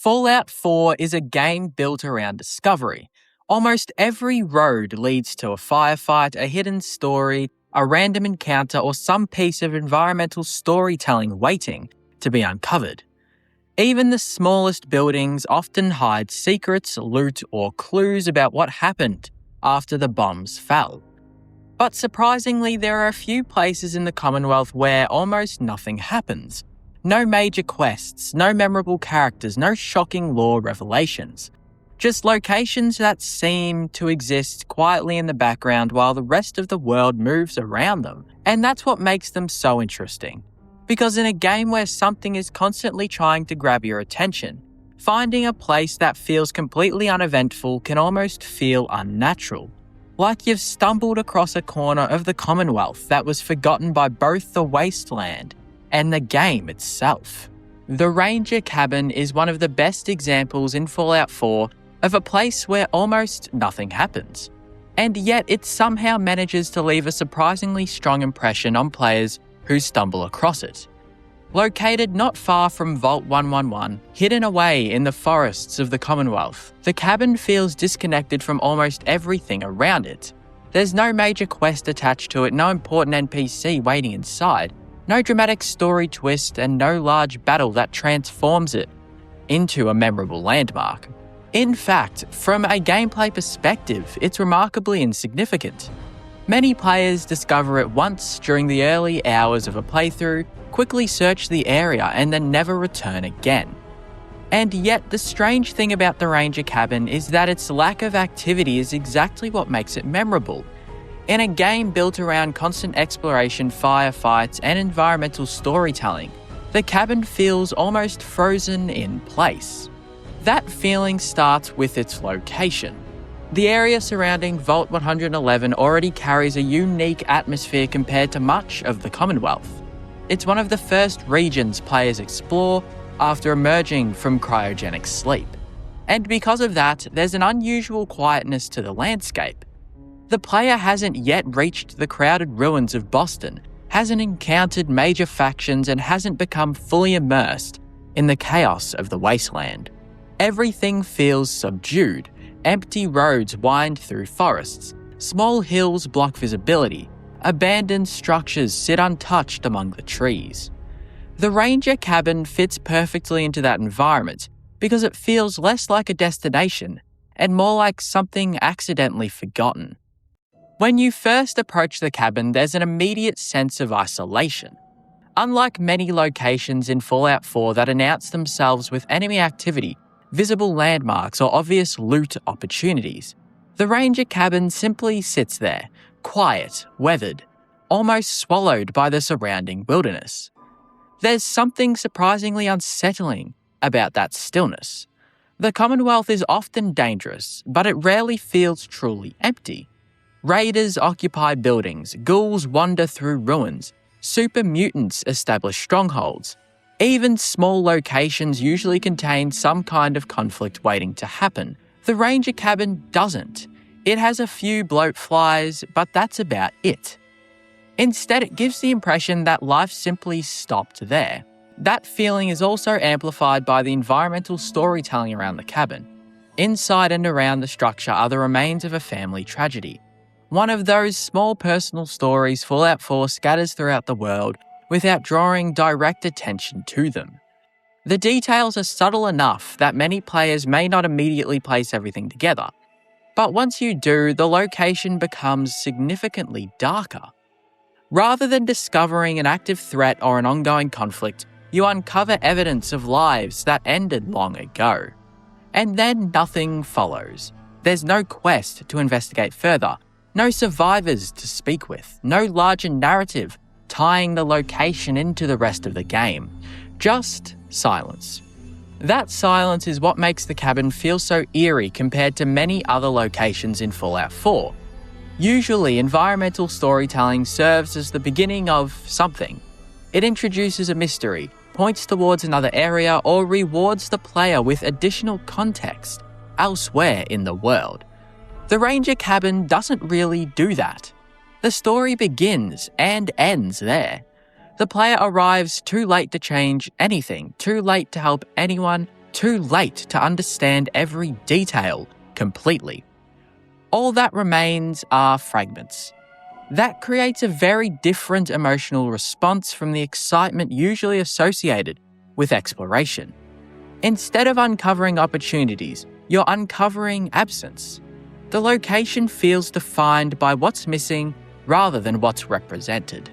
Fallout 4 is a game built around discovery. Almost every road leads to a firefight, a hidden story, a random encounter, or some piece of environmental storytelling waiting to be uncovered. Even the smallest buildings often hide secrets, loot, or clues about what happened after the bombs fell. But surprisingly, there are a few places in the Commonwealth where almost nothing happens. No major quests, no memorable characters, no shocking lore revelations. Just locations that seem to exist quietly in the background while the rest of the world moves around them. And that's what makes them so interesting. Because in a game where something is constantly trying to grab your attention, finding a place that feels completely uneventful can almost feel unnatural. Like you've stumbled across a corner of the Commonwealth that was forgotten by both the wasteland and the game itself. The Ranger Cabin is one of the best examples in Fallout 4 of a place where almost nothing happens. And yet it somehow manages to leave a surprisingly strong impression on players who stumble across it. Located not far from Vault 111, hidden away in the forests of the Commonwealth, the cabin feels disconnected from almost everything around it. There's no major quest attached to it, no important NPC waiting inside, no dramatic story twist, and no large battle that transforms it into a memorable landmark. In fact, from a gameplay perspective, it's remarkably insignificant. Many players discover it once during the early hours of a playthrough, quickly search the area, and then never return again. And yet, the strange thing about the Ranger Cabin is that its lack of activity is exactly what makes it memorable. In a game built around constant exploration, firefights, and environmental storytelling, the cabin feels almost frozen in place. That feeling starts with its location. The area surrounding Vault 111 already carries a unique atmosphere compared to much of the Commonwealth. It's one of the first regions players explore after emerging from cryogenic sleep. And because of that, there's an unusual quietness to the landscape. The player hasn't yet reached the crowded ruins of Boston, hasn't encountered major factions, and hasn't become fully immersed in the chaos of the wasteland. Everything feels subdued. Empty roads wind through forests, small hills block visibility, abandoned structures sit untouched among the trees. The Ranger Cabin fits perfectly into that environment because it feels less like a destination and more like something accidentally forgotten. When you first approach the cabin, there's an immediate sense of isolation. Unlike many locations in Fallout 4 that announce themselves with enemy activity, visible landmarks, or obvious loot opportunities, the Ranger Cabin simply sits there, quiet, weathered, almost swallowed by the surrounding wilderness. There's something surprisingly unsettling about that stillness. The Commonwealth is often dangerous, but it rarely feels truly empty. Raiders occupy buildings, ghouls wander through ruins, super mutants establish strongholds. Even small locations usually contain some kind of conflict waiting to happen. The Ranger Cabin doesn't. It has a few bloat flies, but that's about it. Instead, it gives the impression that life simply stopped there. That feeling is also amplified by the environmental storytelling around the cabin. Inside and around the structure are the remains of a family tragedy. One of those small personal stories Fallout 4 scatters throughout the world without drawing direct attention to them. The details are subtle enough that many players may not immediately place everything together. But once you do, the location becomes significantly darker. Rather than discovering an active threat or an ongoing conflict, you uncover evidence of lives that ended long ago. And then nothing follows. There's no quest to investigate further, no survivors to speak with, no larger narrative tying the location into the rest of the game. Just silence. That silence is what makes the cabin feel so eerie compared to many other locations in Fallout 4. Usually, environmental storytelling serves as the beginning of something. It introduces a mystery, points towards another area, or rewards the player with additional context elsewhere in the world. The Ranger Cabin doesn't really do that. The story begins and ends there. The player arrives too late to change anything, too late to help anyone, too late to understand every detail completely. All that remains are fragments. That creates a very different emotional response from the excitement usually associated with exploration. Instead of uncovering opportunities, you're uncovering absence. The location feels defined by what's missing rather than what's represented.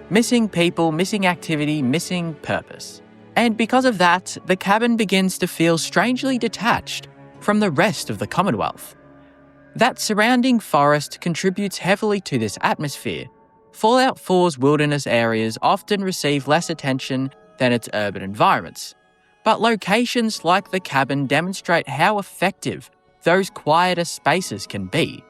Missing people, missing activity, missing purpose. And because of that, the cabin begins to feel strangely detached from the rest of the Commonwealth. That surrounding forest contributes heavily to this atmosphere. Fallout 4's wilderness areas often receive less attention than its urban environments. But locations like the cabin demonstrate how effective those quieter spaces can be.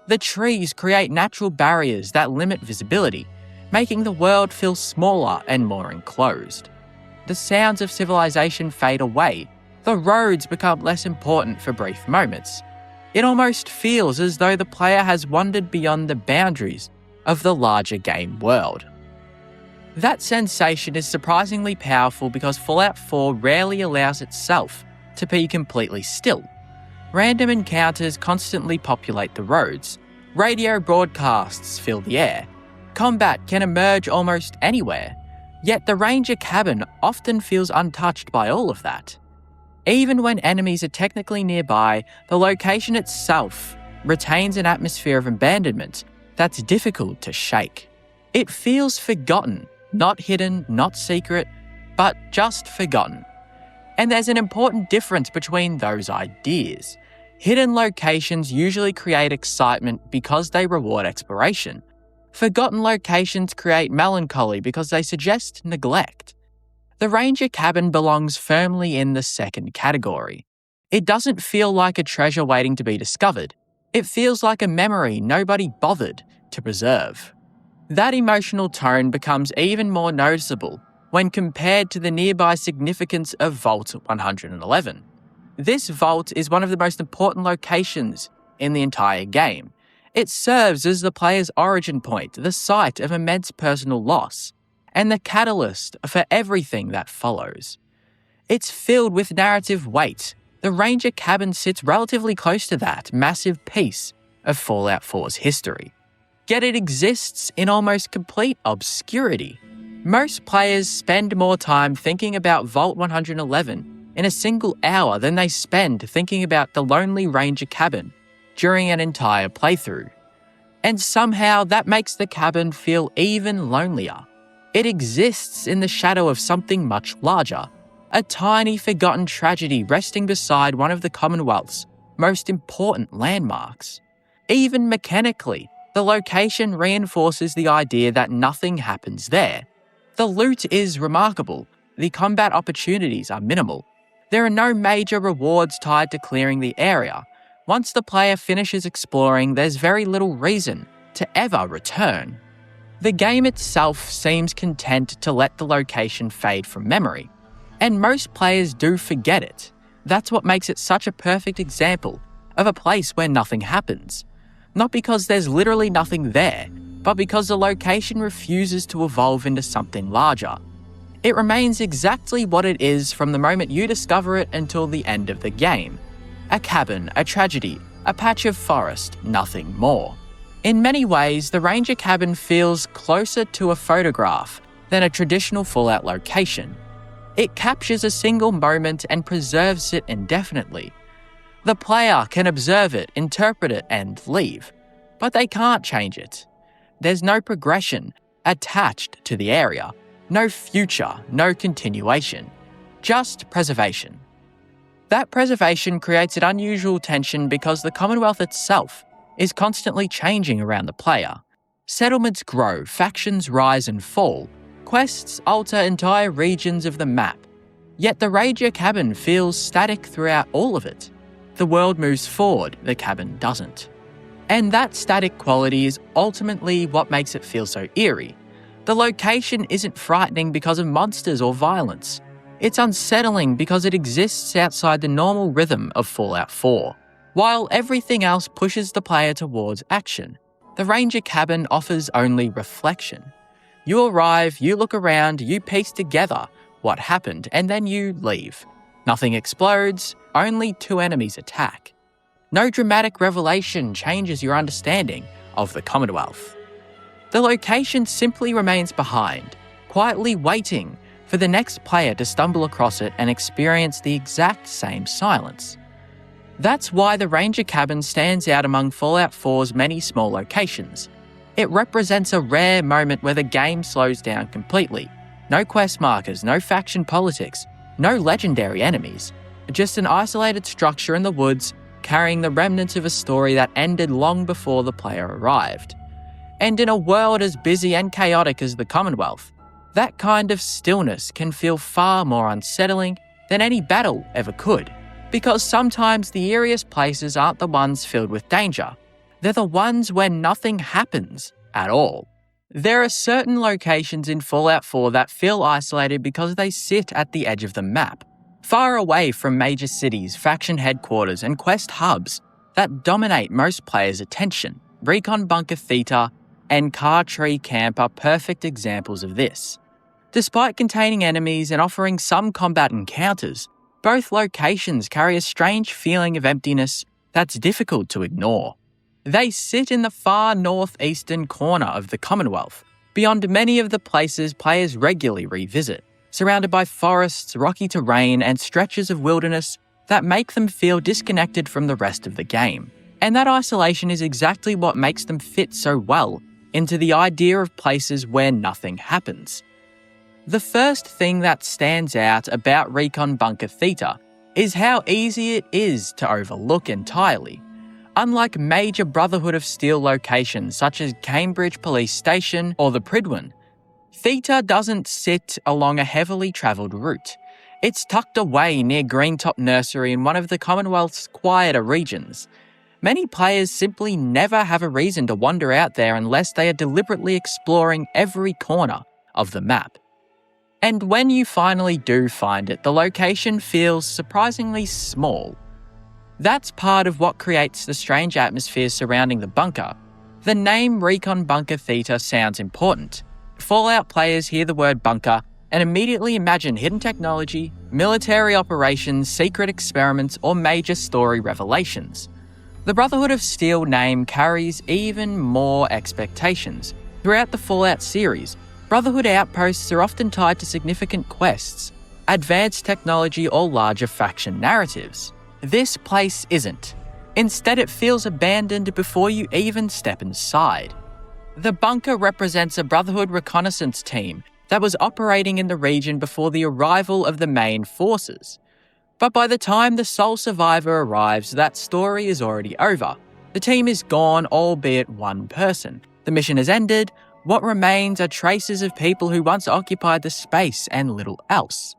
The trees create natural barriers that limit visibility, making the world feel smaller and more enclosed. The sounds of civilization fade away. The roads become less important for brief moments. It almost feels as though the player has wandered beyond the boundaries of the larger game world. That sensation is surprisingly powerful because Fallout 4 rarely allows itself to be completely still. Random encounters constantly populate the roads. Radio broadcasts fill the air. Combat can emerge almost anywhere. Yet the Ranger cabin often feels untouched by all of that. Even when enemies are technically nearby, the location itself retains an atmosphere of abandonment that's difficult to shake. It feels forgotten, not hidden, not secret, but just forgotten. And there's an important difference between those ideas. Hidden locations usually create excitement because they reward exploration. Forgotten locations create melancholy because they suggest neglect. The Ranger cabin belongs firmly in the second category. It doesn't feel like a treasure waiting to be discovered. It feels like a memory nobody bothered to preserve. That emotional tone becomes even more noticeable when compared to the nearby significance of Vault 111. This vault is one of the most important locations in the entire game. It serves as the player's origin point, the site of immense personal loss, and the catalyst for everything that follows. It's filled with narrative weight. The Ranger cabin sits relatively close to that massive piece of Fallout 4's history. Yet it exists in almost complete obscurity. Most players spend more time thinking about Vault 111 in a single hour than they spend thinking about the lonely Ranger cabin during an entire playthrough. And somehow that makes the cabin feel even lonelier. It exists in the shadow of something much larger, a tiny forgotten tragedy resting beside one of the Commonwealth's most important landmarks. Even mechanically, the location reinforces the idea that nothing happens there. The loot is remarkable, the combat opportunities are minimal. There are no major rewards tied to clearing the area. Once the player finishes exploring, there's very little reason to ever return. The game itself seems content to let the location fade from memory, and most players do forget it. That's what makes it such a perfect example of a place where nothing happens. Not because there's literally nothing there, but because the location refuses to evolve into something larger. It remains exactly what it is from the moment you discover it until the end of the game. A cabin, a tragedy, a patch of forest, nothing more. In many ways, the Ranger cabin feels closer to a photograph than a traditional Fallout location. It captures a single moment and preserves it indefinitely. The player can observe it, interpret it, and leave, but they can't change it. There's no progression attached to the area, no future, no continuation, just preservation. That preservation creates an unusual tension because the Commonwealth itself is constantly changing around the player. Settlements grow, factions rise and fall, quests alter entire regions of the map. Yet the Ranger cabin feels static throughout all of it. The world moves forward, the cabin doesn't. And that static quality is ultimately what makes it feel so eerie. The location isn't frightening because of monsters or violence. It's unsettling because it exists outside the normal rhythm of Fallout 4. While everything else pushes the player towards action, the Ranger cabin offers only reflection. You arrive, you look around, you piece together what happened, and then you leave. Nothing explodes, only 2 enemies attack. No dramatic revelation changes your understanding of the Commonwealth. The location simply remains behind, quietly waiting for the next player to stumble across it and experience the exact same silence. That's why the Ranger Cabin stands out among Fallout 4's many small locations. It represents a rare moment where the game slows down completely. No quest markers, no faction politics, no legendary enemies. Just an isolated structure in the woods carrying the remnants of a story that ended long before the player arrived. And in a world as busy and chaotic as the Commonwealth, that kind of stillness can feel far more unsettling than any battle ever could. Because sometimes the eeriest places aren't the ones filled with danger. They're the ones where nothing happens at all. There are certain locations in Fallout 4 that feel isolated because they sit at the edge of the map, far away from major cities, faction headquarters, and quest hubs that dominate most players' attention. Recon Bunker Theta and Car Tree Camp are perfect examples of this. Despite containing enemies and offering some combat encounters, both locations carry a strange feeling of emptiness that's difficult to ignore. They sit in the far northeastern corner of the Commonwealth, beyond many of the places players regularly revisit, surrounded by forests, rocky terrain, and stretches of wilderness that make them feel disconnected from the rest of the game. And that isolation is exactly what makes them fit so well into the idea of places where nothing happens. The first thing that stands out about Recon Bunker Theta is how easy it is to overlook entirely. Unlike major Brotherhood of Steel locations such as Cambridge Police Station or the Prydwen, Theta doesn't sit along a heavily travelled route. It's tucked away near Greentop Nursery in one of the Commonwealth's quieter regions. Many players simply never have a reason to wander out there unless they are deliberately exploring every corner of the map. And when you finally do find it, the location feels surprisingly small. That's part of what creates the strange atmosphere surrounding the bunker. The name Recon Bunker Theta sounds important. Fallout players hear the word bunker and immediately imagine hidden technology, military operations, secret experiments, or major story revelations. The Brotherhood of Steel name carries even more expectations. Throughout the Fallout series, Brotherhood outposts are often tied to significant quests, advanced technology, or larger faction narratives. This place isn't. Instead, it feels abandoned before you even step inside. The bunker represents a Brotherhood reconnaissance team that was operating in the region before the arrival of the main forces. But by the time the sole survivor arrives, that story is already over. The team is gone, albeit one person. The mission has ended. What remains are traces of people who once occupied the space and little else.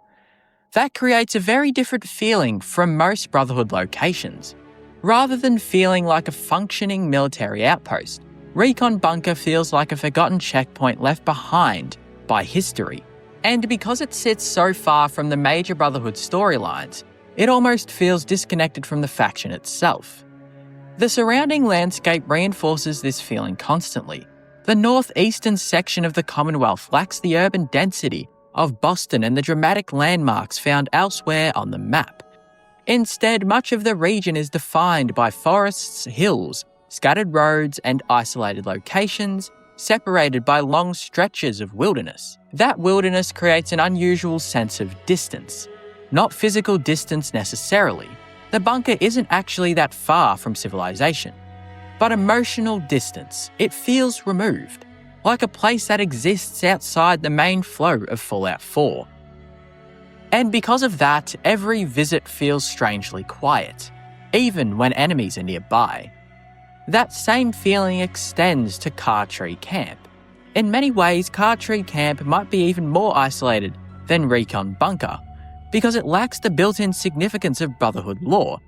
That creates a very different feeling from most Brotherhood locations. Rather than feeling like a functioning military outpost, Recon Bunker feels like a forgotten checkpoint left behind by history. And because it sits so far from the major Brotherhood storylines, it almost feels disconnected from the faction itself. The surrounding landscape reinforces this feeling constantly. The northeastern section of the Commonwealth lacks the urban density of Boston and the dramatic landmarks found elsewhere on the map. Instead, much of the region is defined by forests, hills, scattered roads, and isolated locations, separated by long stretches of wilderness. That wilderness creates an unusual sense of distance. Not physical distance necessarily. The bunker isn't actually that far from civilization. But emotional distance. It feels removed, like a place that exists outside the main flow of Fallout 4. And because of that, every visit feels strangely quiet, even when enemies are nearby. That same feeling extends to Car Tree Camp. In many ways, Car Tree Camp might be even more isolated than Recon Bunker, because it lacks the built-in significance of Brotherhood lore.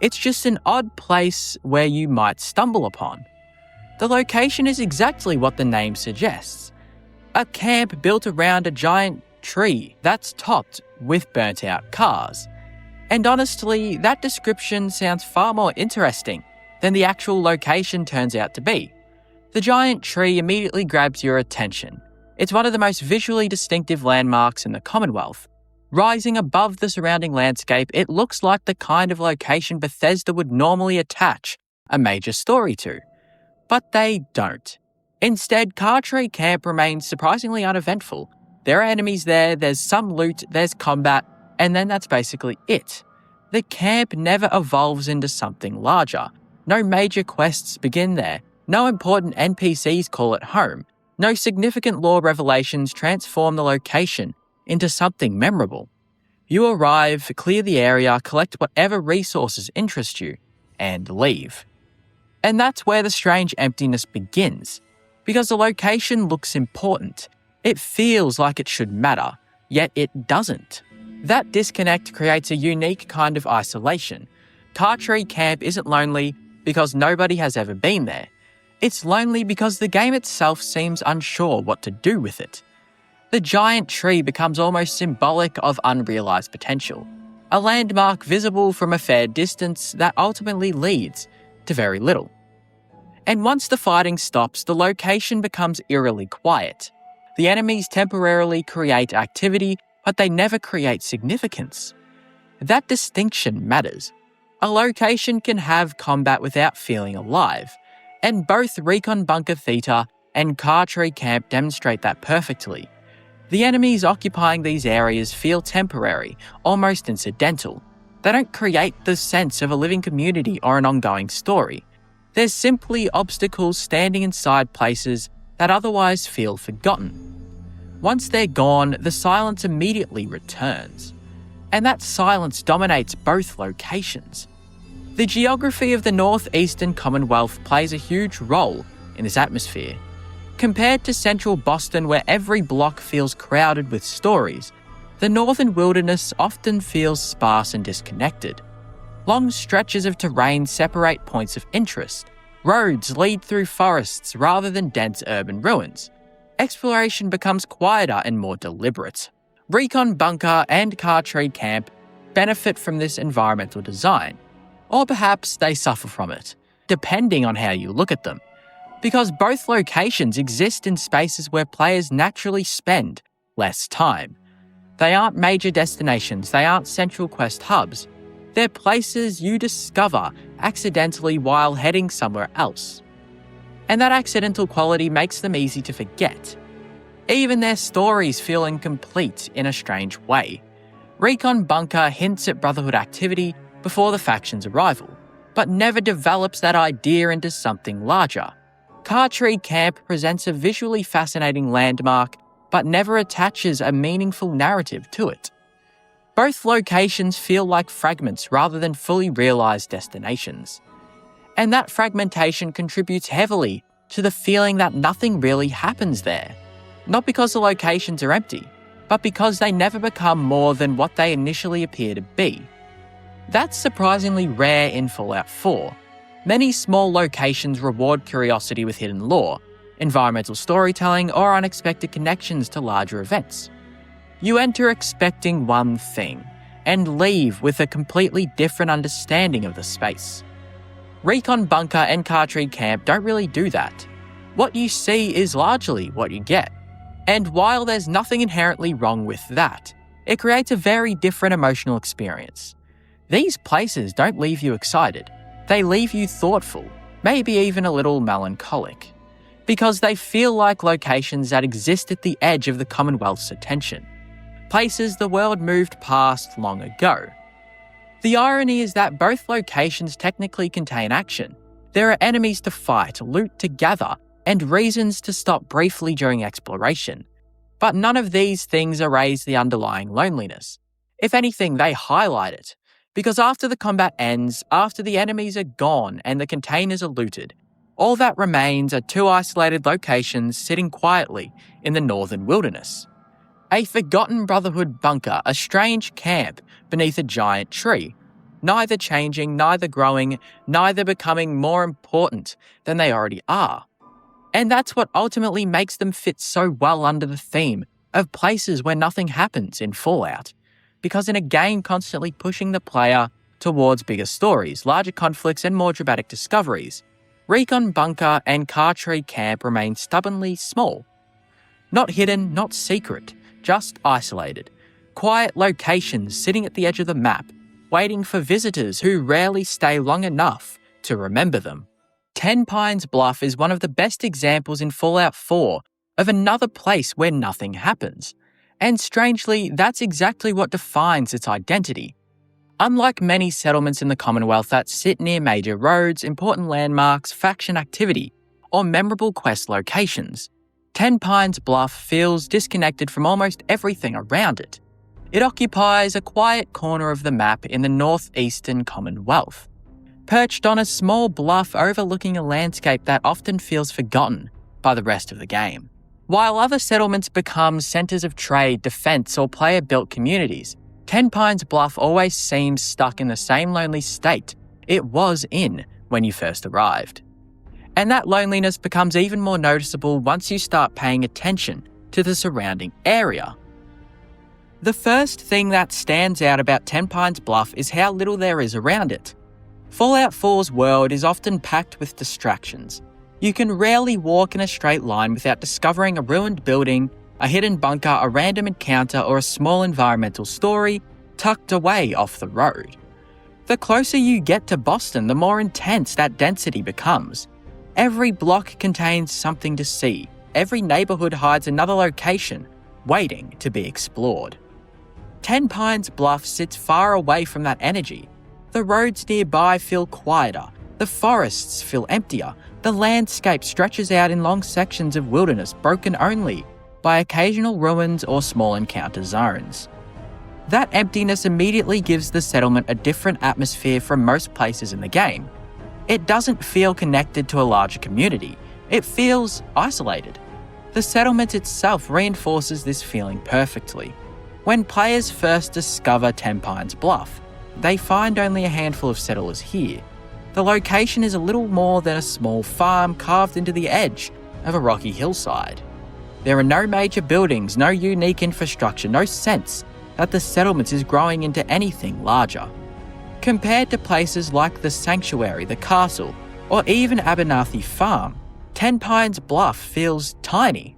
It's just an odd place where you might stumble upon. The location is exactly what the name suggests. A camp built around a giant tree that's topped with burnt-out cars. And honestly, that description sounds far more interesting than the actual location turns out to be. The giant tree immediately grabs your attention. It's one of the most visually distinctive landmarks in the Commonwealth. Rising above the surrounding landscape, it looks like the kind of location Bethesda would normally attach a major story to. But they don't. Instead, Cartree Camp remains surprisingly uneventful. There are enemies there, there's some loot, there's combat, and then that's basically it. The camp never evolves into something larger. No major quests begin there. No important NPCs call it home. No significant lore revelations transform the location into something memorable. You arrive, clear the area, collect whatever resources interest you, and leave. And that's where the strange emptiness begins. Because the location looks important. It feels like it should matter, yet it doesn't. That disconnect creates a unique kind of isolation. Cartree Camp isn't lonely because nobody has ever been there. It's lonely because the game itself seems unsure what to do with it. The giant tree becomes almost symbolic of unrealized potential, a landmark visible from a fair distance that ultimately leads to very little. And once the fighting stops, the location becomes eerily quiet. The enemies temporarily create activity, but they never create significance. That distinction matters. A location can have combat without feeling alive, and both Recon Bunker Theta and Cartree Camp demonstrate that perfectly. The enemies occupying these areas feel temporary, almost incidental. They don't create the sense of a living community or an ongoing story. They're simply obstacles standing inside places that otherwise feel forgotten. Once they're gone, the silence immediately returns. And that silence dominates both locations. The geography of the Northeastern Commonwealth plays a huge role in this atmosphere. Compared to central Boston, where every block feels crowded with stories, the northern wilderness often feels sparse and disconnected. Long stretches of terrain separate points of interest. Roads lead through forests rather than dense urban ruins. Exploration becomes quieter and more deliberate. Recon Bunker and Cartree Camp benefit from this environmental design, or perhaps they suffer from it, depending on how you look at them. Because both locations exist in spaces where players naturally spend less time. They aren't major destinations, they aren't central quest hubs. They're places you discover accidentally while heading somewhere else. And that accidental quality makes them easy to forget. Even their stories feel incomplete in a strange way. Recon Bunker hints at Brotherhood activity before the faction's arrival, but never develops that idea into something larger. Cartree Camp presents a visually fascinating landmark, but never attaches a meaningful narrative to it. Both locations feel like fragments rather than fully realised destinations. And that fragmentation contributes heavily to the feeling that nothing really happens there. Not because the locations are empty, but because they never become more than what they initially appear to be. That's surprisingly rare in Fallout 4. Many small locations reward curiosity with hidden lore, environmental storytelling, or unexpected connections to larger events. You enter expecting one thing, and leave with a completely different understanding of the space. Recon Bunker and Cartree Camp don't really do that. What you see is largely what you get. And while there's nothing inherently wrong with that, it creates a very different emotional experience. These places don't leave you excited. They leave you thoughtful, maybe even a little melancholic, because they feel like locations that exist at the edge of the Commonwealth's attention. Places the world moved past long ago. The irony is that both locations technically contain action. There are enemies to fight, loot to gather, and reasons to stop briefly during exploration. But none of these things erase the underlying loneliness. If anything, they highlight it. Because after the combat ends, after the enemies are gone and the containers are looted, all that remains are two isolated locations sitting quietly in the northern wilderness. A forgotten Brotherhood bunker, a strange camp beneath a giant tree, neither changing, neither growing, neither becoming more important than they already are. And that's what ultimately makes them fit so well under the theme of places where nothing happens in Fallout. Because in a game constantly pushing the player towards bigger stories, larger conflicts, and more dramatic discoveries, Recon Bunker and Cartree Camp remain stubbornly small. Not hidden, not secret, just isolated. quiet locations sitting at the edge of the map, waiting for visitors who rarely stay long enough to remember them. Ten Pines Bluff is one of the best examples in Fallout 4 of another place where nothing happens. And strangely, that's exactly what defines its identity. Unlike many settlements in the Commonwealth that sit near major roads, important landmarks, faction activity, or memorable quest locations, Ten Pines Bluff feels disconnected from almost everything around it. It occupies a quiet corner of the map in the northeastern Commonwealth, perched on a small bluff overlooking a landscape that often feels forgotten by the rest of the game. While other settlements become centres of trade, defence, or player-built communities, Ten Pines Bluff always seems stuck in the same lonely state it was in when you first arrived. And that loneliness becomes even more noticeable once you start paying attention to the surrounding area. The first thing that stands out about Ten Pines Bluff is how little there is around it. Fallout 4's world is often packed with distractions. You can rarely walk in a straight line without discovering a ruined building, a hidden bunker, a random encounter, or a small environmental story tucked away off the road. The closer you get to Boston, the more intense that density becomes. Every block contains something to see. Every neighbourhood hides another location, waiting to be explored. Ten Pines Bluff sits far away from that energy. The roads nearby feel quieter, the forests feel emptier, the landscape stretches out in long sections of wilderness broken only by occasional ruins or small encounter zones. That emptiness immediately gives the settlement a different atmosphere from most places in the game. It doesn't feel connected to a larger community, it feels isolated. The settlement itself reinforces this feeling perfectly. When players first discover Ten Pines Bluff, they find only a handful of settlers here. The location is a little more than a small farm carved into the edge of a rocky hillside. There are no major buildings, no unique infrastructure, no sense that the settlement is growing into anything larger. Compared to places like the Sanctuary, the Castle, or even Abernathy Farm, Ten Pines Bluff feels tiny.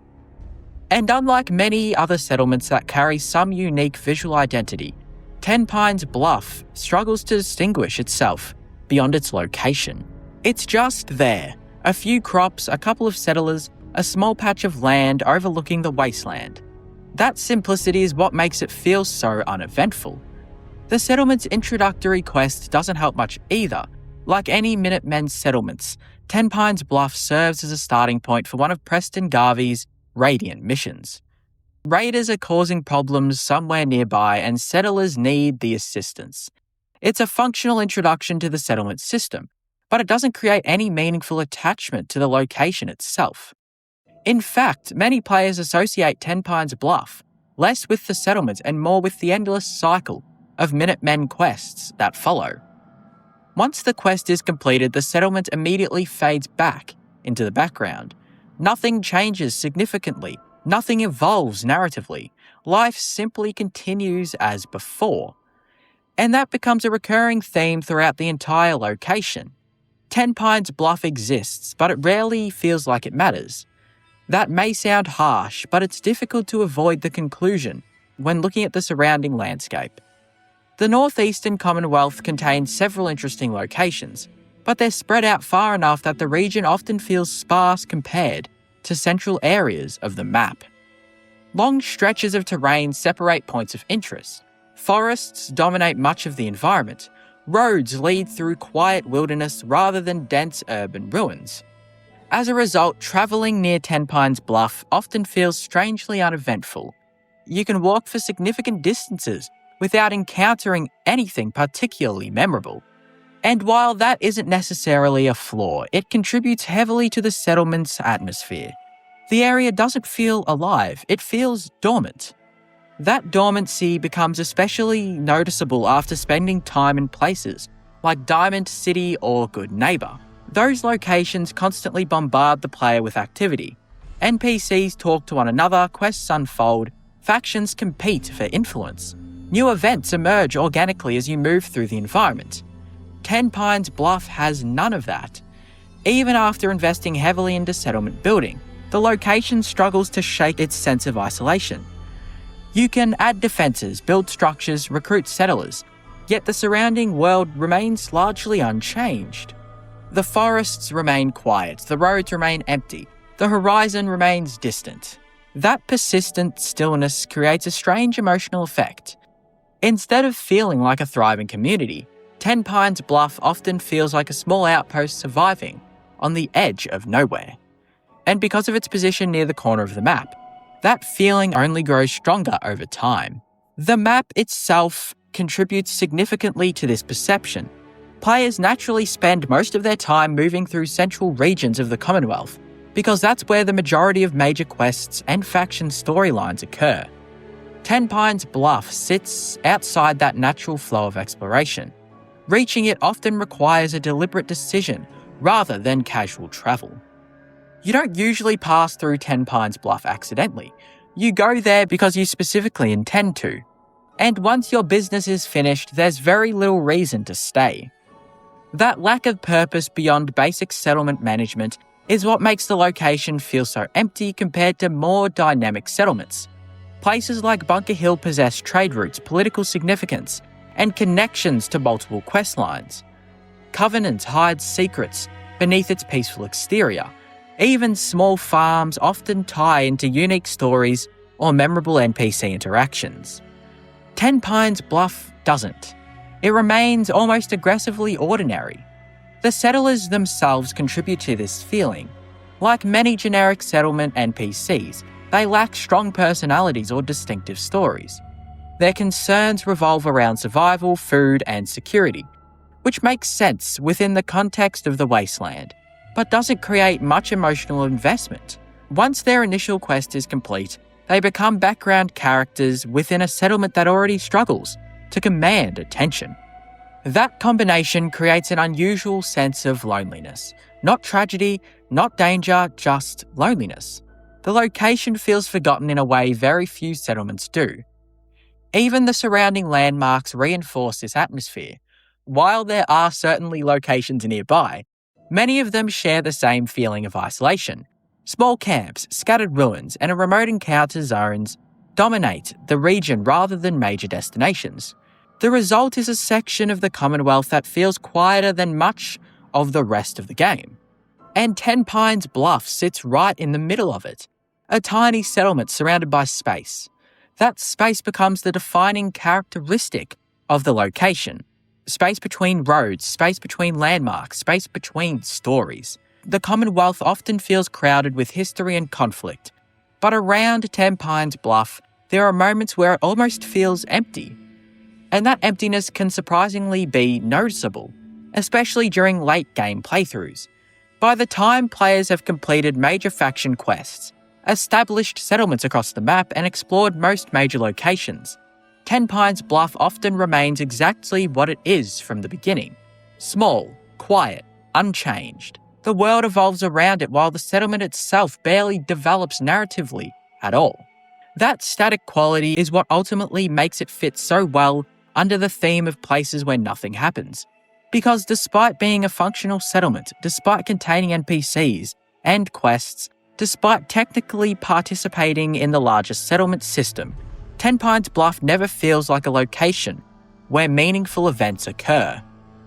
And unlike many other settlements that carry some unique visual identity, Ten Pines Bluff struggles to distinguish itself beyond its location. It's just there, a few crops, a couple of settlers, a small patch of land overlooking the wasteland. That simplicity is what makes it feel so uneventful. The settlement's introductory quest doesn't help much either. Like any Minutemen settlements, Ten Pines Bluff serves as a starting point for one of Preston Garvey's Radiant missions. Raiders are causing problems somewhere nearby and settlers need the assistance. It's a functional introduction to the settlement system, but it doesn't create any meaningful attachment to the location itself. In fact, many players associate Ten Pines Bluff less with the settlement and more with the endless cycle of Minutemen quests that follow. Once the quest is completed, the settlement immediately fades back into the background. Nothing changes significantly, nothing evolves narratively. Life simply continues as before. And that becomes a recurring theme throughout the entire location. Ten Pines Bluff exists, but it rarely feels like it matters. That may sound harsh, but it's difficult to avoid the conclusion when looking at the surrounding landscape. The northeastern Commonwealth contains several interesting locations, but they're spread out far enough that the region often feels sparse compared to central areas of the map. Long stretches of terrain separate points of interest. Forests dominate much of the environment. Roads lead through quiet wilderness rather than dense urban ruins. As a result, travelling near Ten Pines Bluff often feels strangely uneventful. You can walk for significant distances without encountering anything particularly memorable. And while that isn't necessarily a flaw, it contributes heavily to the settlement's atmosphere. The area doesn't feel alive, it feels dormant. That dormancy becomes especially noticeable after spending time in places like Diamond City or Good Neighbor. Those locations constantly bombard the player with activity. NPCs talk to one another, quests unfold, factions compete for influence. New events emerge organically as you move through the environment. Ten Pines Bluff has none of that. Even after investing heavily into settlement building, the location struggles to shake its sense of isolation. You can add defences, build structures, recruit settlers, yet the surrounding world remains largely unchanged. The forests remain quiet, the roads remain empty, the horizon remains distant. That persistent stillness creates a strange emotional effect. Instead of feeling like a thriving community, Ten Pines Bluff often feels like a small outpost surviving on the edge of nowhere. And because of its position near the corner of the map, that feeling only grows stronger over time. The map itself contributes significantly to this perception. Players naturally spend most of their time moving through central regions of the Commonwealth, because that's where the majority of major quests and faction storylines occur. Ten Pines Bluff sits outside that natural flow of exploration. Reaching it often requires a deliberate decision rather than casual travel. You don't usually pass through Ten Pines Bluff accidentally. You go there because you specifically intend to. And once your business is finished, there's very little reason to stay. That lack of purpose beyond basic settlement management is what makes the location feel so empty compared to more dynamic settlements. Places like Bunker Hill possess trade routes, political significance, and connections to multiple quest lines. Covenant hides secrets beneath its peaceful exterior. Even small farms often tie into unique stories or memorable NPC interactions. Ten Pines Bluff doesn't. It remains almost aggressively ordinary. The settlers themselves contribute to this feeling. Like many generic settlement NPCs, they lack strong personalities or distinctive stories. Their concerns revolve around survival, food, and security, which makes sense within the context of the wasteland, but doesn't create much emotional investment. Once their initial quest is complete, they become background characters within a settlement that already struggles to command attention. That combination creates an unusual sense of loneliness. Not tragedy, not danger, just loneliness. The location feels forgotten in a way very few settlements do. Even the surrounding landmarks reinforce this atmosphere. While there are certainly locations nearby, many of them share the same feeling of isolation. Small camps, scattered ruins, and remote encounter zones dominate the region rather than major destinations. The result is a section of the Commonwealth that feels quieter than much of the rest of the game. And Ten Pines Bluff sits right in the middle of it, a tiny settlement surrounded by space. That space becomes the defining characteristic of the location. Space between roads, space between landmarks, space between stories. The Commonwealth often feels crowded with history and conflict, but around Ten Pines Bluff, there are moments where it almost feels empty. And that emptiness can surprisingly be noticeable, especially during late game playthroughs. By the time players have completed major faction quests, established settlements across the map, and explored most major locations, Ten Pines Bluff often remains exactly what it is from the beginning. Small, quiet, unchanged. The world evolves around it while the settlement itself barely develops narratively at all. That static quality is what ultimately makes it fit so well under the theme of places where nothing happens. Because despite being a functional settlement, despite containing NPCs and quests, despite technically participating in the larger settlement system, Ten Pines Bluff never feels like a location where meaningful events occur.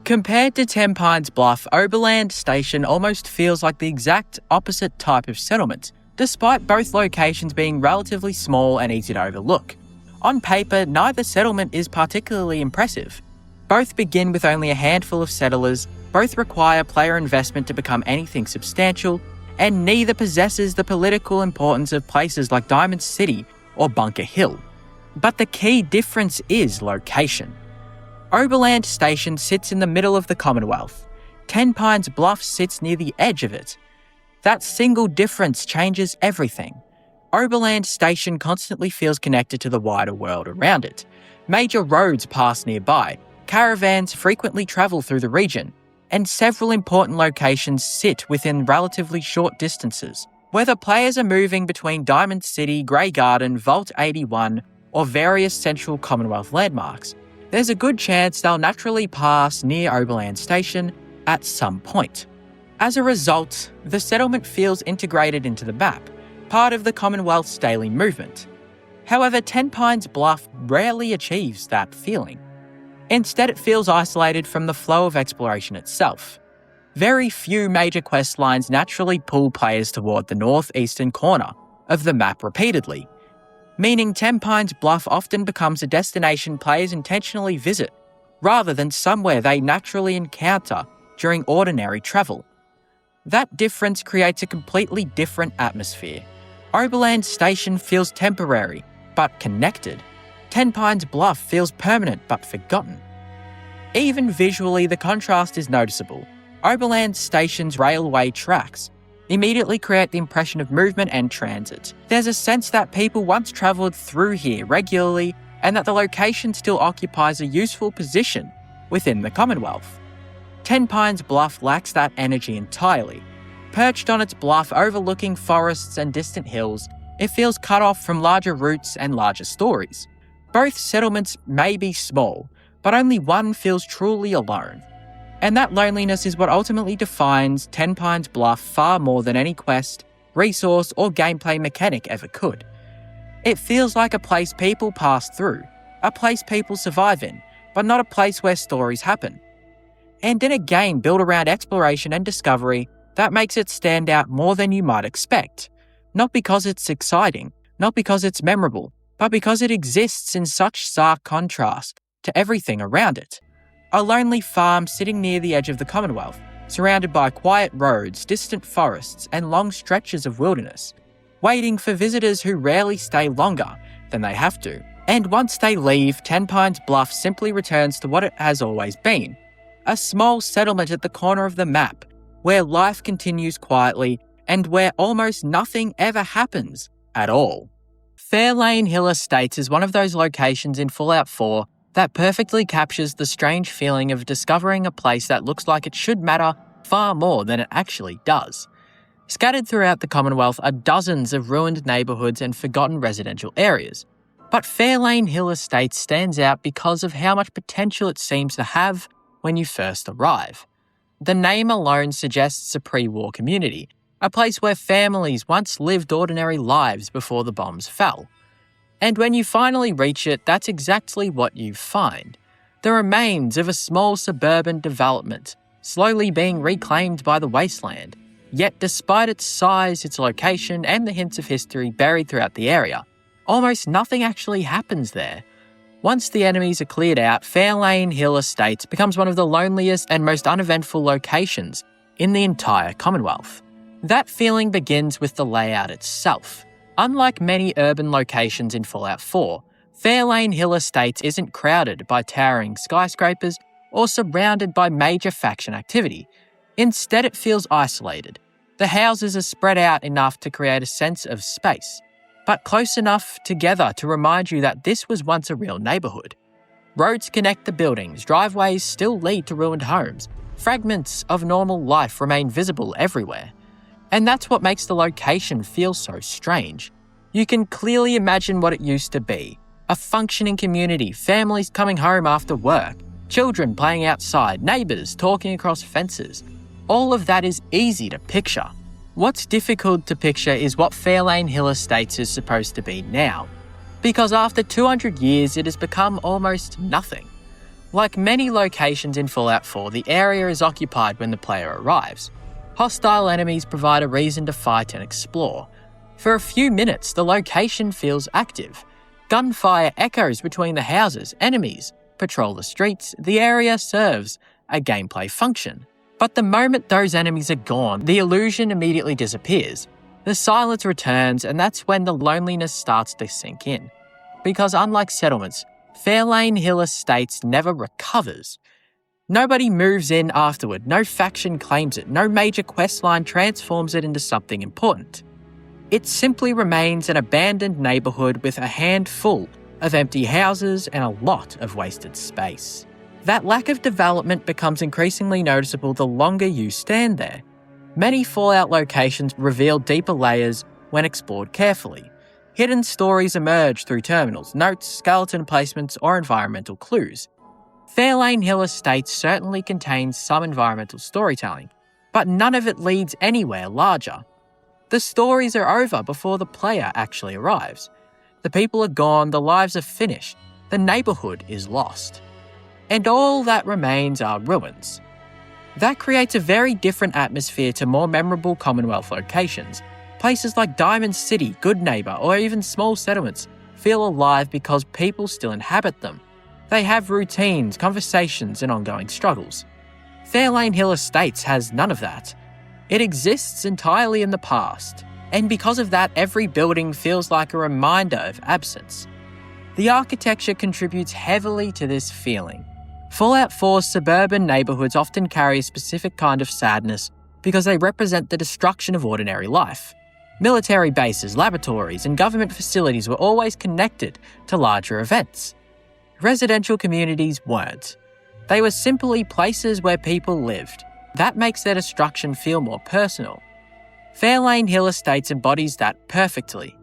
Compared to Ten Pines Bluff, Oberland Station almost feels like the exact opposite type of settlement, despite both locations being relatively small and easy to overlook. On paper, neither settlement is particularly impressive. Both begin with only a handful of settlers, both require player investment to become anything substantial, and neither possesses the political importance of places like Diamond City or Bunker Hill. But the key difference is location. Oberland Station sits in the middle of the Commonwealth. Ten Pines Bluff sits near the edge of it. That single difference changes everything. Oberland Station constantly feels connected to the wider world around it. Major roads pass nearby, caravans frequently travel through the region, and several important locations sit within relatively short distances. Whether players are moving between Diamond City, Grey Garden, Vault 81, or various central Commonwealth landmarks, there's a good chance they'll naturally pass near Oberland Station at some point. As a result, the settlement feels integrated into the map, part of the Commonwealth's daily movement. However, Ten Pines Bluff rarely achieves that feeling. Instead, it feels isolated from the flow of exploration itself. Very few major quest lines naturally pull players toward the northeastern corner of the map repeatedly, meaning Ten Pines Bluff often becomes a destination players intentionally visit, rather than somewhere they naturally encounter during ordinary travel. That difference creates a completely different atmosphere. Oberland Station feels temporary, but connected. Ten Pines Bluff feels permanent, but forgotten. Even visually, the contrast is noticeable. Oberland Station's railway tracks immediately create the impression of movement and transit. There's a sense that people once travelled through here regularly and that the location still occupies a useful position within the Commonwealth. Ten Pines Bluff lacks that energy entirely. Perched on its bluff overlooking forests and distant hills, it feels cut off from larger routes and larger stories. Both settlements may be small, but only one feels truly alone. And that loneliness is what ultimately defines Ten Pines Bluff far more than any quest, resource, or gameplay mechanic ever could. It feels like a place people pass through, a place people survive in, but not a place where stories happen. And in a game built around exploration and discovery, that makes it stand out more than you might expect. Not because it's exciting, not because it's memorable, but because it exists in such stark contrast to everything around it. A lonely farm sitting near the edge of the Commonwealth, surrounded by quiet roads, distant forests, and long stretches of wilderness, waiting for visitors who rarely stay longer than they have to. And once they leave, Ten Pines Bluff simply returns to what it has always been. A small settlement at the corner of the map, where life continues quietly and where almost nothing ever happens at all. Fairlane Hill Estates is one of those locations in Fallout 4 that perfectly captures the strange feeling of discovering a place that looks like it should matter far more than it actually does. Scattered throughout the Commonwealth are dozens of ruined neighbourhoods and forgotten residential areas, but Fairlane Hill Estates stands out because of how much potential it seems to have when you first arrive. The name alone suggests a pre-war community, a place where families once lived ordinary lives before the bombs fell. And when you finally reach it, that's exactly what you find. The remains of a small suburban development, slowly being reclaimed by the wasteland. Yet despite its size, its location, and the hints of history buried throughout the area, almost nothing actually happens there. Once the enemies are cleared out, Fairlane Hill Estates becomes one of the loneliest and most uneventful locations in the entire Commonwealth. That feeling begins with the layout itself. Unlike many urban locations in Fallout 4, Fairlane Hill Estates isn't crowded by towering skyscrapers or surrounded by major faction activity. Instead, it feels isolated. The houses are spread out enough to create a sense of space, but close enough together to remind you that this was once a real neighbourhood. Roads connect the buildings, driveways still lead to ruined homes, fragments of normal life remain visible everywhere. And that's what makes the location feel so strange. You can clearly imagine what it used to be. A functioning community, families coming home after work, children playing outside, neighbours talking across fences. All of that is easy to picture. What's difficult to picture is what Fairlane Hill Estates is supposed to be now. Because after 200 years, it has become almost nothing. Like many locations in Fallout 4, the area is occupied when the player arrives. Hostile enemies provide a reason to fight and explore. For a few minutes, the location feels active. Gunfire echoes between the houses, enemies patrol the streets, the area serves a gameplay function. But the moment those enemies are gone, the illusion immediately disappears. The silence returns, and that's when the loneliness starts to sink in. Because unlike settlements, Fairlane Hill Estates never recovers. Nobody moves in afterward, no faction claims it, no major questline transforms it into something important. It simply remains an abandoned neighbourhood with a handful of empty houses and a lot of wasted space. That lack of development becomes increasingly noticeable the longer you stand there. Many Fallout locations reveal deeper layers when explored carefully. Hidden stories emerge through terminals, notes, skeleton placements, or environmental clues. Fairlane Hill Estates certainly contains some environmental storytelling, but none of it leads anywhere larger. The stories are over before the player actually arrives. The people are gone, the lives are finished, the neighbourhood is lost. And all that remains are ruins. That creates a very different atmosphere to more memorable Commonwealth locations. Places like Diamond City, Goodneighbour, or even small settlements feel alive because people still inhabit them. They have routines, conversations, and ongoing struggles. Fairlane Hill Estates has none of that. It exists entirely in the past, and because of that, every building feels like a reminder of absence. The architecture contributes heavily to this feeling. Fallout 4's suburban neighbourhoods often carry a specific kind of sadness because they represent the destruction of ordinary life. Military bases, laboratories, and government facilities were always connected to larger events. Residential communities weren't. They were simply places where people lived. That makes their destruction feel more personal. Fairlane Hill Estates embodies that perfectly.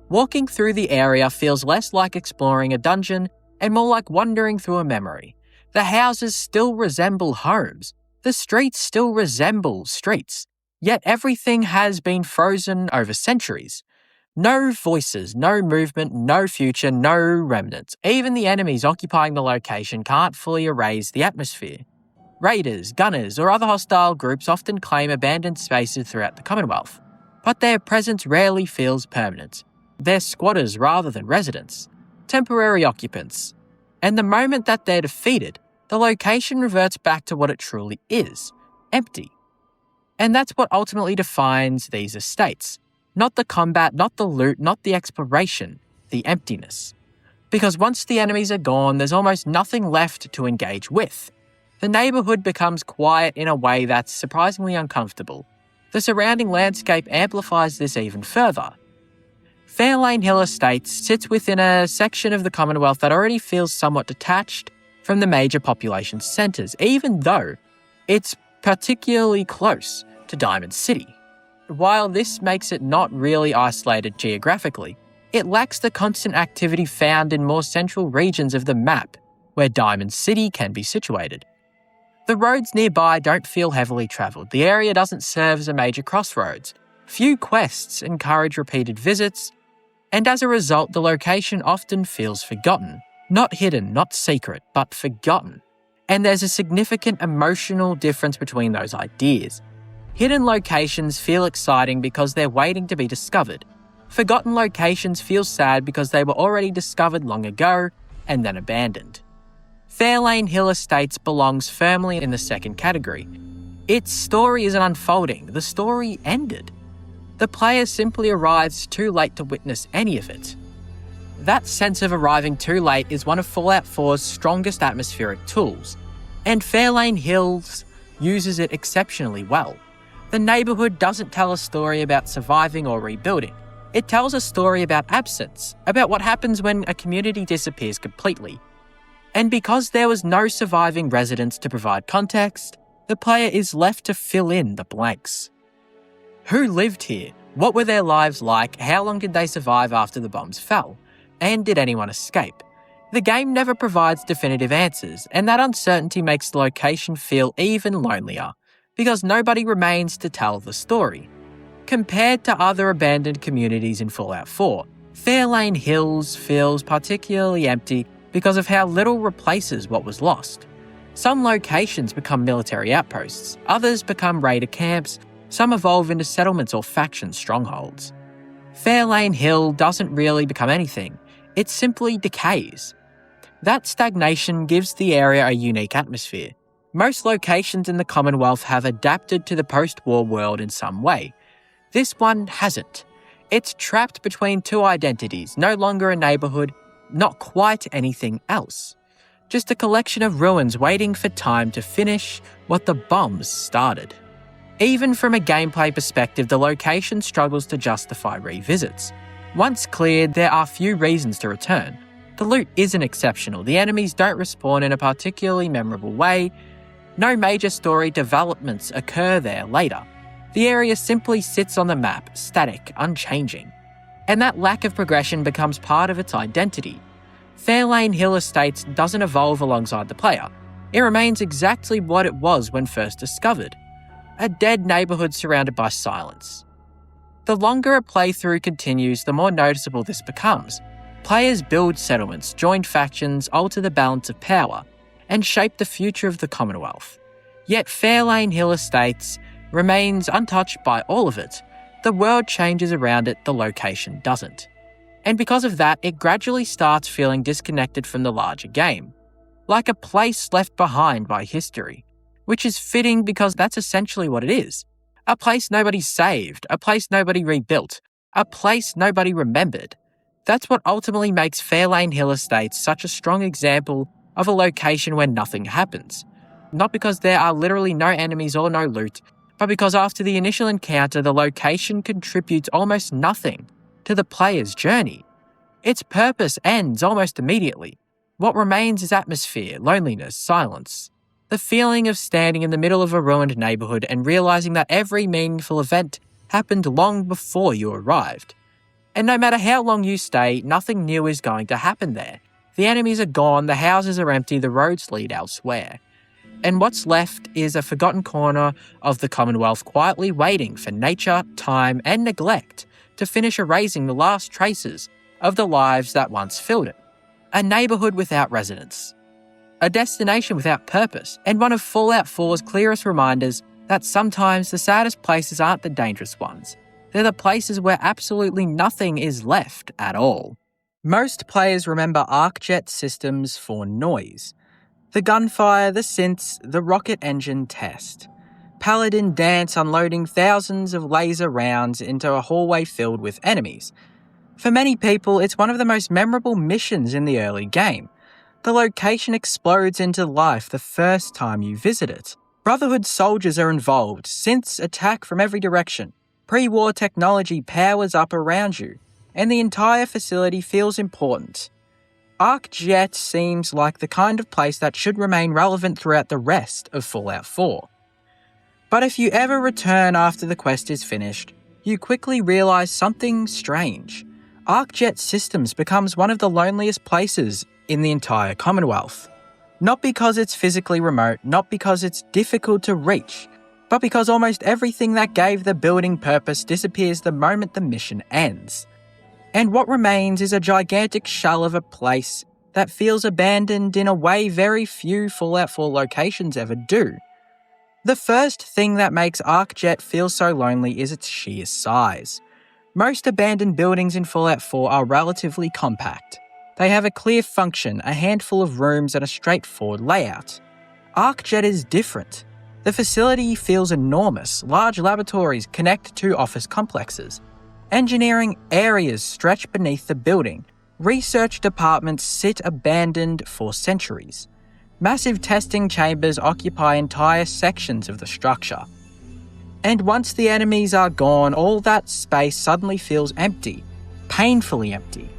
Walking through the area feels less like exploring a dungeon and more like wandering through a memory. The houses still resemble homes. The streets still resemble streets. Yet everything has been frozen over centuries. No voices, no movement, no future, no remnants. Even the enemies occupying the location can't fully erase the atmosphere. Raiders, gunners, or other hostile groups often claim abandoned spaces throughout the Commonwealth, but their presence rarely feels permanent. They're squatters rather than residents, temporary occupants. And the moment that they're defeated, the location reverts back to what it truly is, empty. And that's what ultimately defines these estates. Not the combat, not the loot, not the exploration, the emptiness. Because once the enemies are gone, there's almost nothing left to engage with. The neighbourhood becomes quiet in a way that's surprisingly uncomfortable. The surrounding landscape amplifies this even further. Fairlane Hill Estates sits within a section of the Commonwealth that already feels somewhat detached from the major population centres, even though it's particularly close to Diamond City. While this makes it not really isolated geographically, it lacks the constant activity found in more central regions of the map, where Diamond City can be situated. The roads nearby don't feel heavily travelled. The area doesn't serve as a major crossroads. Few quests encourage repeated visits, and as a result, the location often feels forgotten. Not hidden, not secret, but forgotten. And there's a significant emotional difference between those ideas. Hidden locations feel exciting because they're waiting to be discovered. Forgotten locations feel sad because they were already discovered long ago and then abandoned. Fairlane Hill Estates belongs firmly in the second category. Its story isn't unfolding, the story ended. The player simply arrives too late to witness any of it. That sense of arriving too late is one of Fallout 4's strongest atmospheric tools, and Fairlane Hills uses it exceptionally well. The neighbourhood doesn't tell a story about surviving or rebuilding. It tells a story about absence, about what happens when a community disappears completely. And because there was no surviving residents to provide context, the player is left to fill in the blanks. Who lived here? What were their lives like? How long did they survive after the bombs fell? And did anyone escape? The game never provides definitive answers, and that uncertainty makes the location feel even lonelier, because nobody remains to tell the story. Compared to other abandoned communities in Fallout 4, Fairlane Hills feels particularly empty because of how little replaces what was lost. Some locations become military outposts, others become raider camps, some evolve into settlements or faction strongholds. Fairlane Hill doesn't really become anything, it simply decays. That stagnation gives the area a unique atmosphere. Most locations in the Commonwealth have adapted to the post-war world in some way. This one hasn't. It's trapped between two identities, no longer a neighbourhood, not quite anything else. Just a collection of ruins waiting for time to finish what the bombs started. Even from a gameplay perspective, the location struggles to justify revisits. Once cleared, there are few reasons to return. The loot isn't exceptional, the enemies don't respawn in a particularly memorable way, no major story developments occur there later. The area simply sits on the map, static, unchanging. And that lack of progression becomes part of its identity. Fairlane Hill Estates doesn't evolve alongside the player. It remains exactly what it was when first discovered. A dead neighbourhood surrounded by silence. The longer a playthrough continues, the more noticeable this becomes. Players build settlements, join factions, alter the balance of power, and shape the future of the Commonwealth. Yet Fairlane Hill Estates remains untouched by all of it. The world changes around it, the location doesn't. And because of that, it gradually starts feeling disconnected from the larger game, like a place left behind by history, which is fitting because that's essentially what it is. A place nobody saved, a place nobody rebuilt, a place nobody remembered. That's what ultimately makes Fairlane Hill Estates such a strong example of a location where nothing happens. Not because there are literally no enemies or no loot, but because after the initial encounter, the location contributes almost nothing to the player's journey. Its purpose ends almost immediately. What remains is atmosphere, loneliness, silence. The feeling of standing in the middle of a ruined neighbourhood and realising that every meaningful event happened long before you arrived. And no matter how long you stay, nothing new is going to happen there. The enemies are gone, the houses are empty, the roads lead elsewhere. And what's left is a forgotten corner of the Commonwealth quietly waiting for nature, time, and neglect to finish erasing the last traces of the lives that once filled it. A neighbourhood without residents. A destination without purpose, and one of Fallout 4's clearest reminders that sometimes the saddest places aren't the dangerous ones. They're the places where absolutely nothing is left at all. Most players remember ArcJet systems for noise. The gunfire, the synths, the rocket engine test. Paladin dance unloading thousands of laser rounds into a hallway filled with enemies. For many people, it's one of the most memorable missions in the early game. The location explodes into life the first time you visit it. Brotherhood soldiers are involved, synths attack from every direction. Pre-war technology powers up around you, and the entire facility feels important. ArcJet seems like the kind of place that should remain relevant throughout the rest of Fallout 4. But if you ever return after the quest is finished, you quickly realise something strange. ArcJet Systems becomes one of the loneliest places in the entire Commonwealth. Not because it's physically remote, not because it's difficult to reach, but because almost everything that gave the building purpose disappears the moment the mission ends. And what remains is a gigantic shell of a place that feels abandoned in a way very few Fallout 4 locations ever do. The first thing that makes ArcJet feel so lonely is its sheer size. Most abandoned buildings in Fallout 4 are relatively compact. They have a clear function, a handful of rooms, and a straightforward layout. ArcJet is different. The facility feels enormous. Large laboratories connect to office complexes. Engineering areas stretch beneath the building. Research departments sit abandoned for centuries. Massive testing chambers occupy entire sections of the structure. And once the enemies are gone, all that space suddenly feels empty, painfully empty.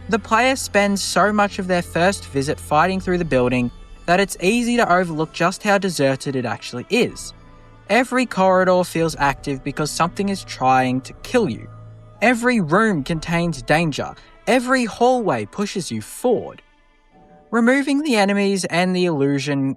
The player spends so much of their first visit fighting through the building that it's easy to overlook just how deserted it actually is. Every corridor feels active because something is trying to kill you. Every room contains danger. Every hallway pushes you forward. Removing the enemies and the illusion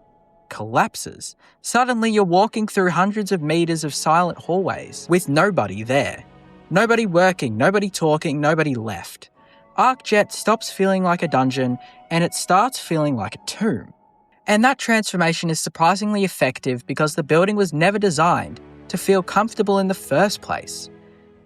collapses. Suddenly you're walking through hundreds of meters of silent hallways with nobody there. Nobody working, nobody talking, nobody left. ArcJet stops feeling like a dungeon and it starts feeling like a tomb. And that transformation is surprisingly effective because the building was never designed to feel comfortable in the first place.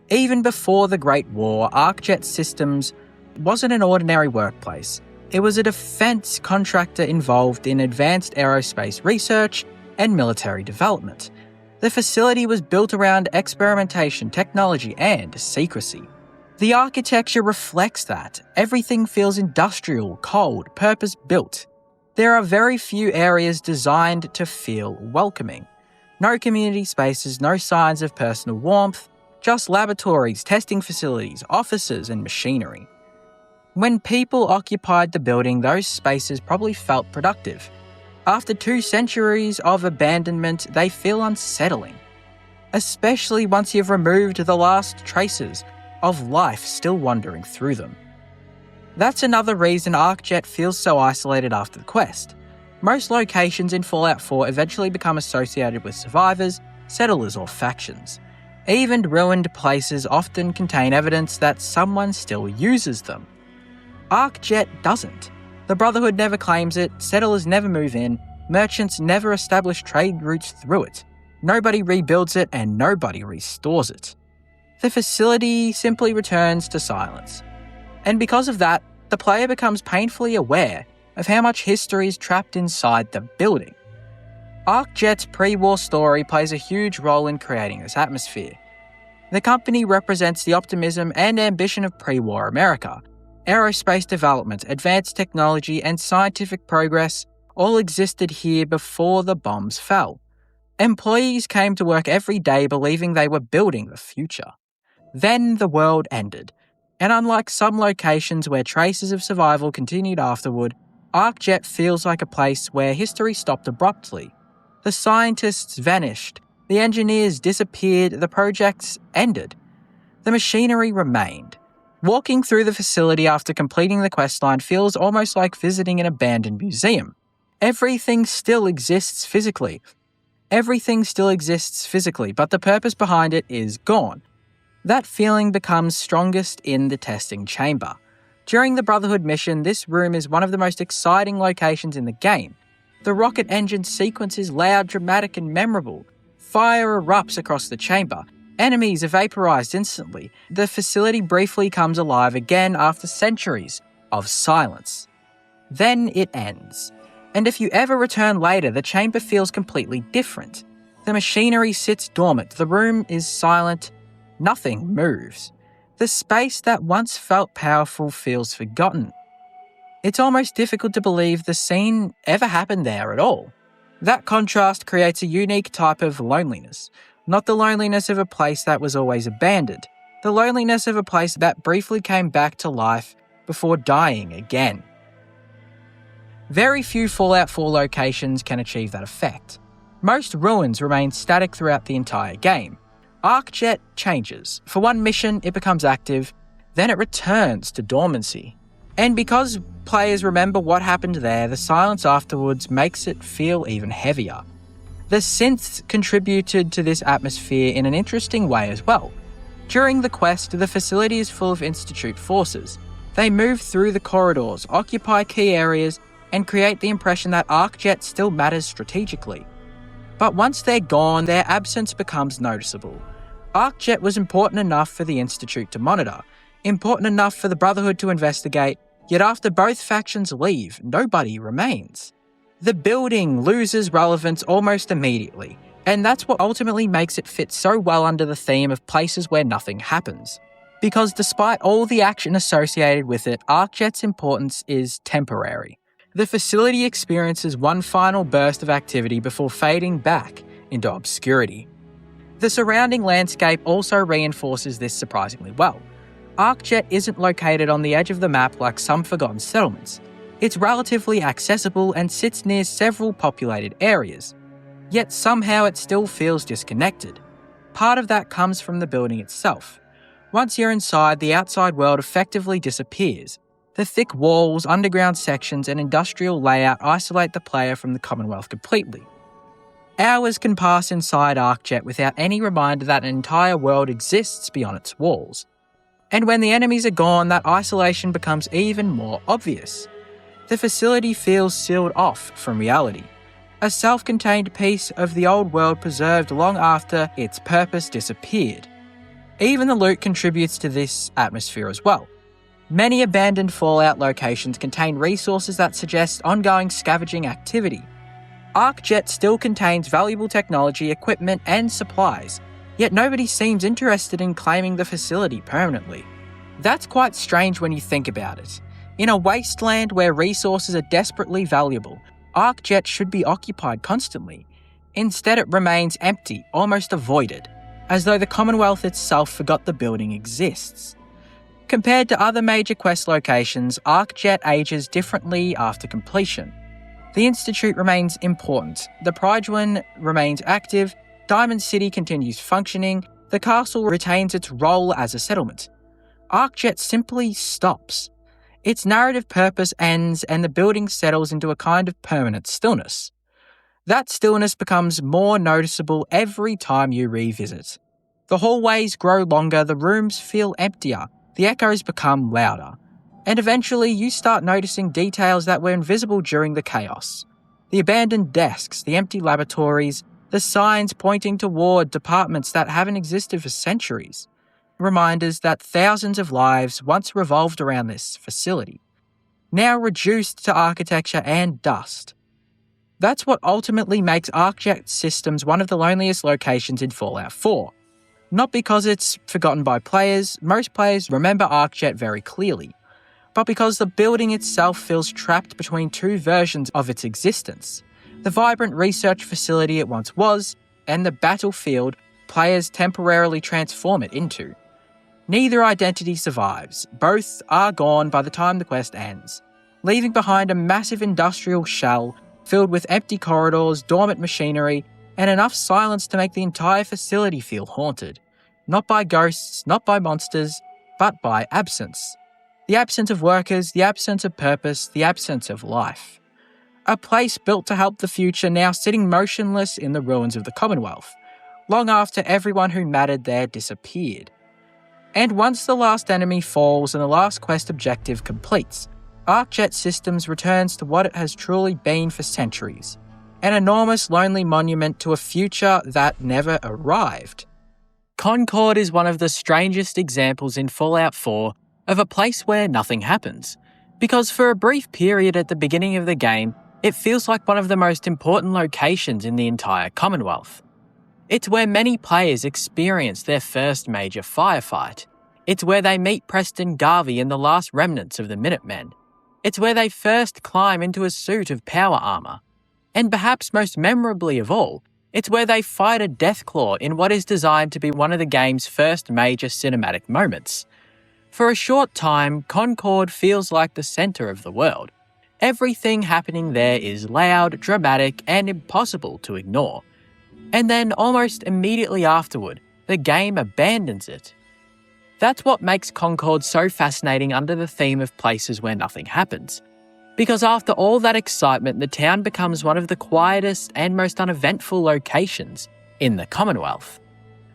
Even before the Great War, ArcJet Systems wasn't an ordinary workplace. It was a defense contractor involved in advanced aerospace research and military development. The facility was built around experimentation, technology, and secrecy. The architecture reflects that. Everything feels industrial, cold, purpose-built. There are very few areas designed to feel welcoming. No community spaces, no signs of personal warmth, just laboratories, testing facilities, offices, and machinery. When people occupied the building, those spaces probably felt productive. After 2 centuries of abandonment, they feel unsettling, especially once you've removed the last traces of life still wandering through them. That's another reason ArcJet feels so isolated after the quest. Most locations in Fallout 4 eventually become associated with survivors, settlers, or factions. Even ruined places often contain evidence that someone still uses them. ArcJet doesn't. The Brotherhood never claims it, settlers never move in, merchants never establish trade routes through it. Nobody rebuilds it and nobody restores it. The facility simply returns to silence. And because of that, the player becomes painfully aware of how much history is trapped inside the building. ArcJet's pre-war story plays a huge role in creating this atmosphere. The company represents the optimism and ambition of pre-war America. Aerospace development, advanced technology, and scientific progress all existed here before the bombs fell. Employees came to work every day believing they were building the future. Then the world ended, and unlike some locations where traces of survival continued afterward, ArcJet feels like a place where history stopped abruptly. The scientists vanished, the engineers disappeared, the projects ended. The machinery remained. Walking through the facility after completing the questline feels almost like visiting an abandoned museum. Everything still exists physically. But the purpose behind it is gone. That feeling becomes strongest in the testing chamber. During the Brotherhood mission, this room is one of the most exciting locations in the game. The rocket engine sequence is loud, dramatic, and memorable. Fire erupts across the chamber. Enemies are vaporized instantly. The facility briefly comes alive again after centuries of silence. Then it ends. And if you ever return later, the chamber feels completely different. The machinery sits dormant, the room is silent, nothing moves. The space that once felt powerful feels forgotten. It's almost difficult to believe the scene ever happened there at all. That contrast creates a unique type of loneliness. Not the loneliness of a place that was always abandoned, the loneliness of a place that briefly came back to life before dying again. Very few Fallout 4 locations can achieve that effect. Most ruins remain static throughout the entire game. ArcJet changes. For one mission, it becomes active, then it returns to dormancy. And because players remember what happened there, the silence afterwards makes it feel even heavier. The synths contributed to this atmosphere in an interesting way as well. During the quest, the facility is full of Institute forces. They move through the corridors, occupy key areas, and create the impression that ArcJet still matters strategically. But once they're gone, their absence becomes noticeable. ArcJet was important enough for the Institute to monitor, important enough for the Brotherhood to investigate, yet after both factions leave, nobody remains. The building loses relevance almost immediately, and that's what ultimately makes it fit so well under the theme of places where nothing happens. Because despite all the action associated with it, ArcJet's importance is temporary. The facility experiences one final burst of activity before fading back into obscurity. The surrounding landscape also reinforces this surprisingly well. ArcJet isn't located on the edge of the map like some forgotten settlements. It's relatively accessible and sits near several populated areas. Yet somehow it still feels disconnected. Part of that comes from the building itself. Once you're inside, the outside world effectively disappears. The thick walls, underground sections, and industrial layout isolate the player from the Commonwealth completely. Hours can pass inside ArcJet without any reminder that an entire world exists beyond its walls. And when the enemies are gone, that isolation becomes even more obvious. The facility feels sealed off from reality, a self-contained piece of the old world preserved long after its purpose disappeared. Even the loot contributes to this atmosphere as well. Many abandoned Fallout locations contain resources that suggest ongoing scavenging activity. ArcJet still contains valuable technology, equipment, and supplies, yet nobody seems interested in claiming the facility permanently. That's quite strange when you think about it. In a wasteland where resources are desperately valuable, ArcJet should be occupied constantly. Instead, it remains empty, almost avoided, as though the Commonwealth itself forgot the building exists. Compared to other major quest locations, ArcJet ages differently after completion. The Institute remains important, the Prydwen remains active, Diamond City continues functioning, the castle retains its role as a settlement. ArcJet simply stops. Its narrative purpose ends and the building settles into a kind of permanent stillness. That stillness becomes more noticeable every time you revisit. The hallways grow longer, the rooms feel emptier, the echoes become louder. And eventually you start noticing details that were invisible during the chaos. The abandoned desks, the empty laboratories, the signs pointing toward departments that haven't existed for centuries. Reminders that thousands of lives once revolved around this facility, now reduced to architecture and dust. That's what ultimately makes ArcJet Systems one of the loneliest locations in Fallout 4. Not because it's forgotten by players, most players remember ArcJet very clearly, but because the building itself feels trapped between two versions of its existence. The vibrant research facility it once was, and the battlefield players temporarily transform it into. Neither identity survives, both are gone by the time the quest ends, leaving behind a massive industrial shell filled with empty corridors, dormant machinery, and enough silence to make the entire facility feel haunted. Not by ghosts, not by monsters, but by absence. The absence of workers, the absence of purpose, the absence of life. A place built to help the future now sitting motionless in the ruins of the Commonwealth, long after everyone who mattered there disappeared. And once the last enemy falls and the last quest objective completes, ArcJet Systems returns to what it has truly been for centuries, an enormous lonely monument to a future that never arrived. Concord is one of the strangest examples in Fallout 4 of a place where nothing happens, because for a brief period at the beginning of the game, it feels like one of the most important locations in the entire Commonwealth. It's where many players experience their first major firefight. It's where they meet Preston Garvey and the last remnants of the Minutemen. It's where they first climb into a suit of power armor. And perhaps most memorably of all, it's where they fight a Deathclaw in what is designed to be one of the game's first major cinematic moments. For a short time, Concord feels like the center of the world. Everything happening there is loud, dramatic, and impossible to ignore. And then almost immediately afterward, the game abandons it. That's what makes Concord so fascinating under the theme of places where nothing happens. Because after all that excitement, the town becomes one of the quietest and most uneventful locations in the Commonwealth.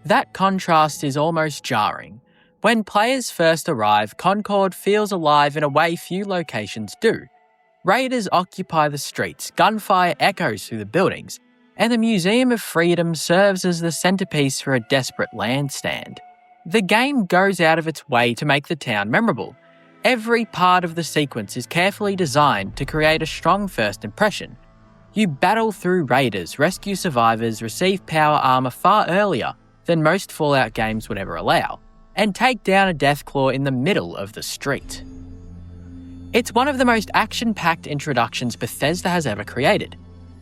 That contrast is almost jarring. When players first arrive, Concord feels alive in a way few locations do. Raiders occupy the streets, gunfire echoes through the buildings, and the Museum of Freedom serves as the centerpiece for a desperate land stand. The game goes out of its way to make the town memorable. Every part of the sequence is carefully designed to create a strong first impression. You battle through raiders, rescue survivors, receive power armor far earlier than most Fallout games would ever allow, and take down a Deathclaw in the middle of the street. It's one of the most action-packed introductions Bethesda has ever created,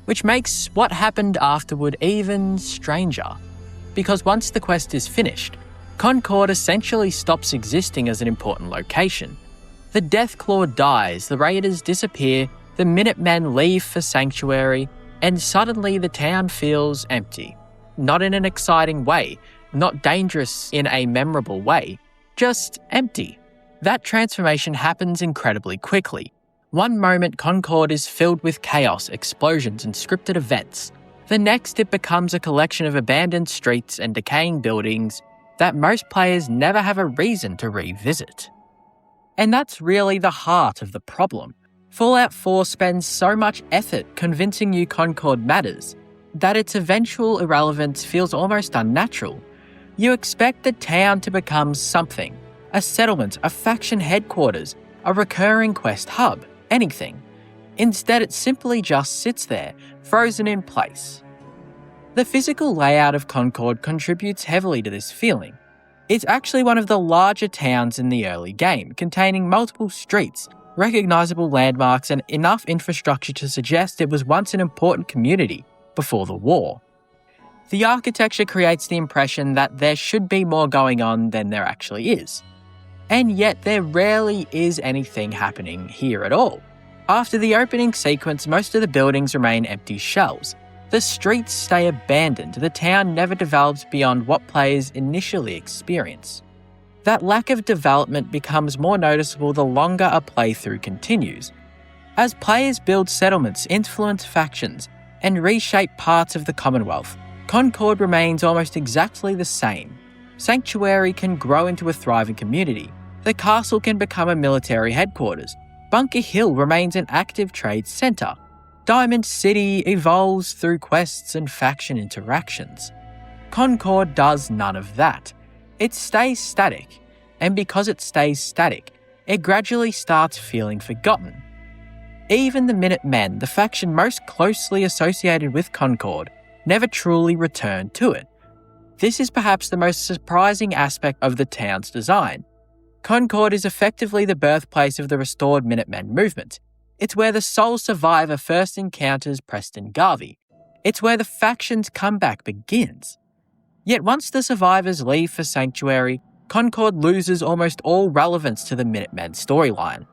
which makes what happened afterward even stranger. Because once the quest is finished, Concord essentially stops existing as an important location. The Deathclaw dies, the Raiders disappear, the Minutemen leave for Sanctuary, and suddenly the town feels empty. Not in an exciting way, not dangerous in a memorable way, just empty. That transformation happens incredibly quickly. One moment Concord is filled with chaos, explosions, and scripted events. The next it becomes a collection of abandoned streets and decaying buildings that most players never have a reason to revisit. And that's really the heart of the problem. Fallout 4 spends so much effort convincing you Concord matters that its eventual irrelevance feels almost unnatural. You expect the town to become something, a settlement, a faction headquarters, a recurring quest hub, anything. Instead, it simply just sits there, frozen in place. The physical layout of Concord contributes heavily to this feeling. It's actually one of the larger towns in the early game, containing multiple streets, recognizable landmarks, and enough infrastructure to suggest it was once an important community before the war. The architecture creates the impression that there should be more going on than there actually is. And yet there rarely is anything happening here at all. After the opening sequence, most of the buildings remain empty shells. The streets stay abandoned, the town never develops beyond what players initially experience. That lack of development becomes more noticeable the longer a playthrough continues. As players build settlements, influence factions, and reshape parts of the Commonwealth, Concord remains almost exactly the same. Sanctuary can grow into a thriving community. The castle can become a military headquarters. Bunker Hill remains an active trade centre. Diamond City evolves through quests and faction interactions. Concord does none of that. It stays static, and because it stays static, it gradually starts feeling forgotten. Even the Minutemen, the faction most closely associated with Concord, never truly returned to it. This is perhaps the most surprising aspect of the town's design. Concord is effectively the birthplace of the restored Minutemen movement. It's where the sole survivor first encounters Preston Garvey. It's where the faction's comeback begins. Yet once the survivors leave for Sanctuary, Concord loses almost all relevance to the Minutemen storyline.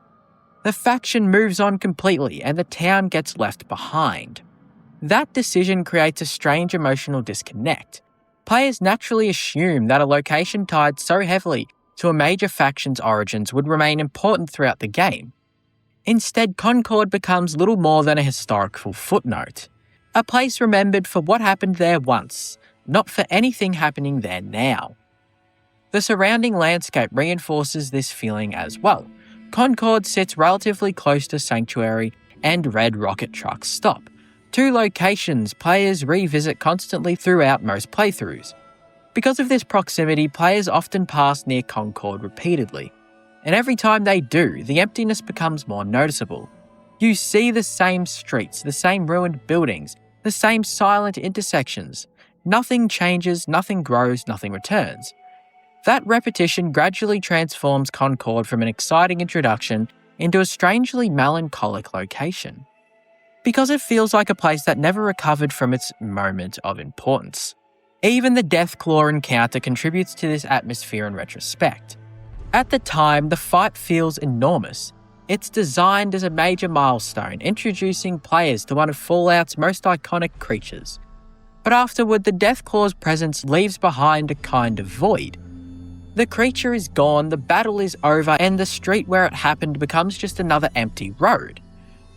The faction moves on completely and the town gets left behind. That decision creates a strange emotional disconnect. Players naturally assume that a location tied so heavily to a major faction's origins would remain important throughout the game. Instead, Concord becomes little more than a historical footnote. A place remembered for what happened there once, not for anything happening there now. The surrounding landscape reinforces this feeling as well. Concord sits relatively close to Sanctuary and Red Rocket Truck Stop, two locations players revisit constantly throughout most playthroughs. Because of this proximity, players often pass near Concord repeatedly, and every time they do, the emptiness becomes more noticeable. You see the same streets, the same ruined buildings, the same silent intersections. Nothing changes, nothing grows, nothing returns. That repetition gradually transforms Concord from an exciting introduction into a strangely melancholic location. Because it feels like a place that never recovered from its moment of importance. Even the Deathclaw encounter contributes to this atmosphere in retrospect. At the time, the fight feels enormous. It's designed as a major milestone, introducing players to one of Fallout's most iconic creatures. But afterward, the Deathclaw's presence leaves behind a kind of void. The creature is gone, the battle is over, and the street where it happened becomes just another empty road.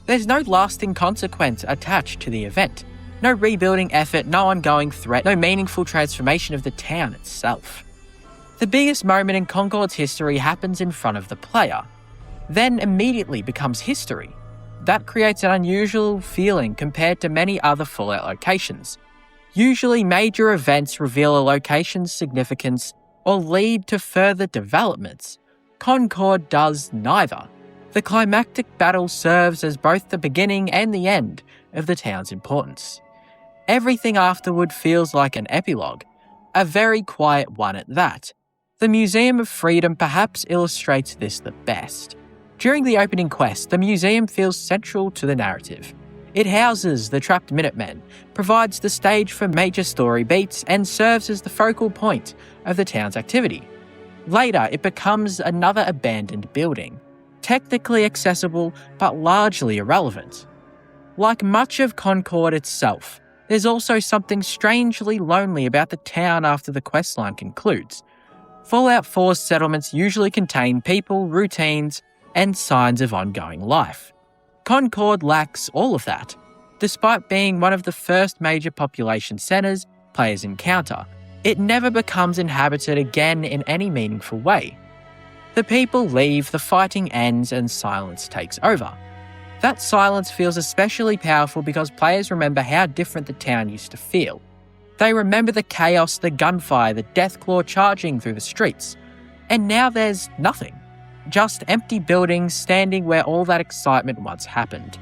There's no lasting consequence attached to the event. No rebuilding effort, no ongoing threat, no meaningful transformation of the town itself. The biggest moment in Concord's history happens in front of the player, then immediately becomes history. That creates an unusual feeling compared to many other Fallout locations. Usually major events reveal a location's significance or lead to further developments. Concord does neither. The climactic battle serves as both the beginning and the end of the town's importance. Everything afterward feels like an epilogue, a very quiet one at that. The Museum of Freedom perhaps illustrates this the best. During the opening quest, the museum feels central to the narrative. It houses the trapped Minutemen, provides the stage for major story beats, and serves as the focal point of the town's activity. Later, it becomes another abandoned building, technically accessible but largely irrelevant. Like much of Concord itself, there's also something strangely lonely about the town after the questline concludes. Fallout 4's settlements usually contain people, routines, and signs of ongoing life. Concord lacks all of that. Despite being one of the first major population centres players encounter, it never becomes inhabited again in any meaningful way. The people leave, the fighting ends, and silence takes over. That silence feels especially powerful because players remember how different the town used to feel. They remember the chaos, the gunfire, the Deathclaw charging through the streets. And now there's nothing. Just empty buildings standing where all that excitement once happened.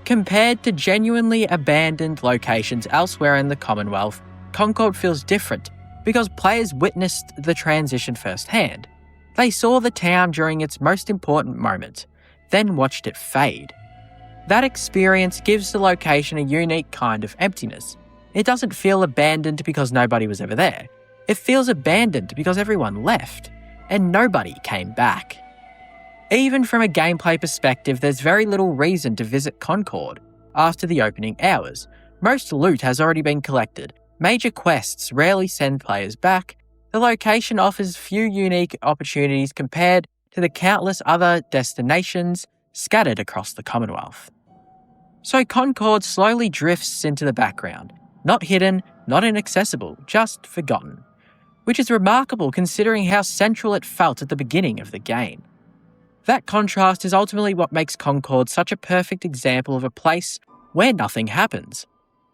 Compared to genuinely abandoned locations elsewhere in the Commonwealth, Concord feels different because players witnessed the transition firsthand. They saw the town during its most important moment, then watched it fade. That experience gives the location a unique kind of emptiness. It doesn't feel abandoned because nobody was ever there. It feels abandoned because everyone left, and nobody came back. Even from a gameplay perspective, there's very little reason to visit Concord after the opening hours. Most loot has already been collected. Major quests rarely send players back. The location offers few unique opportunities compared to the countless other destinations scattered across the Commonwealth. So Concord slowly drifts into the background, not hidden, not inaccessible, just forgotten. which is remarkable considering how central it felt at the beginning of the game. That contrast is ultimately what makes Concord such a perfect example of a place where nothing happens.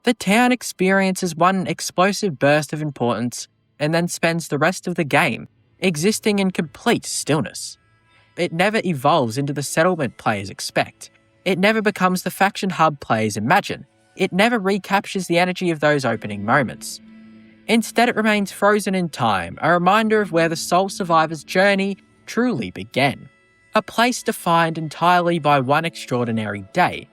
The town experiences one explosive burst of importance and then spends the rest of the game existing in complete stillness. It never evolves into the settlement players expect. It never becomes the faction hub players imagine. It never recaptures the energy of those opening moments. Instead, it remains frozen in time, a reminder of where the sole survivor's journey truly began. A place defined entirely by one extraordinary day.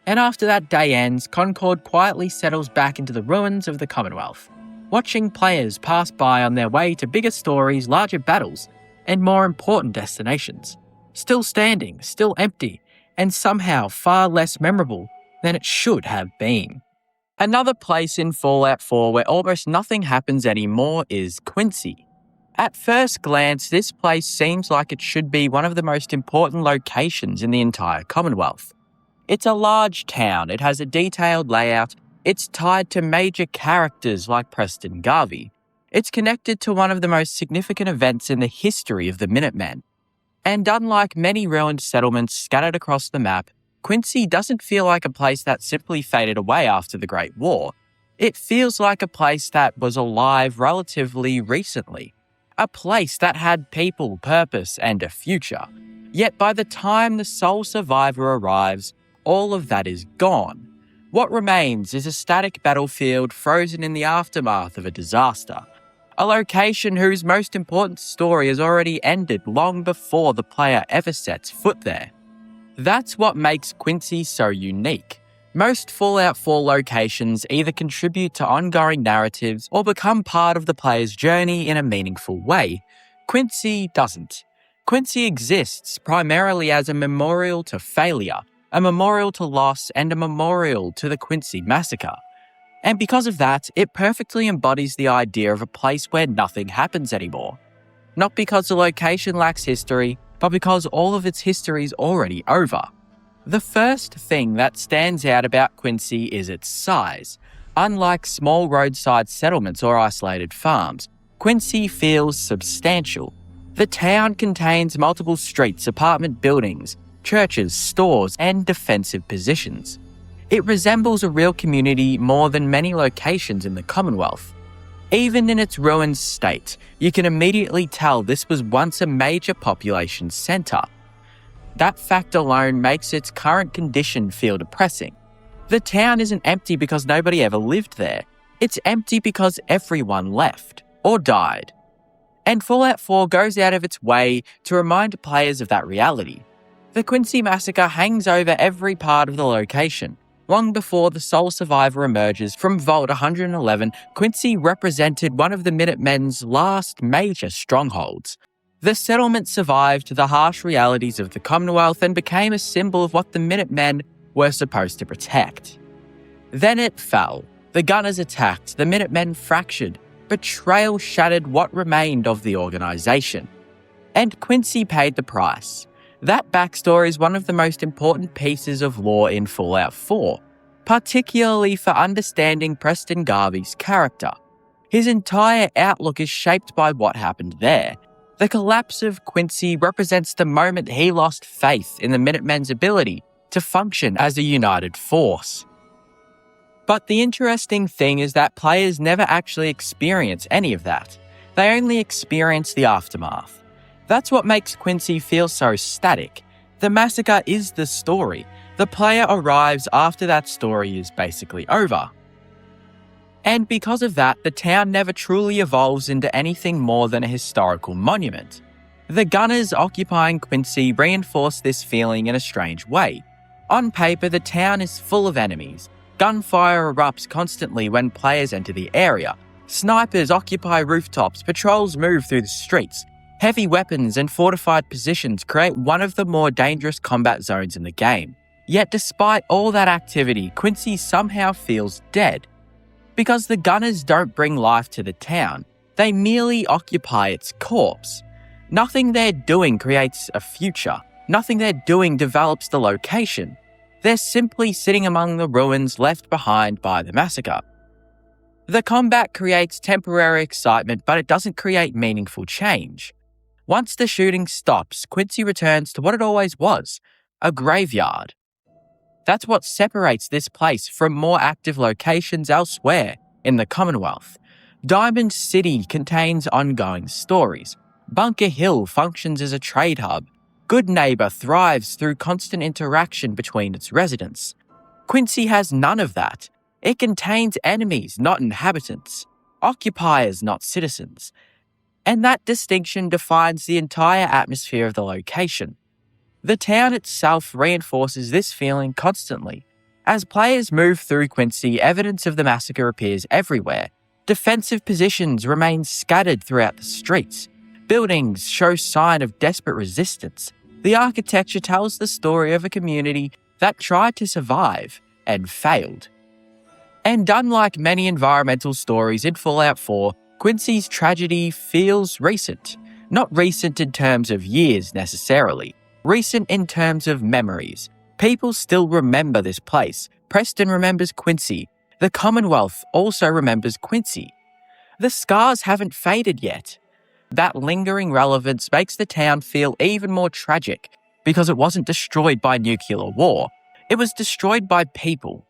And after that day ends, Concord quietly settles back into the ruins of the Commonwealth, watching players pass by on their way to bigger stories, larger battles, and more important destinations. Still standing, still empty, and somehow far less memorable than it should have been. Another place in Fallout 4 where almost nothing happens anymore is Quincy. At first glance, this place seems like it should be one of the most important locations in the entire Commonwealth. It's a large town, it has a detailed layout, it's tied to major characters like Preston Garvey. It's connected to one of the most significant events in the history of the Minutemen. And unlike many ruined settlements scattered across the map, Quincy doesn't feel like a place that simply faded away after the Great War. It feels like a place that was alive relatively recently. A place that had people, purpose, and a future. Yet by the time the sole survivor arrives, all of that is gone. What remains is a static battlefield frozen in the aftermath of a disaster. A location whose most important story has already ended long before the player ever sets foot there. That's what makes Quincy so unique. Most Fallout 4 locations either contribute to ongoing narratives or become part of the player's journey in a meaningful way. Quincy doesn't. Quincy exists primarily as a memorial to failure, a memorial to loss, and a memorial to the Quincy Massacre. And because of that, it perfectly embodies the idea of a place where nothing happens anymore. Not because the location lacks history, but because all of its history is already over. The first thing that stands out about Quincy is its size. Unlike small roadside settlements or isolated farms, Quincy feels substantial. The town contains multiple streets, apartment buildings, churches, stores, and defensive positions. It resembles a real community more than many locations in the Commonwealth. Even in its ruined state, you can immediately tell this was once a major population centre. That fact alone makes its current condition feel depressing. The town isn't empty because nobody ever lived there. It's empty because everyone left, or died. And Fallout 4 goes out of its way to remind players of that reality. The Quincy Massacre hangs over every part of the location. Long before the sole survivor emerges from Vault 111, Quincy represented one of the Minutemen's last major strongholds. The settlement survived the harsh realities of the Commonwealth and became a symbol of what the Minutemen were supposed to protect. Then it fell. The Gunners attacked, the Minutemen fractured. Betrayal shattered what remained of the organisation. And Quincy paid the price. That backstory is one of the most important pieces of lore in Fallout 4, particularly for understanding Preston Garvey's character. His entire outlook is shaped by what happened there. The collapse of Quincy represents the moment he lost faith in the Minutemen's ability to function as a united force. But the interesting thing is that players never actually experience any of that. They only experience the aftermath. That's what makes Quincy feel so static. The massacre is the story. The player arrives after that story is basically over. And because of that, the town never truly evolves into anything more than a historical monument. The Gunners occupying Quincy reinforce this feeling in a strange way. On paper, the town is full of enemies. Gunfire erupts constantly when players enter the area. Snipers occupy rooftops, patrols move through the streets. Heavy weapons and fortified positions create one of the more dangerous combat zones in the game. Yet despite all that activity, Quincy somehow feels dead. Because the Gunners don't bring life to the town, they merely occupy its corpse. Nothing they're doing creates a future. Nothing they're doing develops the location. They're simply sitting among the ruins left behind by the massacre. The combat creates temporary excitement, but it doesn't create meaningful change. Once the shooting stops, Quincy returns to what it always was, a graveyard. That's what separates this place from more active locations elsewhere in the Commonwealth. Diamond City contains ongoing stories. Bunker Hill functions as a trade hub. Goodneighbor thrives through constant interaction between its residents. Quincy has none of that. It contains enemies, not inhabitants, occupiers, not citizens. And that distinction defines the entire atmosphere of the location. The town itself reinforces this feeling constantly. As players move through Quincy, evidence of the massacre appears everywhere. Defensive positions remain scattered throughout the streets. Buildings show sign of desperate resistance. The architecture tells the story of a community that tried to survive and failed. And unlike many environmental stories in Fallout 4, Quincy's tragedy feels recent. Not recent in terms of years necessarily, recent in terms of memories. People still remember this place. Preston remembers Quincy. The Commonwealth also remembers Quincy. The scars haven't faded yet. That lingering relevance makes the town feel even more tragic because it wasn't destroyed by nuclear war. It was destroyed by people.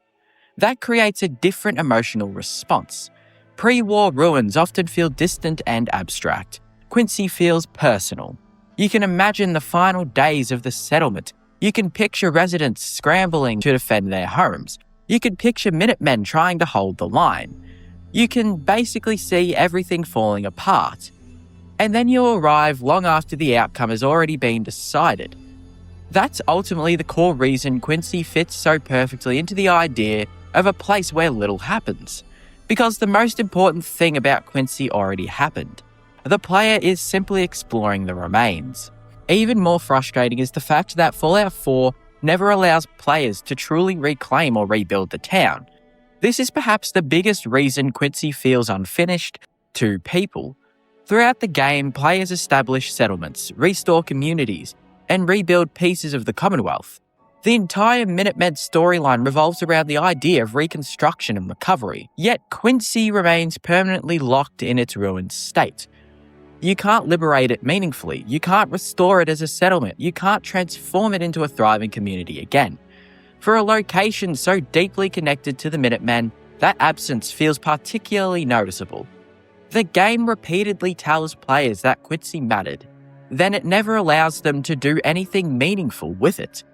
That creates a different emotional response. Pre-war ruins often feel distant and abstract. Quincy feels personal. You can imagine the final days of the settlement. You can picture residents scrambling to defend their homes. You can picture Minutemen trying to hold the line. You can basically see everything falling apart. And then you arrive long after the outcome has already been decided. That's ultimately the core reason Quincy fits so perfectly into the idea of a place where little happens. Because the most important thing about Quincy already happened. The player is simply exploring the remains. Even more frustrating is the fact that Fallout 4 never allows players to truly reclaim or rebuild the town. This is perhaps the biggest reason Quincy feels unfinished to people. Throughout the game, players establish settlements, restore communities, and rebuild pieces of the Commonwealth. The entire Minutemen storyline revolves around the idea of reconstruction and recovery, yet Quincy remains permanently locked in its ruined state. You can't liberate it meaningfully, you can't restore it as a settlement, you can't transform it into a thriving community again. For a location so deeply connected to the Minutemen, that absence feels particularly noticeable. The game repeatedly tells players that Quincy mattered, then it never allows them to do anything meaningful with it.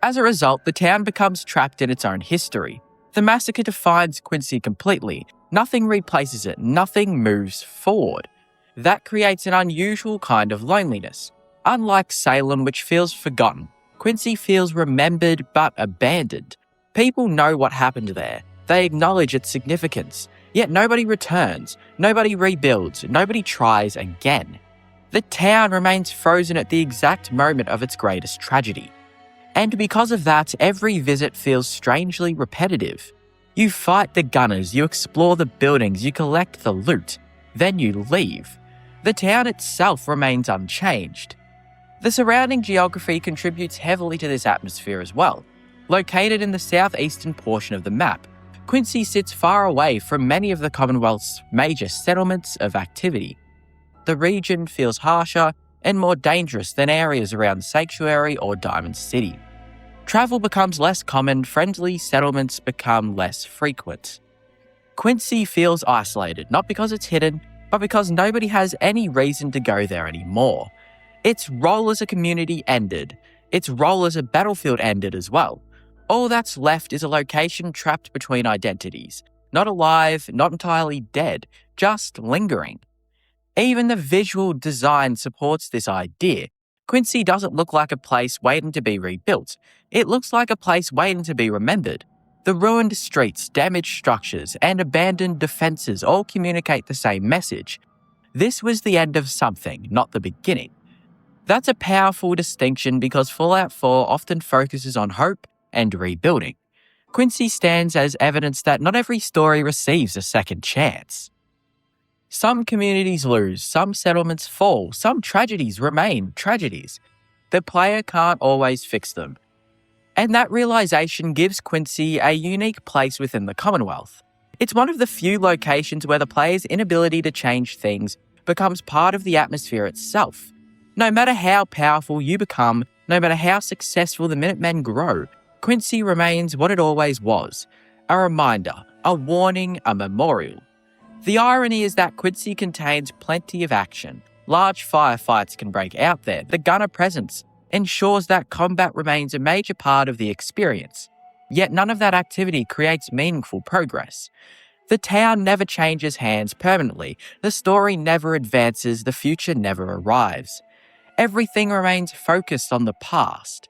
As a result, the town becomes trapped in its own history. The massacre defines Quincy completely. Nothing replaces it, nothing moves forward. That creates an unusual kind of loneliness. Unlike Salem, which feels forgotten, Quincy feels remembered but abandoned. People know what happened there. They acknowledge its significance. Yet nobody returns, nobody rebuilds, nobody tries again. The town remains frozen at the exact moment of its greatest tragedy. And because of that, every visit feels strangely repetitive. You fight the gunners, you explore the buildings, you collect the loot, then you leave. The town itself remains unchanged. The surrounding geography contributes heavily to this atmosphere as well. Located in the southeastern portion of the map, Quincy sits far away from many of the Commonwealth's major settlements of activity. The region feels harsher and more dangerous than areas around Sanctuary or Diamond City. Travel becomes less common, friendly settlements become less frequent. Quincy feels isolated, not because it's hidden, but because nobody has any reason to go there anymore. Its role as a community ended. Its role as a battlefield ended as well. All that's left is a location trapped between identities. Not alive, not entirely dead, just lingering. Even the visual design supports this idea. Quincy doesn't look like a place waiting to be rebuilt. It looks like a place waiting to be remembered. The ruined streets, damaged structures, and abandoned defences all communicate the same message. This was the end of something, not the beginning. That's a powerful distinction because Fallout 4 often focuses on hope and rebuilding. Quincy stands as evidence that not every story receives a second chance. Some communities lose, some settlements fall, some tragedies remain tragedies. The player can't always fix them. And that realization gives Quincy a unique place within the Commonwealth. It's one of the few locations where the player's inability to change things becomes part of the atmosphere itself. No matter how powerful you become, no matter how successful the Minutemen grow, Quincy remains what it always was: a reminder, a warning, a memorial. The irony is that Quincy contains plenty of action. Large firefights can break out there. The gunner presence ensures that combat remains a major part of the experience. Yet none of that activity creates meaningful progress. The town never changes hands permanently. The story never advances. The future never arrives. Everything remains focused on the past.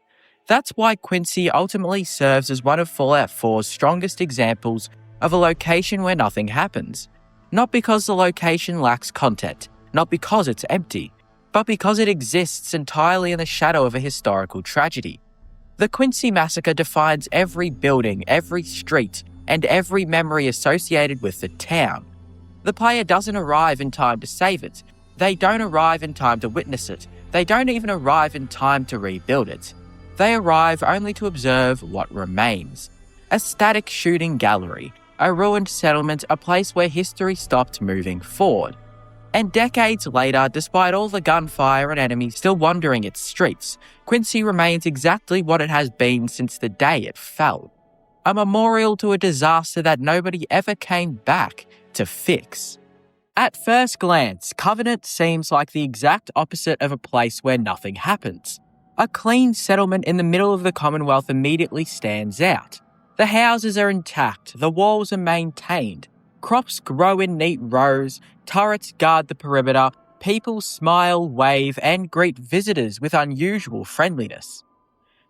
That's why Quincy ultimately serves as one of Fallout 4's strongest examples of a location where nothing happens. Not because the location lacks content, not because it's empty, but because it exists entirely in the shadow of a historical tragedy. The Quincy Massacre defines every building, every street, and every memory associated with the town. The player doesn't arrive in time to save it. They don't arrive in time to witness it. They don't even arrive in time to rebuild it. They arrive only to observe what remains. A static shooting gallery, a ruined settlement, a place where history stopped moving forward. And decades later, despite all the gunfire and enemies still wandering its streets, Quincy remains exactly what it has been since the day it fell. A memorial to a disaster that nobody ever came back to fix. At first glance, Covenant seems like the exact opposite of a place where nothing happens. A clean settlement in the middle of the Commonwealth immediately stands out. The houses are intact, the walls are maintained, crops grow in neat rows, turrets guard the perimeter, people smile, wave, and greet visitors with unusual friendliness.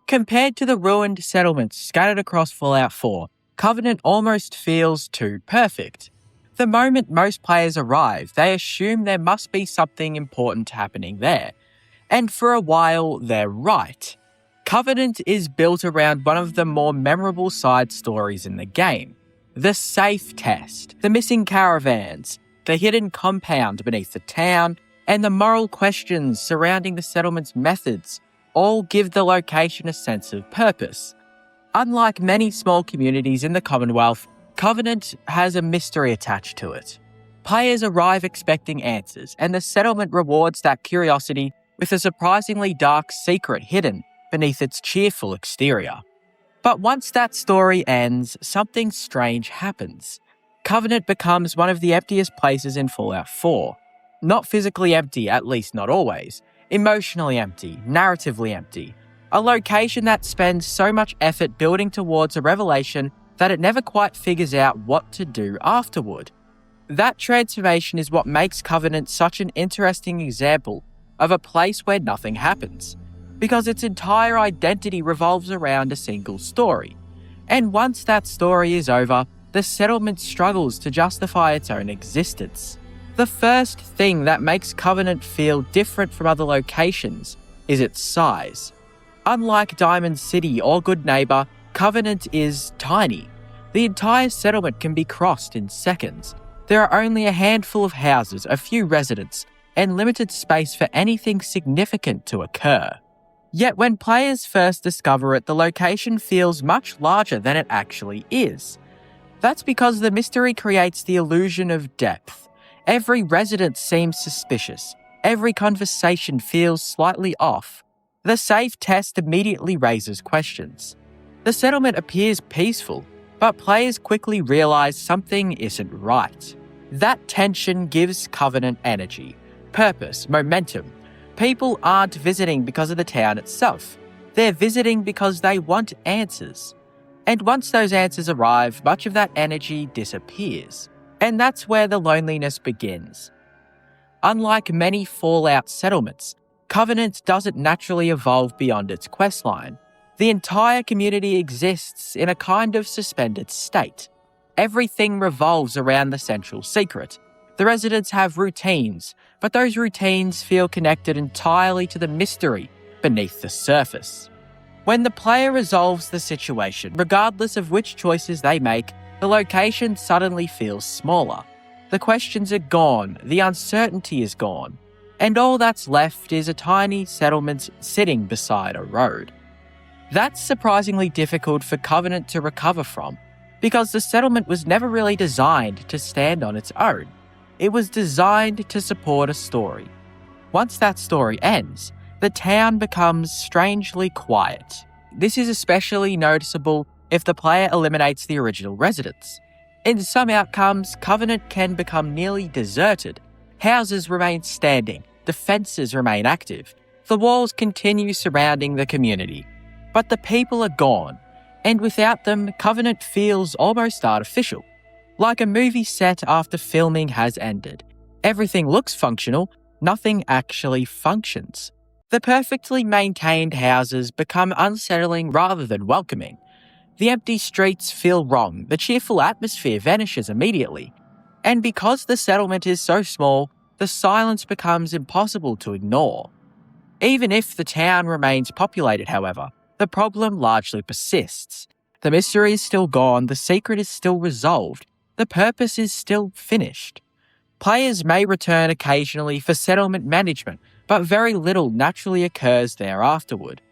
Compared to the ruined settlements scattered across Fallout 4, Covenant almost feels too perfect. The moment most players arrive, they assume there must be something important happening there. And for a while, they're right. Covenant is built around one of the more memorable side stories in the game. The safe test, the missing caravans, the hidden compound beneath the town, and the moral questions surrounding the settlement's methods all give the location a sense of purpose. Unlike many small communities in the Commonwealth, Covenant has a mystery attached to it. Players arrive expecting answers, and the settlement rewards that curiosity with a surprisingly dark secret hidden beneath its cheerful exterior. But once that story ends, something strange happens. Covenant becomes one of the emptiest places in Fallout 4. Not physically empty, at least not always. Emotionally empty, narratively empty. A location that spends so much effort building towards a revelation that it never quite figures out what to do afterward. That transformation is what makes Covenant such an interesting example of a place where nothing happens, because its entire identity revolves around a single story. And once that story is over, the settlement struggles to justify its own existence. The first thing that makes Covenant feel different from other locations is its size. Unlike Diamond City or Goodneighbor, Covenant is tiny. The entire settlement can be crossed in seconds. There are only a handful of houses, a few residents, and limited space for anything significant to occur. Yet when players first discover it, the location feels much larger than it actually is. That's because the mystery creates the illusion of depth. Every resident seems suspicious. Every conversation feels slightly off. The safe test immediately raises questions. The settlement appears peaceful, but players quickly realize something isn't right. That tension gives Covenant energy, purpose, momentum. People aren't visiting because of the town itself. They're visiting because they want answers. And once those answers arrive, much of that energy disappears. And that's where the loneliness begins. Unlike many Fallout settlements, Covenant doesn't naturally evolve beyond its questline. The entire community exists in a kind of suspended state. Everything revolves around the central secret. The residents have routines, but those routines feel connected entirely to the mystery beneath the surface. When the player resolves the situation, regardless of which choices they make, the location suddenly feels smaller. The questions are gone, the uncertainty is gone, and all that's left is a tiny settlement sitting beside a road. That's surprisingly difficult for Covenant to recover from. because the settlement was never really designed to stand on its own. It was designed to support a story. Once that story ends, the town becomes strangely quiet. This is especially noticeable if the player eliminates the original residents. In some outcomes, Covenant can become nearly deserted. Houses remain standing, defences remain active, the walls continue surrounding the community. But the people are gone, and without them, Covenant feels almost artificial. Like a movie set after filming has ended. Everything looks functional, nothing actually functions. The perfectly maintained houses become unsettling rather than welcoming. The empty streets feel wrong, the cheerful atmosphere vanishes immediately. And because the settlement is so small, the silence becomes impossible to ignore. Even if the town remains populated, however, the problem largely persists. The mystery is still gone, the secret is still resolved, the purpose is still finished. Players may return occasionally for settlement management, but very little naturally occurs there afterward.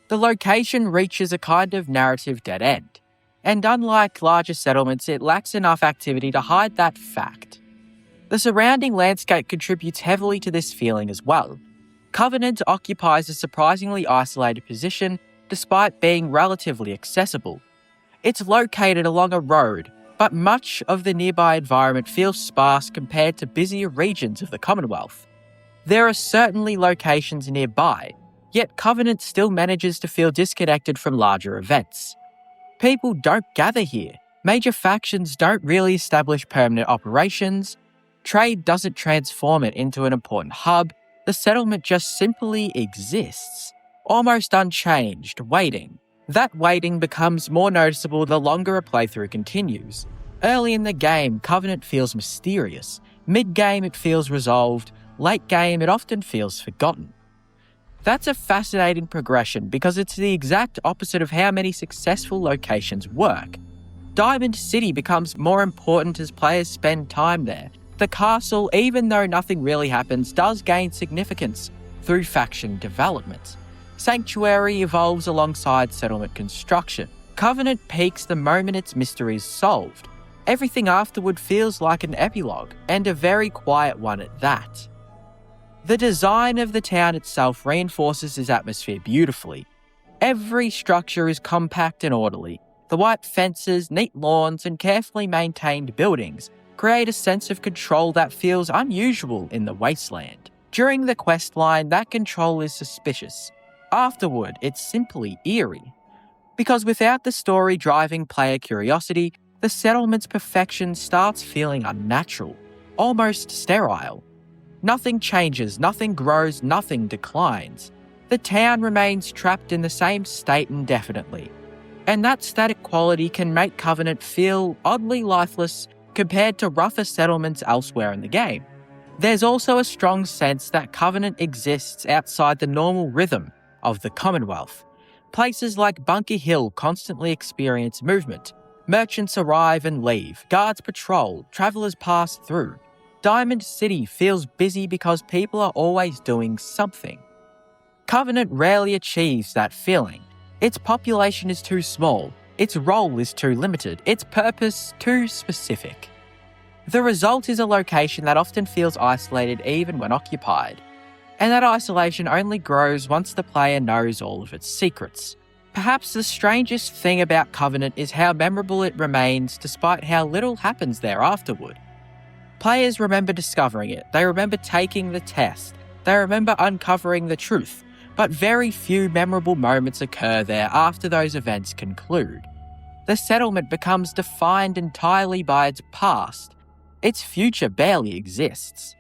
The location reaches a kind of narrative dead end, and unlike larger settlements, it lacks enough activity to hide that fact. The surrounding landscape contributes heavily to this feeling as well. Covenant occupies a surprisingly isolated position despite being relatively accessible. It's located along a road, but much of the nearby environment feels sparse compared to busier regions of the Commonwealth. There are certainly locations nearby, yet Covenant still manages to feel disconnected from larger events. People don't gather here, major factions don't really establish permanent operations, trade doesn't transform it into an important hub, the settlement just simply exists, almost unchanged, waiting. That waiting becomes more noticeable the longer a playthrough continues. Early in the game, Covenant feels mysterious. Mid-game, it feels resolved. Late game, it often feels forgotten. That's a fascinating progression because it's the exact opposite of how many successful locations work. Diamond City becomes more important as players spend time there. The castle, even though nothing really happens, does gain significance through faction development. Sanctuary evolves alongside settlement construction. Covenant peaks the moment its mystery is solved. Everything afterward feels like an epilogue, and a very quiet one at that. The design of the town itself reinforces this atmosphere beautifully. Every structure is compact and orderly. The white fences, neat lawns, and carefully maintained buildings create a sense of control that feels unusual in the wasteland. During the questline, that control is suspicious. Afterward, it's simply eerie. Because without the story driving player curiosity, the settlement's perfection starts feeling unnatural, almost sterile. Nothing changes, nothing grows, nothing declines. The town remains trapped in the same state indefinitely. And that static quality can make Covenant feel oddly lifeless compared to rougher settlements elsewhere in the game. There's also a strong sense that Covenant exists outside the normal rhythm of the Commonwealth. Places like Bunker Hill constantly experience movement. Merchants arrive and leave, guards patrol, travellers pass through. Diamond City feels busy because people are always doing something. Covenant rarely achieves that feeling. Its population is too small, its role is too limited, its purpose too specific. The result is a location that often feels isolated even when occupied. And that isolation only grows once the player knows all of its secrets. Perhaps the strangest thing about Covenant is how memorable it remains despite how little happens there afterward. Players remember discovering it, they remember taking the test, they remember uncovering the truth, but very few memorable moments occur there after those events conclude. The settlement becomes defined entirely by its past. Its future barely exists.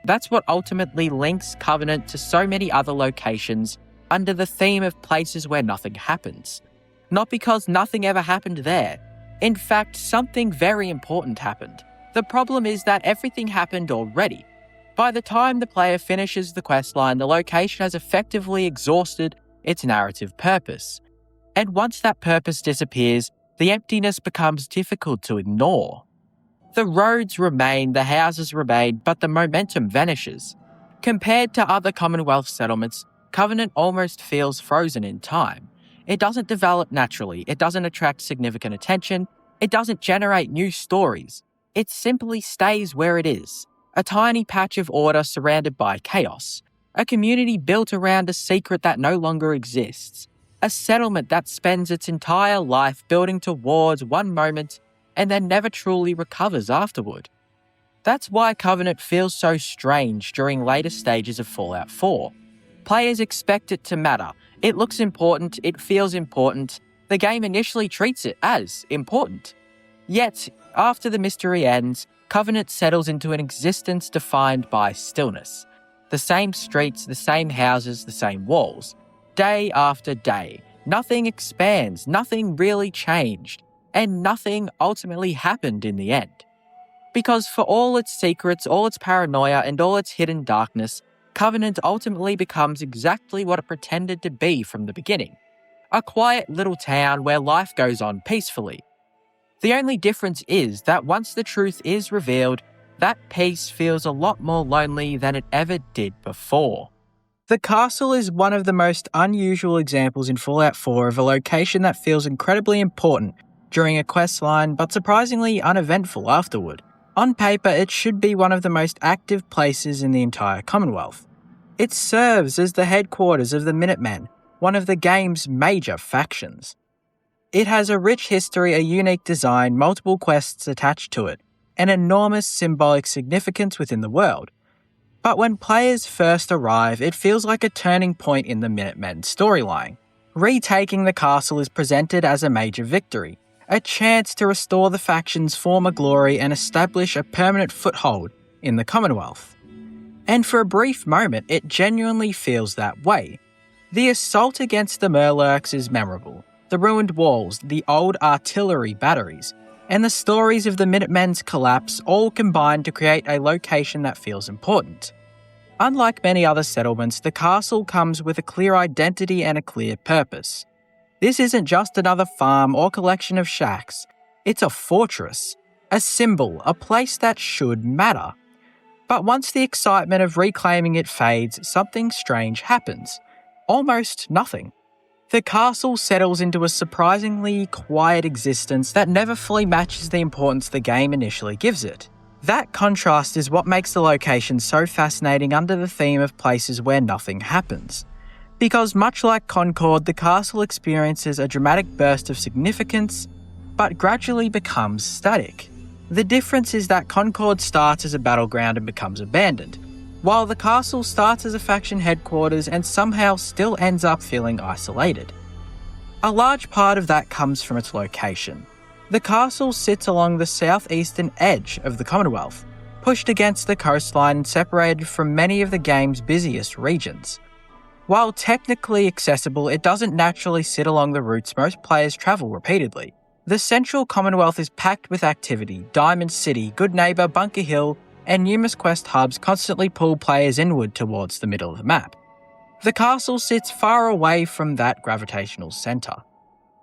That's what ultimately links Covenant to so many other locations under the theme of places where nothing happens. Not because nothing ever happened there. In fact, something very important happened. The problem is that everything happened already. By the time the player finishes the questline, the location has effectively exhausted its narrative purpose. And once that purpose disappears, the emptiness becomes difficult to ignore. The roads remain, the houses remain, but the momentum vanishes. Compared to other Commonwealth settlements, Covenant almost feels frozen in time. It doesn't develop naturally, it doesn't attract significant attention, It doesn't generate new stories. It simply stays where it is, a tiny patch of order surrounded by chaos, a community built around a secret that no longer exists, a settlement that spends its entire life building towards one moment and then never truly recovers afterward. That's why Covenant feels so strange during later stages of Fallout 4. Players expect it to matter. It looks important, it feels important. The game initially treats it as important. Yet, after the mystery ends, Covenant settles into an existence defined by stillness. The same streets, the same houses, the same walls. Day after day, nothing expands, nothing really changed, and nothing ultimately happened in the end. Because for all its secrets, all its paranoia, and all its hidden darkness, Covenant ultimately becomes exactly what it pretended to be from the beginning. A quiet little town where life goes on peacefully. The only difference is that once the truth is revealed, that peace feels a lot more lonely than it ever did before. The castle is one of the most unusual examples in Fallout 4 of a location that feels incredibly important during a questline but surprisingly uneventful afterward. On paper, it should be one of the most active places in the entire Commonwealth. It serves as the headquarters of the Minutemen, one of the game's major factions. It has a rich history, a unique design, multiple quests attached to it, and enormous symbolic significance within the world. But when players first arrive, it feels like a turning point in the Minutemen storyline. Retaking the castle is presented as a major victory, a chance to restore the faction's former glory and establish a permanent foothold in the Commonwealth. And for a brief moment, it genuinely feels that way. The assault against the Murlocs is memorable. The ruined walls, the old artillery batteries, and the stories of the Minutemen's collapse all combine to create a location that feels important. Unlike many other settlements, the castle comes with a clear identity and a clear purpose. This isn't just another farm or collection of shacks. It's a fortress, a symbol, a place that should matter. But once the excitement of reclaiming it fades, something strange happens. Almost nothing. The castle settles into a surprisingly quiet existence that never fully matches the importance the game initially gives it. That contrast is what makes the location so fascinating under the theme of places where nothing happens. Because much like Concord, the castle experiences a dramatic burst of significance, but gradually becomes static. The difference is that Concord starts as a battleground and becomes abandoned, while the castle starts as a faction headquarters and somehow still ends up feeling isolated. A large part of that comes from its location. The castle sits along the southeastern edge of the Commonwealth, pushed against the coastline and separated from many of the game's busiest regions. While technically accessible, it doesn't naturally sit along the routes most players travel repeatedly. The central Commonwealth is packed with activity. Diamond City, Goodneighbor, Bunker Hill, and numerous quest hubs constantly pull players inward towards the middle of the map. The castle sits far away from that gravitational centre.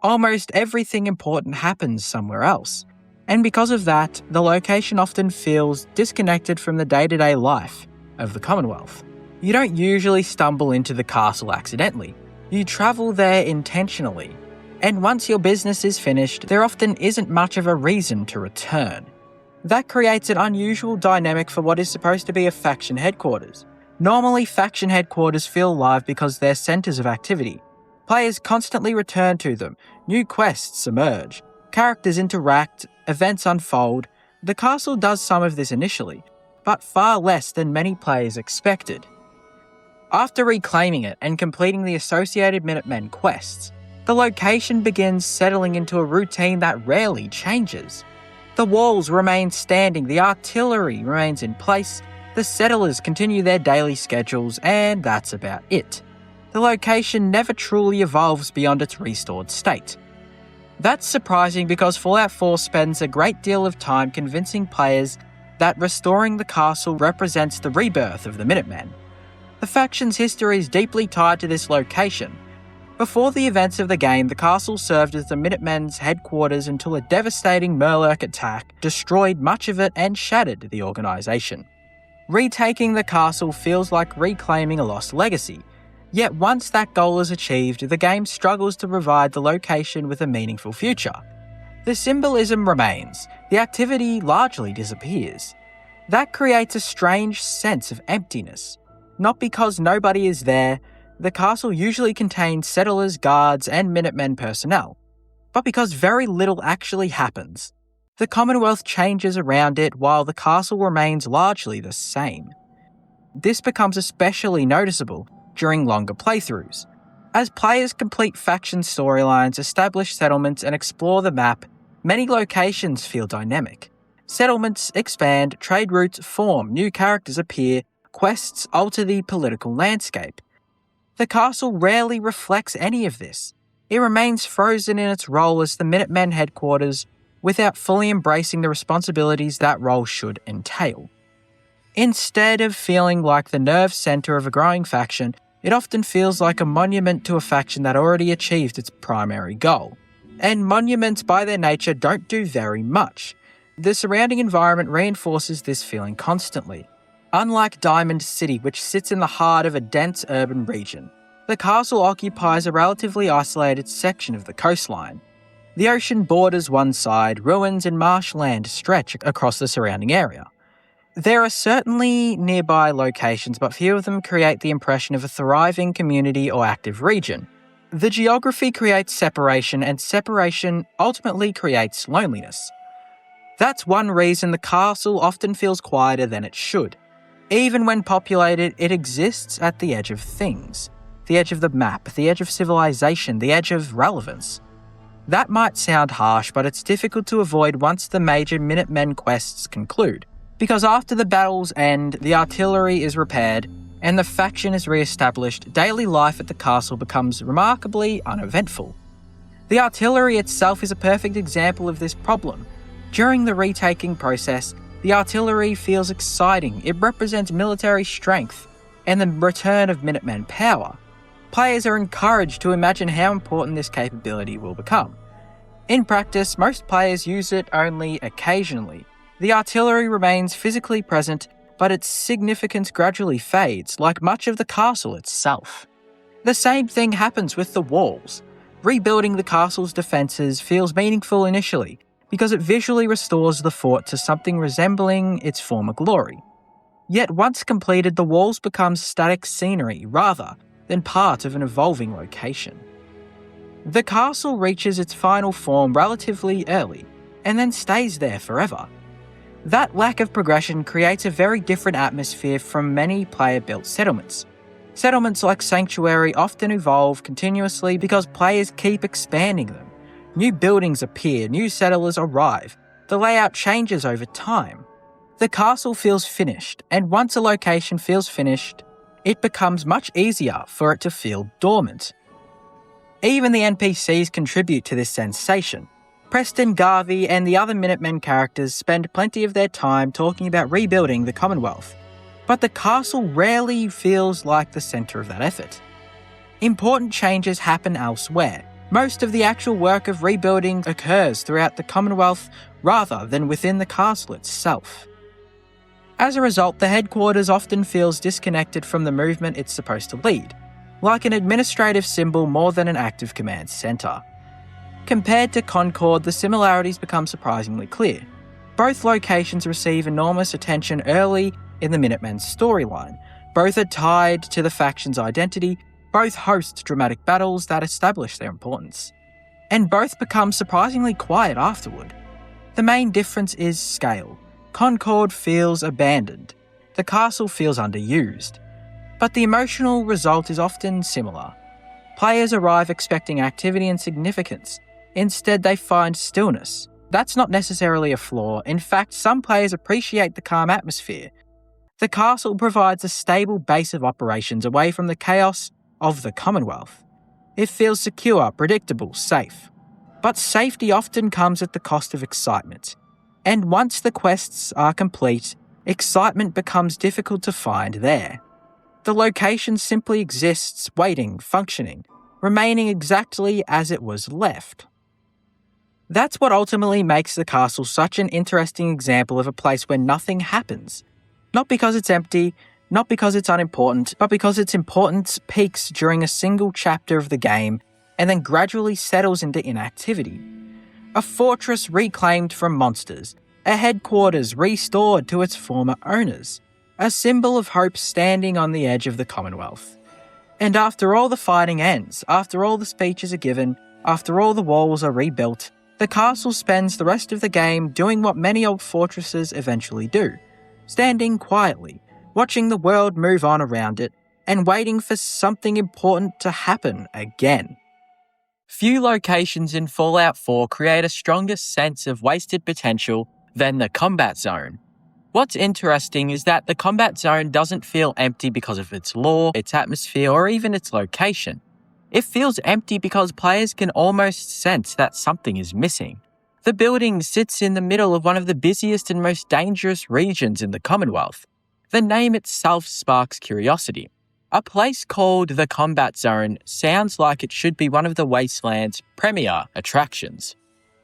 Almost everything important happens somewhere else, and because of that, the location often feels disconnected from the day-to-day life of the Commonwealth. You don't usually stumble into the castle accidentally. You travel there intentionally, and once your business is finished, there often isn't much of a reason to return. That creates an unusual dynamic for what is supposed to be a faction headquarters. Normally, faction headquarters feel alive because they're centres of activity. Players constantly return to them, new quests emerge, characters interact, events unfold. The castle does some of this initially, but far less than many players expected. After reclaiming it and completing the associated Minutemen quests, the location begins settling into a routine that rarely changes. The walls remain standing, the artillery remains in place, the settlers continue their daily schedules, and that's about it. The location never truly evolves beyond its restored state. That's surprising because Fallout 4 spends a great deal of time convincing players that restoring the castle represents the rebirth of the Minutemen. The faction's history is deeply tied to this location. Before the events of the game, the castle served as the Minutemen's headquarters until a devastating Murloc attack destroyed much of it and shattered the organisation. Retaking the castle feels like reclaiming a lost legacy, yet once that goal is achieved, the game struggles to provide the location with a meaningful future. The symbolism remains, the activity largely disappears. That creates a strange sense of emptiness. Not because nobody is there, the castle usually contains settlers, guards, and Minutemen personnel, but because very little actually happens. The Commonwealth changes around it while the castle remains largely the same. This becomes especially noticeable during longer playthroughs. As players complete faction storylines, establish settlements, and explore the map, many locations feel dynamic. Settlements expand, trade routes form, new characters appear, quests alter the political landscape. The castle rarely reflects any of this. It remains frozen in its role as the Minutemen headquarters without fully embracing the responsibilities that role should entail. Instead of feeling like the nerve center of a growing faction, it often feels like a monument to a faction that already achieved its primary goal. And monuments by their nature don't do very much. The surrounding environment reinforces this feeling constantly. Unlike Diamond City, which sits in the heart of a dense urban region, the castle occupies a relatively isolated section of the coastline. The ocean borders one side, ruins and marshland stretch across the surrounding area. There are certainly nearby locations, but few of them create the impression of a thriving community or active region. The geography creates separation, and separation ultimately creates loneliness. That's one reason the castle often feels quieter than it should. Even when populated, it exists at the edge of things. The edge of the map, the edge of civilization, the edge of relevance. That might sound harsh, but it's difficult to avoid once the major Minutemen quests conclude. Because after the battles end, the artillery is repaired, and the faction is re-established, daily life at the castle becomes remarkably uneventful. The artillery itself is a perfect example of this problem. During the retaking process, the artillery feels exciting. It represents military strength and the return of Minutemen power. Players are encouraged to imagine how important this capability will become. In practice, most players use it only occasionally. The artillery remains physically present, but its significance gradually fades, like much of the castle itself. The same thing happens with the walls. Rebuilding the castle's defences feels meaningful initially, because it visually restores the fort to something resembling its former glory. Yet once completed, the walls become static scenery rather than part of an evolving location. The castle reaches its final form relatively early, and then stays there forever. That lack of progression creates a very different atmosphere from many player-built settlements. Settlements like Sanctuary often evolve continuously because players keep expanding them. New buildings appear, new settlers arrive, the layout changes over time. The castle feels finished, and once a location feels finished, it becomes much easier for it to feel dormant. Even the NPCs contribute to this sensation. Preston Garvey and the other Minutemen characters spend plenty of their time talking about rebuilding the Commonwealth, but the castle rarely feels like the centre of that effort. Important changes happen elsewhere. Most of the actual work of rebuilding occurs throughout the Commonwealth rather than within the castle itself. As a result, the headquarters often feels disconnected from the movement it's supposed to lead, like an administrative symbol more than an active command centre. Compared to Concord, the similarities become surprisingly clear. Both locations receive enormous attention early in the Minutemen's storyline. Both are tied to the faction's identity, both host dramatic battles that establish their importance. And both become surprisingly quiet afterward. The main difference is scale. Concord feels abandoned. The castle feels underused. But the emotional result is often similar. Players arrive expecting activity and significance. Instead, they find stillness. That's not necessarily a flaw. In fact, some players appreciate the calm atmosphere. The castle provides a stable base of operations away from the chaos of the Commonwealth. It feels secure, predictable, safe. But safety often comes at the cost of excitement. And once the quests are complete, excitement becomes difficult to find there. The location simply exists, waiting, functioning, remaining exactly as it was left. That's what ultimately makes the castle such an interesting example of a place where nothing happens. Not because it's empty, not because it's unimportant, but because its importance peaks during a single chapter of the game and then gradually settles into inactivity. a fortress reclaimed from monsters, a headquarters restored to its former owners, a symbol of hope standing on the edge of the Commonwealth. And after all the fighting ends, after all the speeches are given, after all the walls are rebuilt, the castle spends the rest of the game doing what many old fortresses eventually do, standing quietly, watching the world move on around it, and waiting for something important to happen again. Few locations in Fallout 4 create a stronger sense of wasted potential than the combat zone. What's interesting is that the combat zone doesn't feel empty because of its lore, its atmosphere, or even its location. It feels empty because players can almost sense that something is missing. The building sits in the middle of one of the busiest and most dangerous regions in the Commonwealth. The name itself sparks curiosity. A place called the Combat Zone sounds like it should be one of the Wasteland's premier attractions.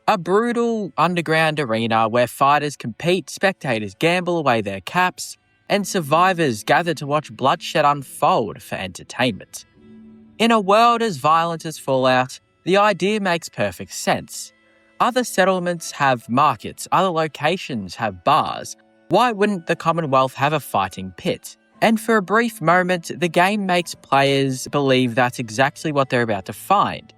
A brutal underground arena where fighters compete, spectators gamble away their caps, and survivors gather to watch bloodshed unfold for entertainment. In a world as violent as Fallout, the idea makes perfect sense. Other settlements have markets, other locations have bars. Why wouldn't the Commonwealth have a fighting pit? And for a brief moment, the game makes players believe that's exactly what they're about to find.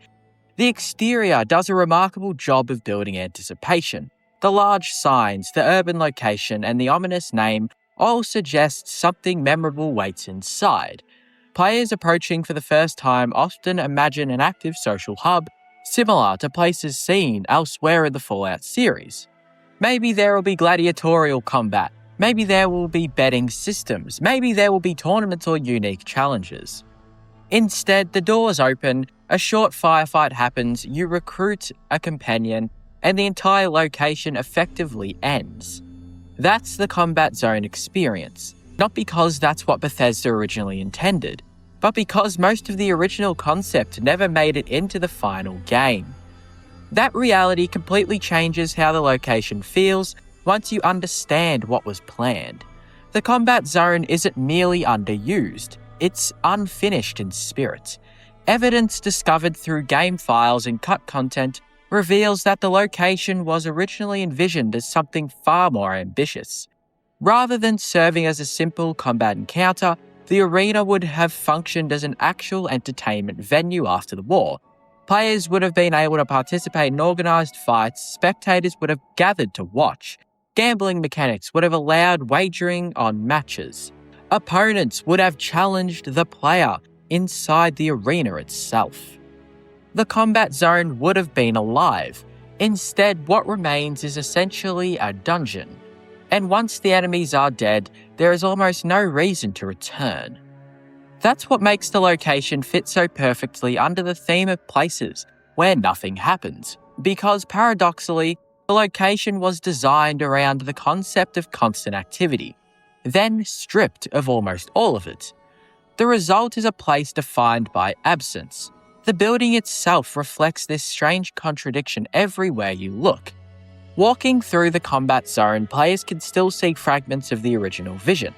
The exterior does a remarkable job of building anticipation. The large signs, the urban location, and the ominous name all suggest something memorable waits inside. Players approaching for the first time often imagine an active social hub, similar to places seen elsewhere in the Fallout series. Maybe there will be gladiatorial combat. Maybe there will be betting systems. Maybe there will be tournaments or unique challenges. Instead, the doors open, a short firefight happens, you recruit a companion, and the entire location effectively ends. That's the combat zone experience, not because that's what Bethesda originally intended, but because most of the original concept never made it into the final game. That reality completely changes how the location feels once you understand what was planned. The combat zone isn't merely underused, it's unfinished in spirit. Evidence discovered through game files and cut content reveals that the location was originally envisioned as something far more ambitious. Rather than serving as a simple combat encounter, the arena would have functioned as an actual entertainment venue after the war. Players would have been able to participate in organised fights, spectators would have gathered to watch, gambling mechanics would have allowed wagering on matches. Opponents would have challenged the player inside the arena itself. The combat zone would have been alive. Instead, what remains is essentially a dungeon. And once the enemies are dead, there is almost no reason to return. That's what makes the location fit so perfectly under the theme of places where nothing happens, because paradoxically, the location was designed around the concept of constant activity, then stripped of almost all of it. The result is a place defined by absence. The building itself reflects this strange contradiction everywhere you look. Walking through the combat zone, players can still see fragments of the original vision.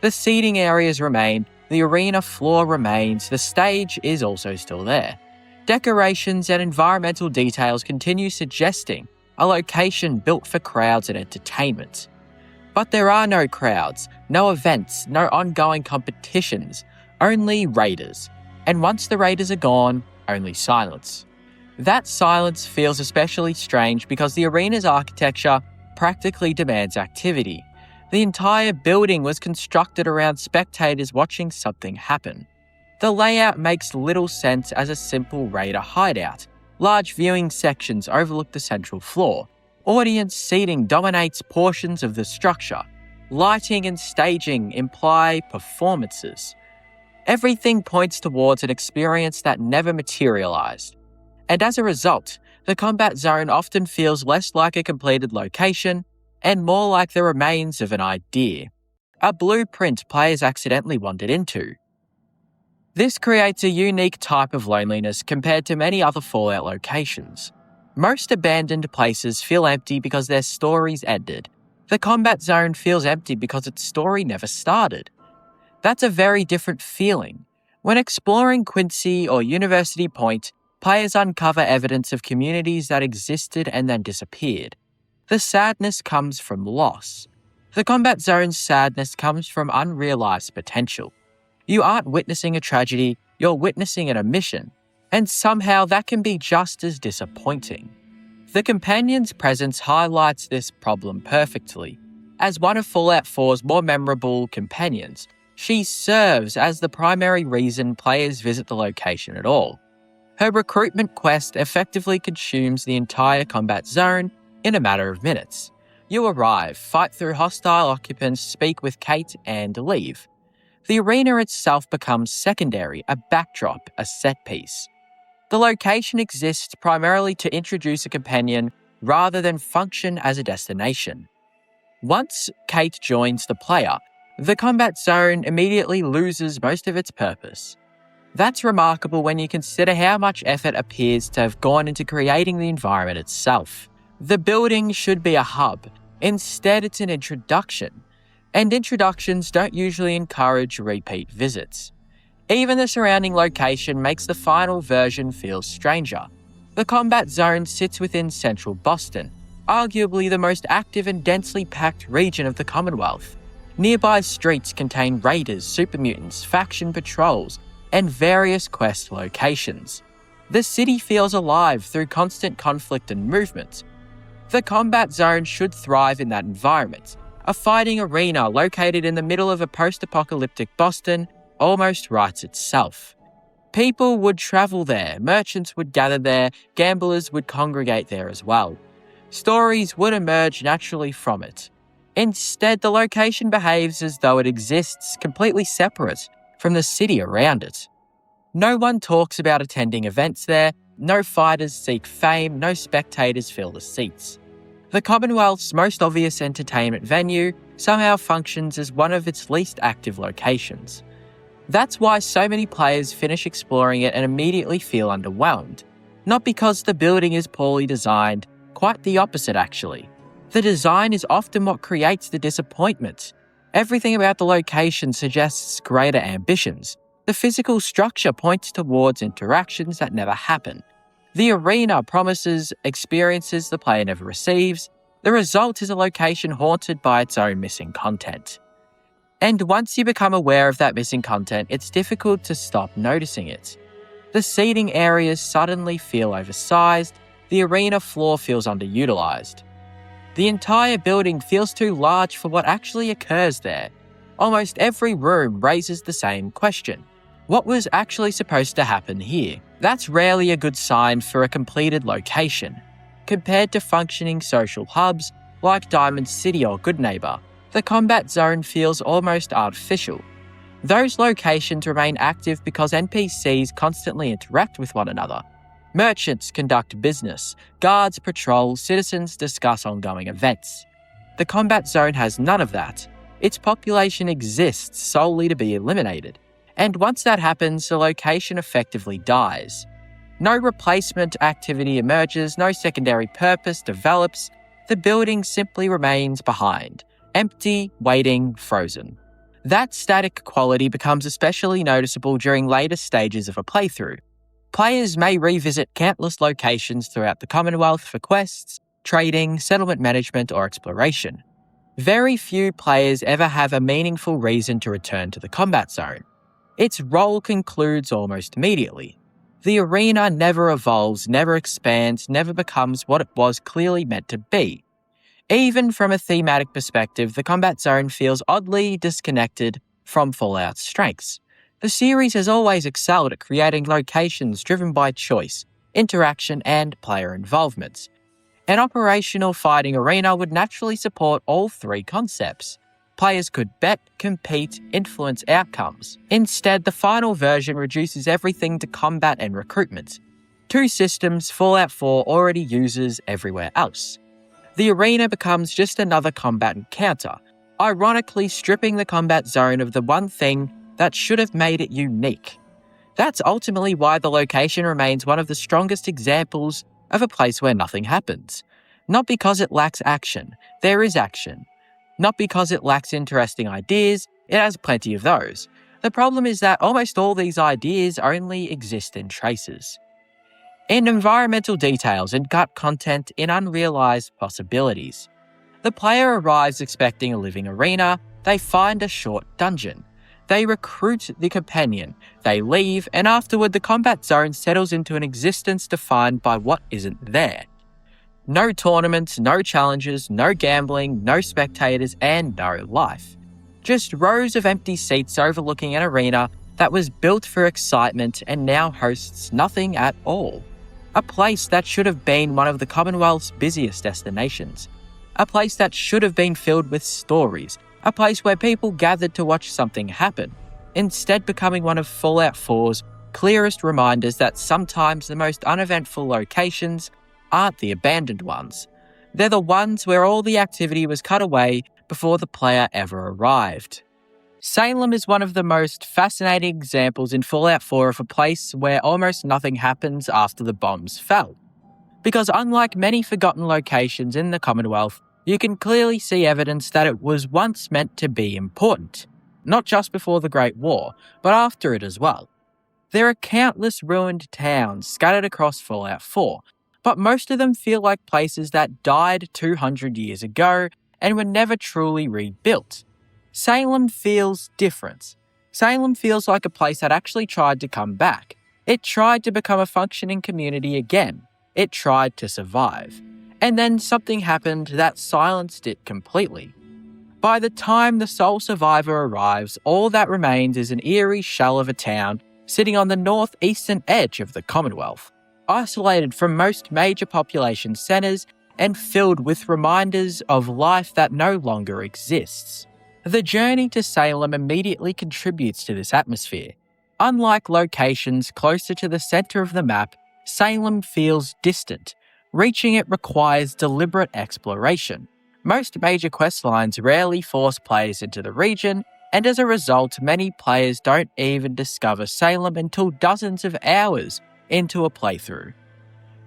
The seating areas remain, the arena floor remains, the stage is also still there. Decorations and environmental details continue suggesting a location built for crowds and entertainment. But there are no crowds, no events, no ongoing competitions, only raiders. And once the raiders are gone, only silence. That silence feels especially strange because the arena's architecture practically demands activity. The entire building was constructed around spectators watching something happen. The layout makes little sense as a simple raider hideout. Large viewing sections overlook the central floor. Audience seating dominates portions of the structure. Lighting and staging imply performances. Everything points towards an experience that never materialized. And as a result, the combat zone often feels less like a completed location and more like the remains of an idea, a blueprint players accidentally wandered into. This creates a unique type of loneliness compared to many other Fallout locations. Most abandoned places feel empty because their stories ended. The combat zone feels empty because its story never started. That's a very different feeling. When exploring Quincy or University Point, Players uncover evidence of communities that existed and then disappeared. The sadness comes from loss. The combat zone's sadness comes from unrealized potential. You aren't witnessing a tragedy, you're witnessing an omission, and somehow that can be just as disappointing. The companion's presence highlights this problem perfectly. As one of Fallout 4's more memorable companions, she serves as the primary reason players visit the location at all. Her recruitment quest effectively consumes the entire combat zone in a matter of minutes. You arrive, fight through hostile occupants, speak with Kate, and leave. The arena itself becomes secondary, a backdrop, a set piece. The location exists primarily to introduce a companion rather than function as a destination. Once Kate joins the player, the combat zone immediately loses most of its purpose. That's remarkable when you consider how much effort appears to have gone into creating the environment itself. The building should be a hub. Instead, it's an introduction. And introductions don't usually encourage repeat visits. Even the surrounding location makes the final version feel stranger. The combat zone sits within central Boston, arguably the most active and densely packed region of the Commonwealth. Nearby streets contain raiders, super mutants, faction patrols, and various quest locations. The city feels alive through constant conflict and movement. The combat zone should thrive in that environment. A fighting arena located in the middle of a post-apocalyptic Boston almost writes itself. People would travel there, merchants would gather there, gamblers would congregate there as well. Stories would emerge naturally from it. Instead, the location behaves as though it exists completely separate from the city around it. No one talks about attending events there, no fighters seek fame, no spectators fill the seats. The Commonwealth's most obvious entertainment venue somehow functions as one of its least active locations. That's why so many players finish exploring it and immediately feel underwhelmed. Not because the building is poorly designed, quite the opposite actually. The design is often what creates the disappointment. Everything about the location suggests greater ambitions. The physical structure points towards interactions that never happen. The arena promises experiences the player never receives. The result is a location haunted by its own missing content. And once you become aware of that missing content, it's difficult to stop noticing it. The seating areas suddenly feel oversized. The arena floor feels underutilized. The entire building feels too large for what actually occurs there. Almost every room raises the same question. What was actually supposed to happen here? That's rarely a good sign for a completed location. Compared to functioning social hubs like Diamond City or Goodneighbor, the combat zone feels almost artificial. Those locations remain active because NPCs constantly interact with one another. Merchants conduct business, guards patrol, citizens discuss ongoing events. The combat zone has none of that. Its population exists solely to be eliminated. And once that happens, the location effectively dies. No replacement activity emerges, no secondary purpose develops. The building simply remains behind, empty, waiting, frozen. That static quality becomes especially noticeable during later stages of a playthrough. Players may revisit countless locations throughout the Commonwealth for quests, trading, settlement management, or exploration. Very few players ever have a meaningful reason to return to the combat zone. Its role concludes almost immediately. The arena never evolves, never expands, never becomes what it was clearly meant to be. Even from a thematic perspective, the combat zone feels oddly disconnected from Fallout's strengths. The series has always excelled at creating locations driven by choice, interaction, and player involvement. An operational fighting arena would naturally support all three concepts. Players could bet, compete, influence outcomes. Instead, the final version reduces everything to combat and recruitment. Two systems Fallout 4 already uses everywhere else. The arena becomes just another combat encounter, ironically stripping the combat zone of the one thing that should have made it unique. That's ultimately why the location remains one of the strongest examples of a place where nothing happens. Not because it lacks action, there is action. Not because it lacks interesting ideas, it has plenty of those. The problem is that almost all these ideas only exist in traces. in environmental details and gut content in unrealized possibilities. The player arrives expecting a living arena, they find a short dungeon. They recruit the companion, they leave, and afterward the combat zone settles into an existence defined by what isn't there. No tournaments, no challenges, no gambling, no spectators, and no life. Just rows of empty seats overlooking an arena that was built for excitement and now hosts nothing at all. A place that should have been one of the Commonwealth's busiest destinations. A place that should have been filled with stories. A place where people gathered to watch something happen, instead becoming one of Fallout 4's clearest reminders that sometimes the most uneventful locations aren't the abandoned ones. They're the ones where all the activity was cut away before the player ever arrived. Salem is one of the most fascinating examples in Fallout 4 of a place where almost nothing happens after the bombs fell. Because unlike many forgotten locations in the Commonwealth, you can clearly see evidence that it was once meant to be important, not just before the Great War, but after it as well. There are countless ruined towns scattered across Fallout 4, but most of them feel like places that died 200 years ago and were never truly rebuilt. Salem feels different. Salem feels like a place that actually tried to come back. It tried to become a functioning community again. It tried to survive. And then something happened that silenced it completely. By the time the sole survivor arrives, all that remains is an eerie shell of a town sitting on the northeastern edge of the Commonwealth, isolated from most major population centres and filled with reminders of life that no longer exists. The journey to Salem immediately contributes to this atmosphere. Unlike locations closer to the centre of the map, Salem feels distant. Reaching it requires deliberate exploration. Most major questlines rarely force players into the region, and as a result, many players don't even discover Salem until dozens of hours into a playthrough.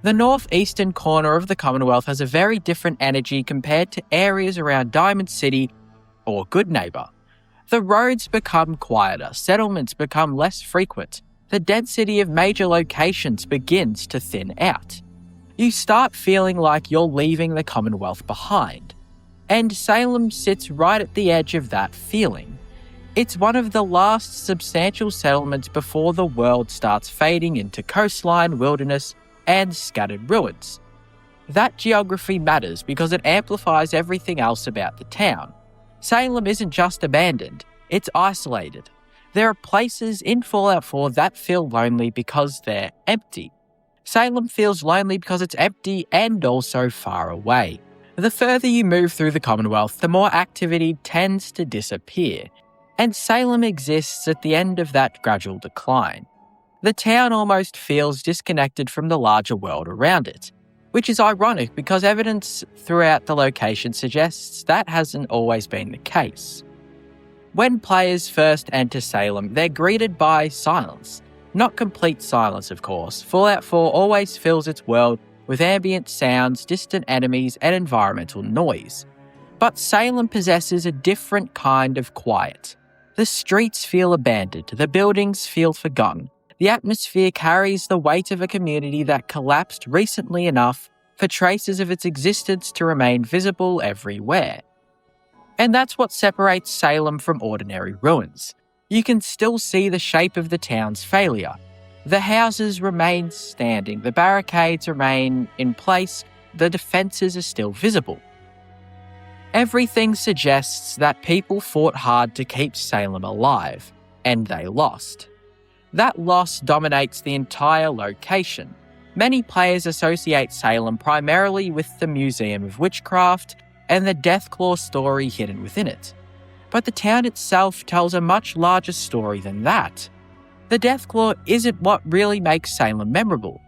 The northeastern corner of the Commonwealth has a very different energy compared to areas around Diamond City or Goodneighbor. The roads become quieter, settlements become less frequent, the density of major locations begins to thin out. You start feeling like you're leaving the Commonwealth behind. And Salem sits right at the edge of that feeling. It's one of the last substantial settlements before the world starts fading into coastline, wilderness, and scattered ruins. That geography matters because it amplifies everything else about the town. Salem isn't just abandoned, it's isolated. There are places in Fallout 4 that feel lonely because they're empty. Salem feels lonely because it's empty and also far away. The further you move through the Commonwealth, the more activity tends to disappear, and Salem exists at the end of that gradual decline. The town almost feels disconnected from the larger world around it, which is ironic because evidence throughout the location suggests that hasn't always been the case. When players first enter Salem, they're greeted by silence. Not complete silence, of course. Fallout 4 always fills its world with ambient sounds, distant enemies, and environmental noise. But Salem possesses a different kind of quiet. The streets feel abandoned, the buildings feel forgotten. The atmosphere carries the weight of a community that collapsed recently enough for traces of its existence to remain visible everywhere. And that's what separates Salem from ordinary ruins. You can still see the shape of the town's failure. The houses remain standing, the barricades remain in place, the defences are still visible. Everything suggests that people fought hard to keep Salem alive, and they lost. That loss dominates the entire location. Many players associate Salem primarily with the Museum of Witchcraft and the Deathclaw story hidden within it. But the town itself tells a much larger story than that. The Deathclaw isn't what really makes Salem memorable.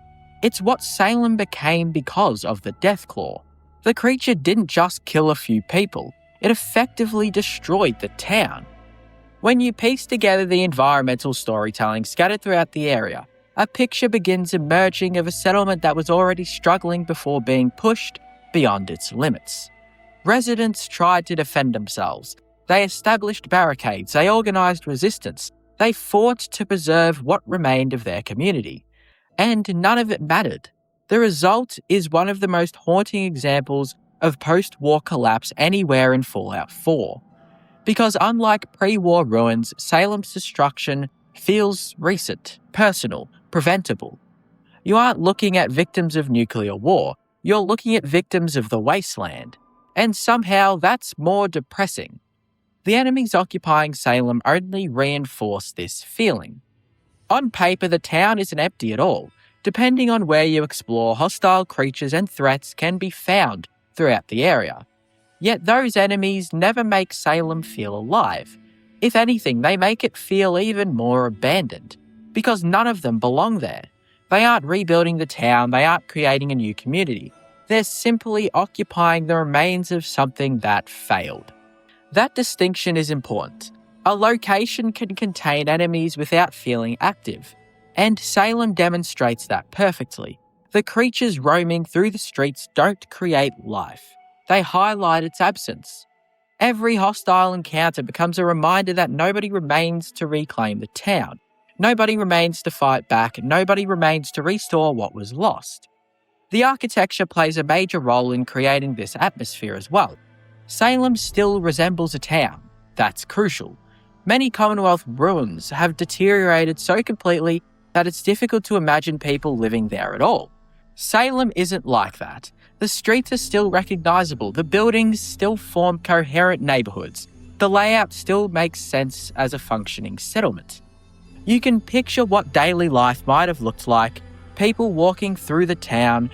It's what Salem became because of the Deathclaw. The creature didn't just kill a few people, it effectively destroyed the town. When you piece together the environmental storytelling scattered throughout the area, a picture begins emerging of a settlement that was already struggling before being pushed beyond its limits. Residents tried to defend themselves. They established barricades, they organised resistance, they fought to preserve what remained of their community. and none of it mattered. The result is one of the most haunting examples of post-war collapse anywhere in Fallout 4. Because unlike pre-war ruins, Salem's destruction feels recent, personal, preventable. You aren't looking at victims of nuclear war, you're looking at victims of the wasteland. And somehow that's more depressing. The enemies occupying Salem only reinforce this feeling. On paper, the town isn't empty at all. Depending on where you explore, hostile creatures and threats can be found throughout the area. Yet those enemies never make Salem feel alive. If anything, they make it feel even more abandoned, because none of them belong there. They aren't rebuilding the town, they aren't creating a new community. They're simply occupying the remains of something that failed. That distinction is important. A location can contain enemies without feeling active, and Salem demonstrates that perfectly. The creatures roaming through the streets don't create life. They highlight its absence. Every hostile encounter becomes a reminder that nobody remains to reclaim the town. Nobody remains to fight back. Nobody remains to restore what was lost. The architecture plays a major role in creating this atmosphere as well. Salem still resembles a town. That's crucial. Many Commonwealth ruins have deteriorated so completely that it's difficult to imagine people living there at all. Salem isn't like that. The streets are still recognizable, the buildings still form coherent neighborhoods, the layout still makes sense as a functioning settlement. You can picture what daily life might have looked like: people walking through the town,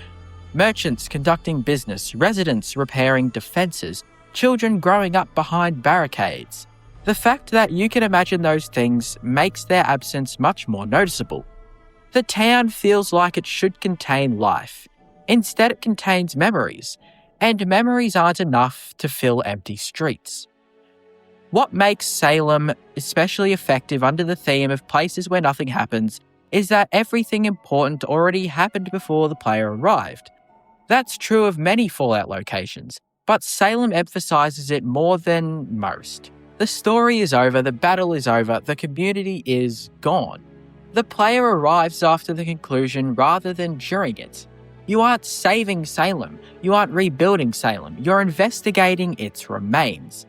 merchants conducting business, residents repairing defenses, children growing up behind barricades. The fact that you can imagine those things makes their absence much more noticeable. The town feels like it should contain life. Instead, it contains memories, and memories aren't enough to fill empty streets. What makes Salem especially effective under the theme of places where nothing happens is that everything important already happened before the player arrived. That's true of many Fallout locations, but Salem emphasizes it more than most. The story is over, the battle is over, the community is gone. The player arrives after the conclusion rather than during it. You aren't saving Salem, you aren't rebuilding Salem, you're investigating its remains.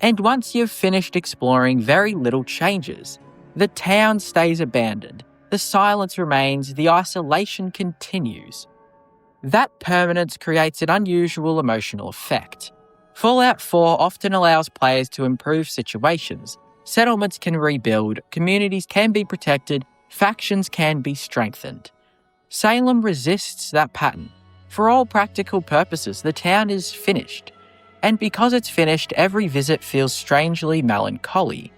And once you've finished exploring, very little changes. The town stays abandoned, the silence remains, the isolation continues. That permanence creates an unusual emotional effect. Fallout 4 often allows players to improve situations. Settlements can rebuild, communities can be protected, factions can be strengthened. Salem resists that pattern. For all practical purposes, the town is finished. And because it's finished, every visit feels strangely melancholy.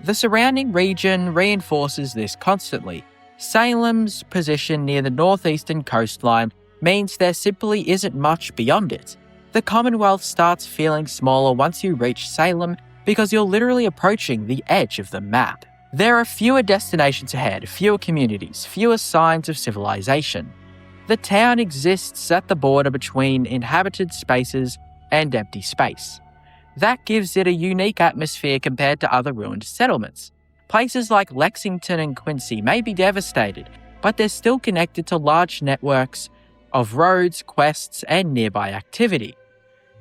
The surrounding region reinforces this constantly. Salem's position near the northeastern coastline means there simply isn't much beyond it. The Commonwealth starts feeling smaller once you reach Salem because you're literally approaching the edge of the map. There are fewer destinations ahead, fewer communities, fewer signs of civilization. The town exists at the border between inhabited spaces and empty space. That gives it a unique atmosphere compared to other ruined settlements. Places like Lexington and Quincy may be devastated, but they're still connected to large networks of roads, quests, and nearby activity.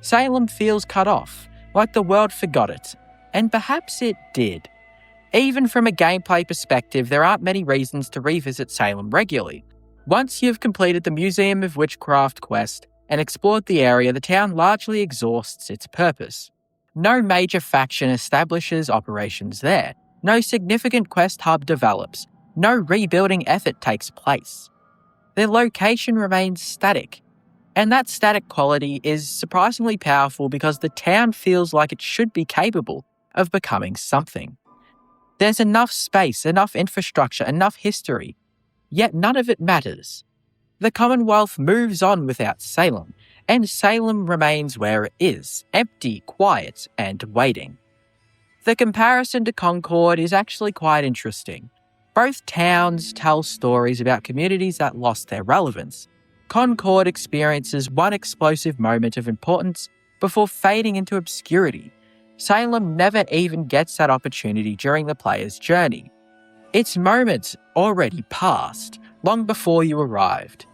Salem feels cut off, like the world forgot it, and perhaps it did. Even from a gameplay perspective, there aren't many reasons to revisit Salem regularly. Once you've completed the Museum of Witchcraft quest and explored the area, the town largely exhausts its purpose. No major faction establishes operations there. No significant quest hub develops. No rebuilding effort takes place. Their location remains static. And that static quality is surprisingly powerful because the town feels like it should be capable of becoming something. There's enough space, enough infrastructure, enough history, yet none of it matters. The Commonwealth moves on without Salem, and Salem remains where it is, empty, quiet, and waiting. The comparison to Concord is actually quite interesting. Both towns tell stories about communities that lost their relevance. Concord experiences one explosive moment of importance before fading into obscurity. Salem never even gets that opportunity during the player's journey. Its moment already passed, long before you arrived.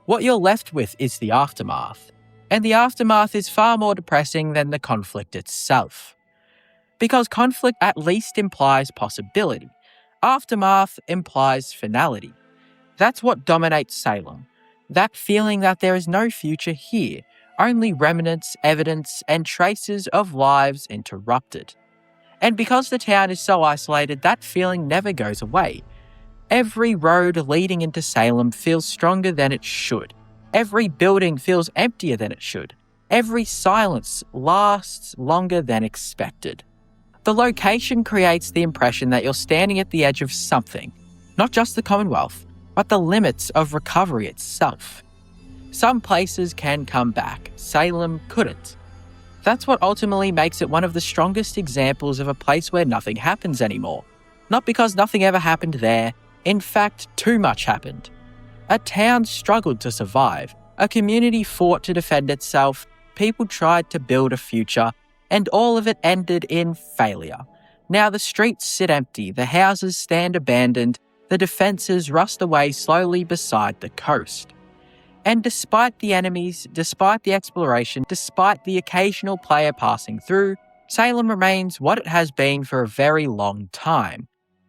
What you're left with is the aftermath, and the aftermath is far more depressing than the conflict itself. Because conflict at least implies possibility, aftermath implies finality. That's what dominates Salem, that feeling that there is no future here, only remnants, evidence, and traces of lives interrupted. And because the town is so isolated, that feeling never goes away. Every road leading into Salem feels stronger than it should. Every building feels emptier than it should. Every silence lasts longer than expected. The location creates the impression that you're standing at the edge of something, not just the Commonwealth, but the limits of recovery itself. Some places can come back, Salem couldn't. That's what ultimately makes it one of the strongest examples of a place where nothing happens anymore. Not because nothing ever happened there, in fact, too much happened. A town struggled to survive, a community fought to defend itself, people tried to build a future, and all of it ended in failure. Now the streets sit empty, the houses stand abandoned, the defences rust away slowly beside the coast. And despite the enemies, despite the exploration, despite the occasional player passing through, Salem remains what it has been for a very long time.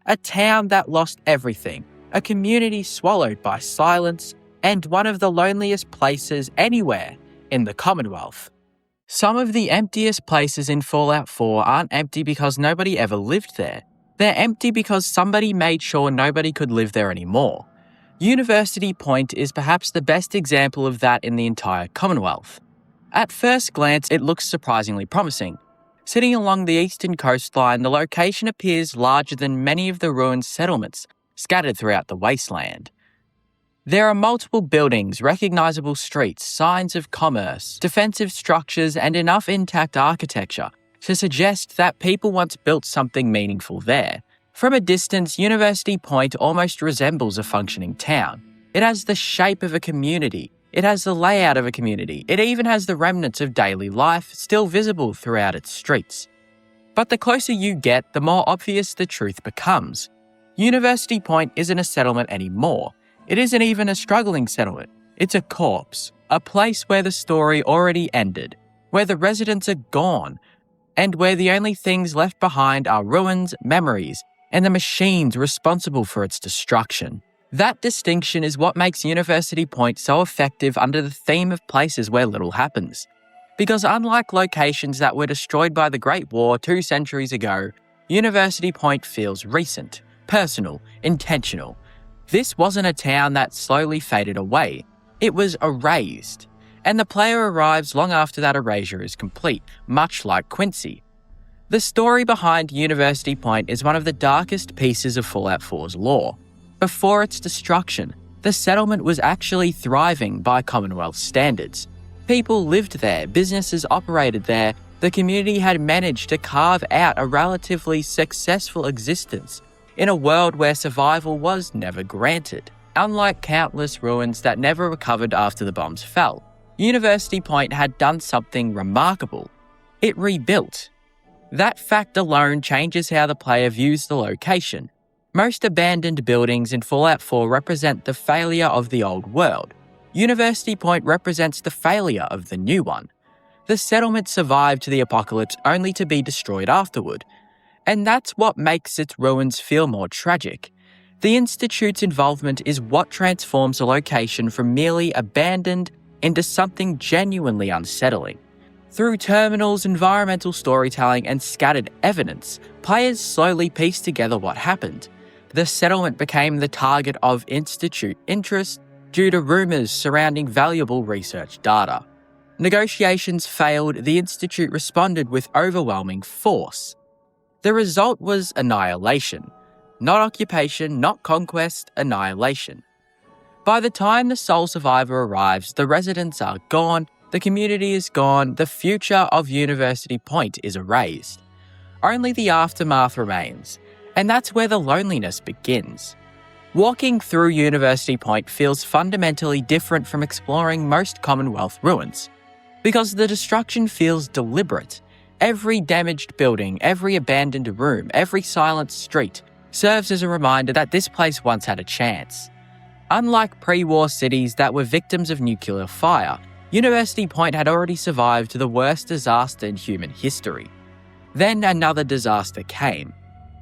A town that lost everything, a community swallowed by silence, and one of the loneliest places anywhere in the Commonwealth. Some of the emptiest places in Fallout 4 aren't empty because nobody ever lived there. They're empty because somebody made sure nobody could live there anymore. University Point is perhaps the best example of that in the entire Commonwealth. At first glance, it looks surprisingly promising. Sitting along the eastern coastline, the location appears larger than many of the ruined settlements scattered throughout the wasteland. There are multiple buildings, recognisable streets, signs of commerce, defensive structures, and enough intact architecture to suggest that people once built something meaningful there. From a distance, University Point almost resembles a functioning town. It has the shape of a community. It has the layout of a community. It even has the remnants of daily life still visible throughout its streets. But the closer you get, the more obvious the truth becomes. University Point isn't a settlement anymore. It isn't even a struggling settlement. It's a corpse, a place where the story already ended, where the residents are gone, and where the only things left behind are ruins, memories, and the machines responsible for its destruction. That distinction is what makes University Point so effective under the theme of places where little happens. Because unlike locations that were destroyed by the Great War 2 centuries ago, University Point feels recent, personal, intentional. This wasn't a town that slowly faded away. It was erased. And the player arrives long after that erasure is complete, much like Quincy. The story behind University Point is one of the darkest pieces of Fallout 4's lore. Before its destruction, the settlement was actually thriving by Commonwealth standards. People lived there, businesses operated there, the community had managed to carve out a relatively successful existence in a world where survival was never granted. Unlike countless ruins that never recovered after the bombs fell, University Point had done something remarkable. It rebuilt. That fact alone changes how the player views the location. Most abandoned buildings in Fallout 4 represent the failure of the old world. University Point represents the failure of the new one. The settlement survived the apocalypse only to be destroyed afterward. And that's what makes its ruins feel more tragic. The Institute's involvement is what transforms a location from merely abandoned into something genuinely unsettling. Through terminals, environmental storytelling, and scattered evidence, players slowly piece together what happened. The settlement became the target of Institute interest due to rumours surrounding valuable research data. Negotiations failed, the Institute responded with overwhelming force. The result was annihilation. Not occupation, not conquest, annihilation. By the time the sole survivor arrives, the residents are gone, the community is gone, the future of University Point is erased. Only the aftermath remains, and that's where the loneliness begins. Walking through University Point feels fundamentally different from exploring most Commonwealth ruins, because the destruction feels deliberate. Every damaged building, every abandoned room, every silent street serves as a reminder that this place once had a chance. Unlike pre-war cities that were victims of nuclear fire, University Point had already survived the worst disaster in human history. Then another disaster came,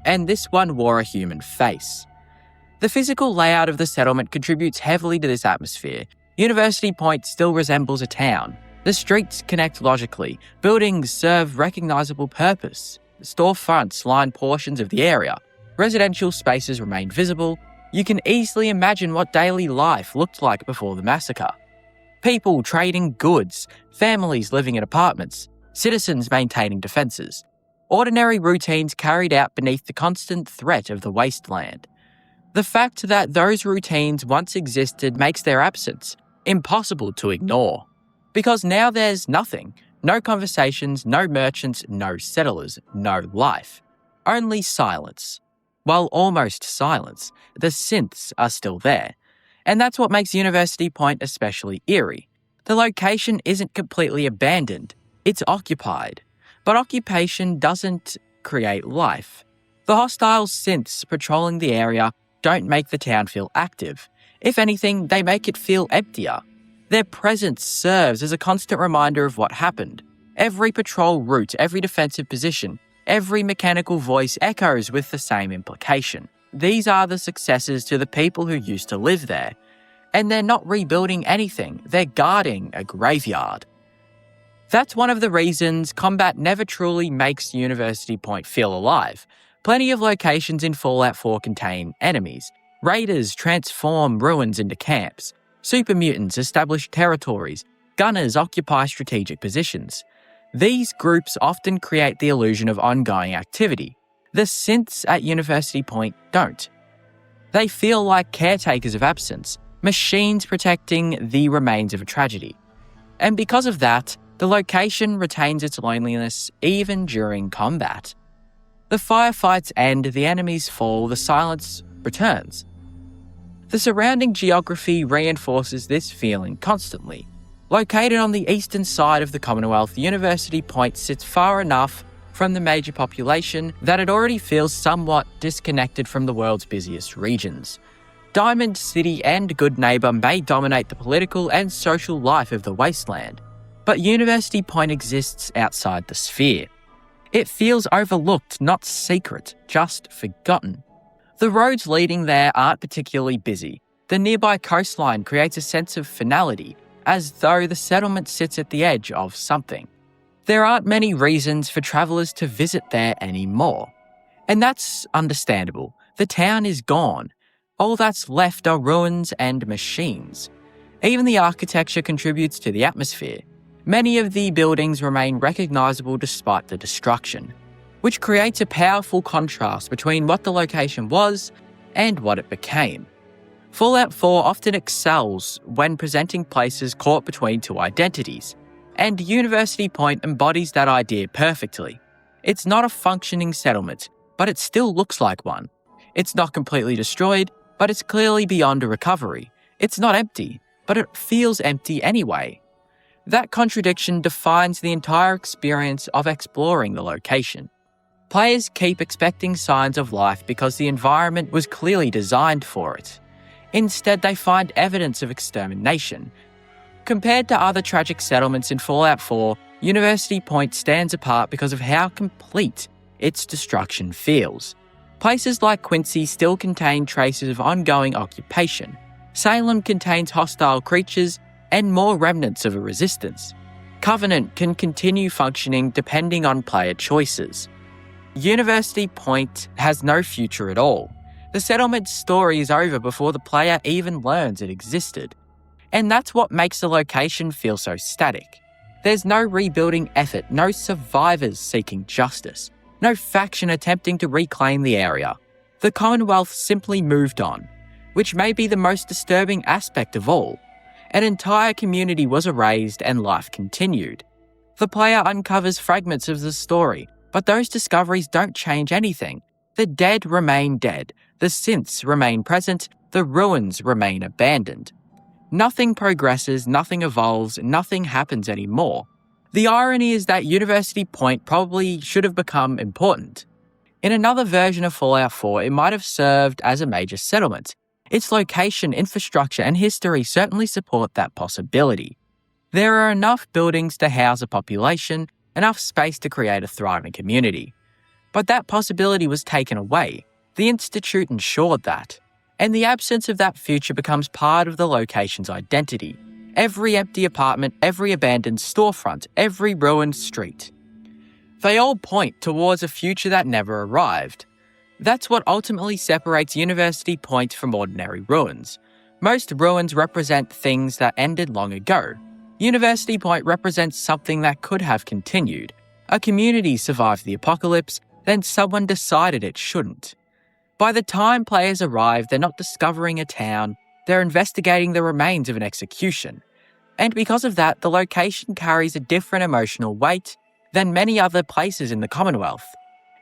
and this one wore a human face. The physical layout of the settlement contributes heavily to this atmosphere. University Point still resembles a town. The streets connect logically, buildings serve recognisable purpose, storefronts line portions of the area, residential spaces remain visible. You can easily imagine what daily life looked like before the massacre. People trading goods, families living in apartments, citizens maintaining defences. Ordinary routines carried out beneath the constant threat of the wasteland. The fact that those routines once existed makes their absence impossible to ignore. Because now there's nothing. No conversations, no merchants, no settlers, no life. Only silence. Well, almost silence. The synths are still there. And that's what makes University Point especially eerie. The location isn't completely abandoned. It's occupied. But occupation doesn't create life. The hostile synths patrolling the area don't make the town feel active. If anything, they make it feel emptier. Their presence serves as a constant reminder of what happened. Every patrol route, every defensive position, every mechanical voice echoes with the same implication. These are the successors to the people who used to live there. And they're not rebuilding anything, they're guarding a graveyard. That's one of the reasons combat never truly makes University Point feel alive. Plenty of locations in Fallout 4 contain enemies. Raiders transform ruins into camps. Super mutants establish territories. Gunners occupy strategic positions. These groups often create the illusion of ongoing activity. The synths at University Point don't. They feel like caretakers of absence, machines protecting the remains of a tragedy. And because of that, the location retains its loneliness even during combat. The firefights end, the enemies fall, the silence returns. The surrounding geography reinforces this feeling constantly. Located on the eastern side of the Commonwealth, University Point sits far enough from the major population that it already feels somewhat disconnected from the world's busiest regions. Diamond City and Goodneighbor may dominate the political and social life of the wasteland, but University Point exists outside the sphere. It feels overlooked, not secret, just forgotten. The roads leading there aren't particularly busy. The nearby coastline creates a sense of finality, as though the settlement sits at the edge of something. There aren't many reasons for travellers to visit there anymore. And that's understandable. The town is gone. All that's left are ruins and machines. Even the architecture contributes to the atmosphere. Many of the buildings remain recognisable despite the destruction, which creates a powerful contrast between what the location was and what it became. Fallout 4 often excels when presenting places caught between two identities, and University Point embodies that idea perfectly. It's not a functioning settlement, but it still looks like one. It's not completely destroyed, but it's clearly beyond a recovery. It's not empty, but it feels empty anyway. That contradiction defines the entire experience of exploring the location. Players keep expecting signs of life because the environment was clearly designed for it. Instead, they find evidence of extermination. Compared to other tragic settlements in Fallout 4, University Point stands apart because of how complete its destruction feels. Places like Quincy still contain traces of ongoing occupation. Salem contains hostile creatures and more remnants of a resistance. Covenant can continue functioning depending on player choices. University Point has no future at all. The settlement's story is over before the player even learns it existed. And that's what makes the location feel so static. There's no rebuilding effort, no survivors seeking justice, no faction attempting to reclaim the area. The Commonwealth simply moved on, which may be the most disturbing aspect of all. An entire community was erased and life continued. The player uncovers fragments of the story, but those discoveries don't change anything. The dead remain dead, the synths remain present, the ruins remain abandoned. Nothing progresses, nothing evolves, nothing happens anymore. The irony is that University Point probably should have become important. In another version of Fallout 4, it might have served as a major settlement. Its location, infrastructure, and history certainly support that possibility. There are enough buildings to house a population, enough space to create a thriving community. But that possibility was taken away. The Institute ensured that. And the absence of that future becomes part of the location's identity. Every empty apartment, every abandoned storefront, every ruined street. They all point towards a future that never arrived. That's what ultimately separates University Point from ordinary ruins. Most ruins represent things that ended long ago. University Point represents something that could have continued. A community survived the apocalypse, then someone decided it shouldn't. By the time players arrive, they're not discovering a town, they're investigating the remains of an execution. And because of that, the location carries a different emotional weight than many other places in the Commonwealth.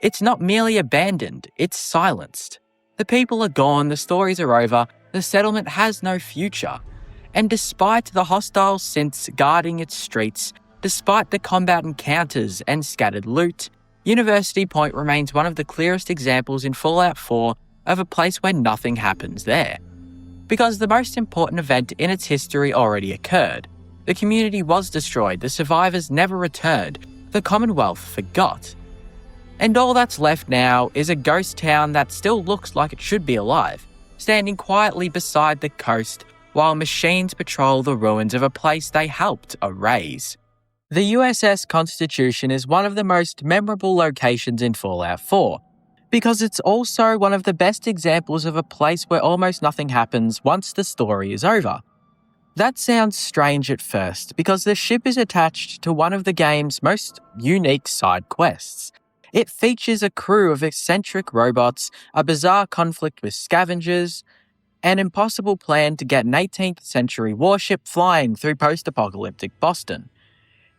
It's not merely abandoned, it's silenced. The people are gone, the stories are over, the settlement has no future. And despite the hostile synths guarding its streets, despite the combat encounters and scattered loot, University Point remains one of the clearest examples in Fallout 4 of a place where nothing happens there. Because the most important event in its history already occurred. The community was destroyed, the survivors never returned, the Commonwealth forgot. And all that's left now is a ghost town that still looks like it should be alive, standing quietly beside the coast while machines patrol the ruins of a place they helped erase. The USS Constitution is one of the most memorable locations in Fallout 4, because it's also one of the best examples of a place where almost nothing happens once the story is over. That sounds strange at first, because the ship is attached to one of the game's most unique side quests. It features a crew of eccentric robots, a bizarre conflict with scavengers, an impossible plan to get an 18th century warship flying through post-apocalyptic Boston.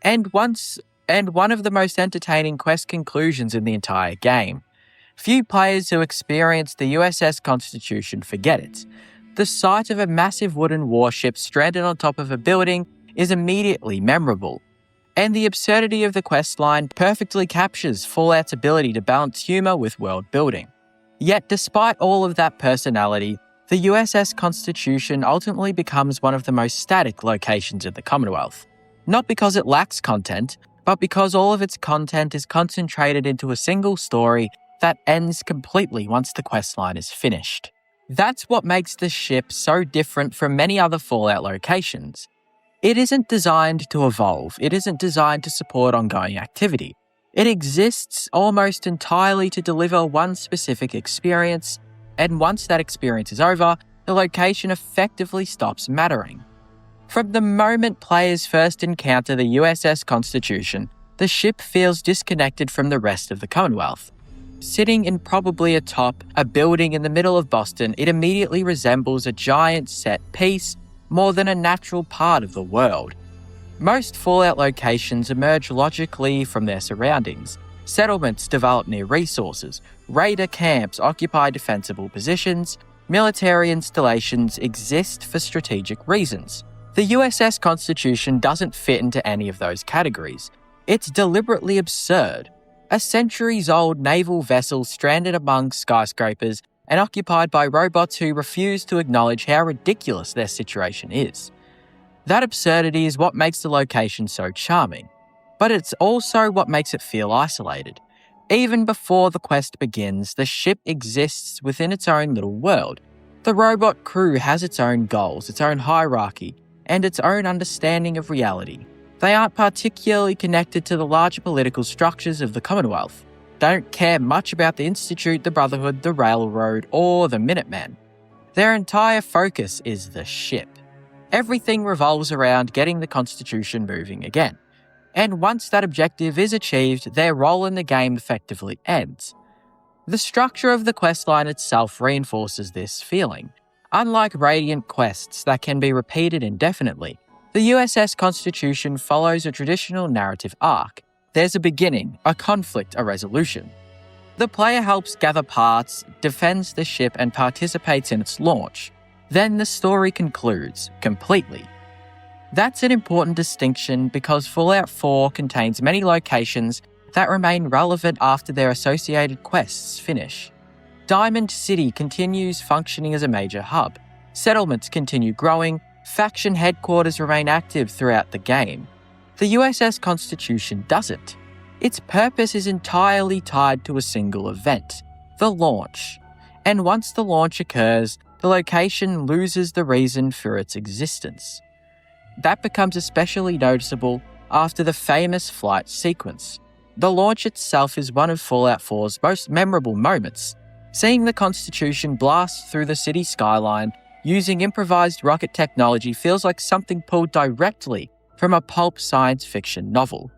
And one of the most entertaining quest conclusions in the entire game. Few players who experience the USS Constitution forget it. The sight of a massive wooden warship stranded on top of a building is immediately memorable. And the absurdity of the questline perfectly captures Fallout's ability to balance humour with world building. Yet despite all of that personality, the USS Constitution ultimately becomes one of the most static locations in the Commonwealth. Not because it lacks content, but because all of its content is concentrated into a single story that ends completely once the questline is finished. That's what makes the ship so different from many other Fallout locations. It isn't designed to evolve, it isn't designed to support ongoing activity. It exists almost entirely to deliver one specific experience, and once that experience is over, the location effectively stops mattering. From the moment players first encounter the USS Constitution, the ship feels disconnected from the rest of the Commonwealth. Sitting in probably atop a building in the middle of Boston, it immediately resembles a giant set piece more than a natural part of the world. Most Fallout locations emerge logically from their surroundings. Settlements develop near resources, raider camps occupy defensible positions, military installations exist for strategic reasons. The USS Constitution doesn't fit into any of those categories. It's deliberately absurd. A centuries-old naval vessel stranded among skyscrapers and occupied by robots who refuse to acknowledge how ridiculous their situation is. That absurdity is what makes the location so charming, but it's also what makes it feel isolated. Even before the quest begins, the ship exists within its own little world. The robot crew has its own goals, its own hierarchy, and its own understanding of reality. They aren't particularly connected to the larger political structures of the Commonwealth. Don't care much about the Institute, the Brotherhood, the Railroad, or the Minutemen. Their entire focus is the ship. Everything revolves around getting the Constitution moving again. And once that objective is achieved, their role in the game effectively ends. The structure of the questline itself reinforces this feeling. Unlike Radiant quests that can be repeated indefinitely, the USS Constitution follows a traditional narrative arc. There's a beginning, a conflict, a resolution. The player helps gather parts, defends the ship, and participates in its launch. Then the story concludes, completely. That's an important distinction because Fallout 4 contains many locations that remain relevant after their associated quests finish. Diamond City continues functioning as a major hub. Settlements continue growing, faction headquarters remain active throughout the game. The USS Constitution doesn't. Its purpose is entirely tied to a single event, the launch. And once the launch occurs, the location loses the reason for its existence. That becomes especially noticeable after the famous flight sequence. The launch itself is one of Fallout 4's most memorable moments. Seeing the Constitution blast through the city skyline using improvised rocket technology feels like something pulled directly from a pulp science fiction novel.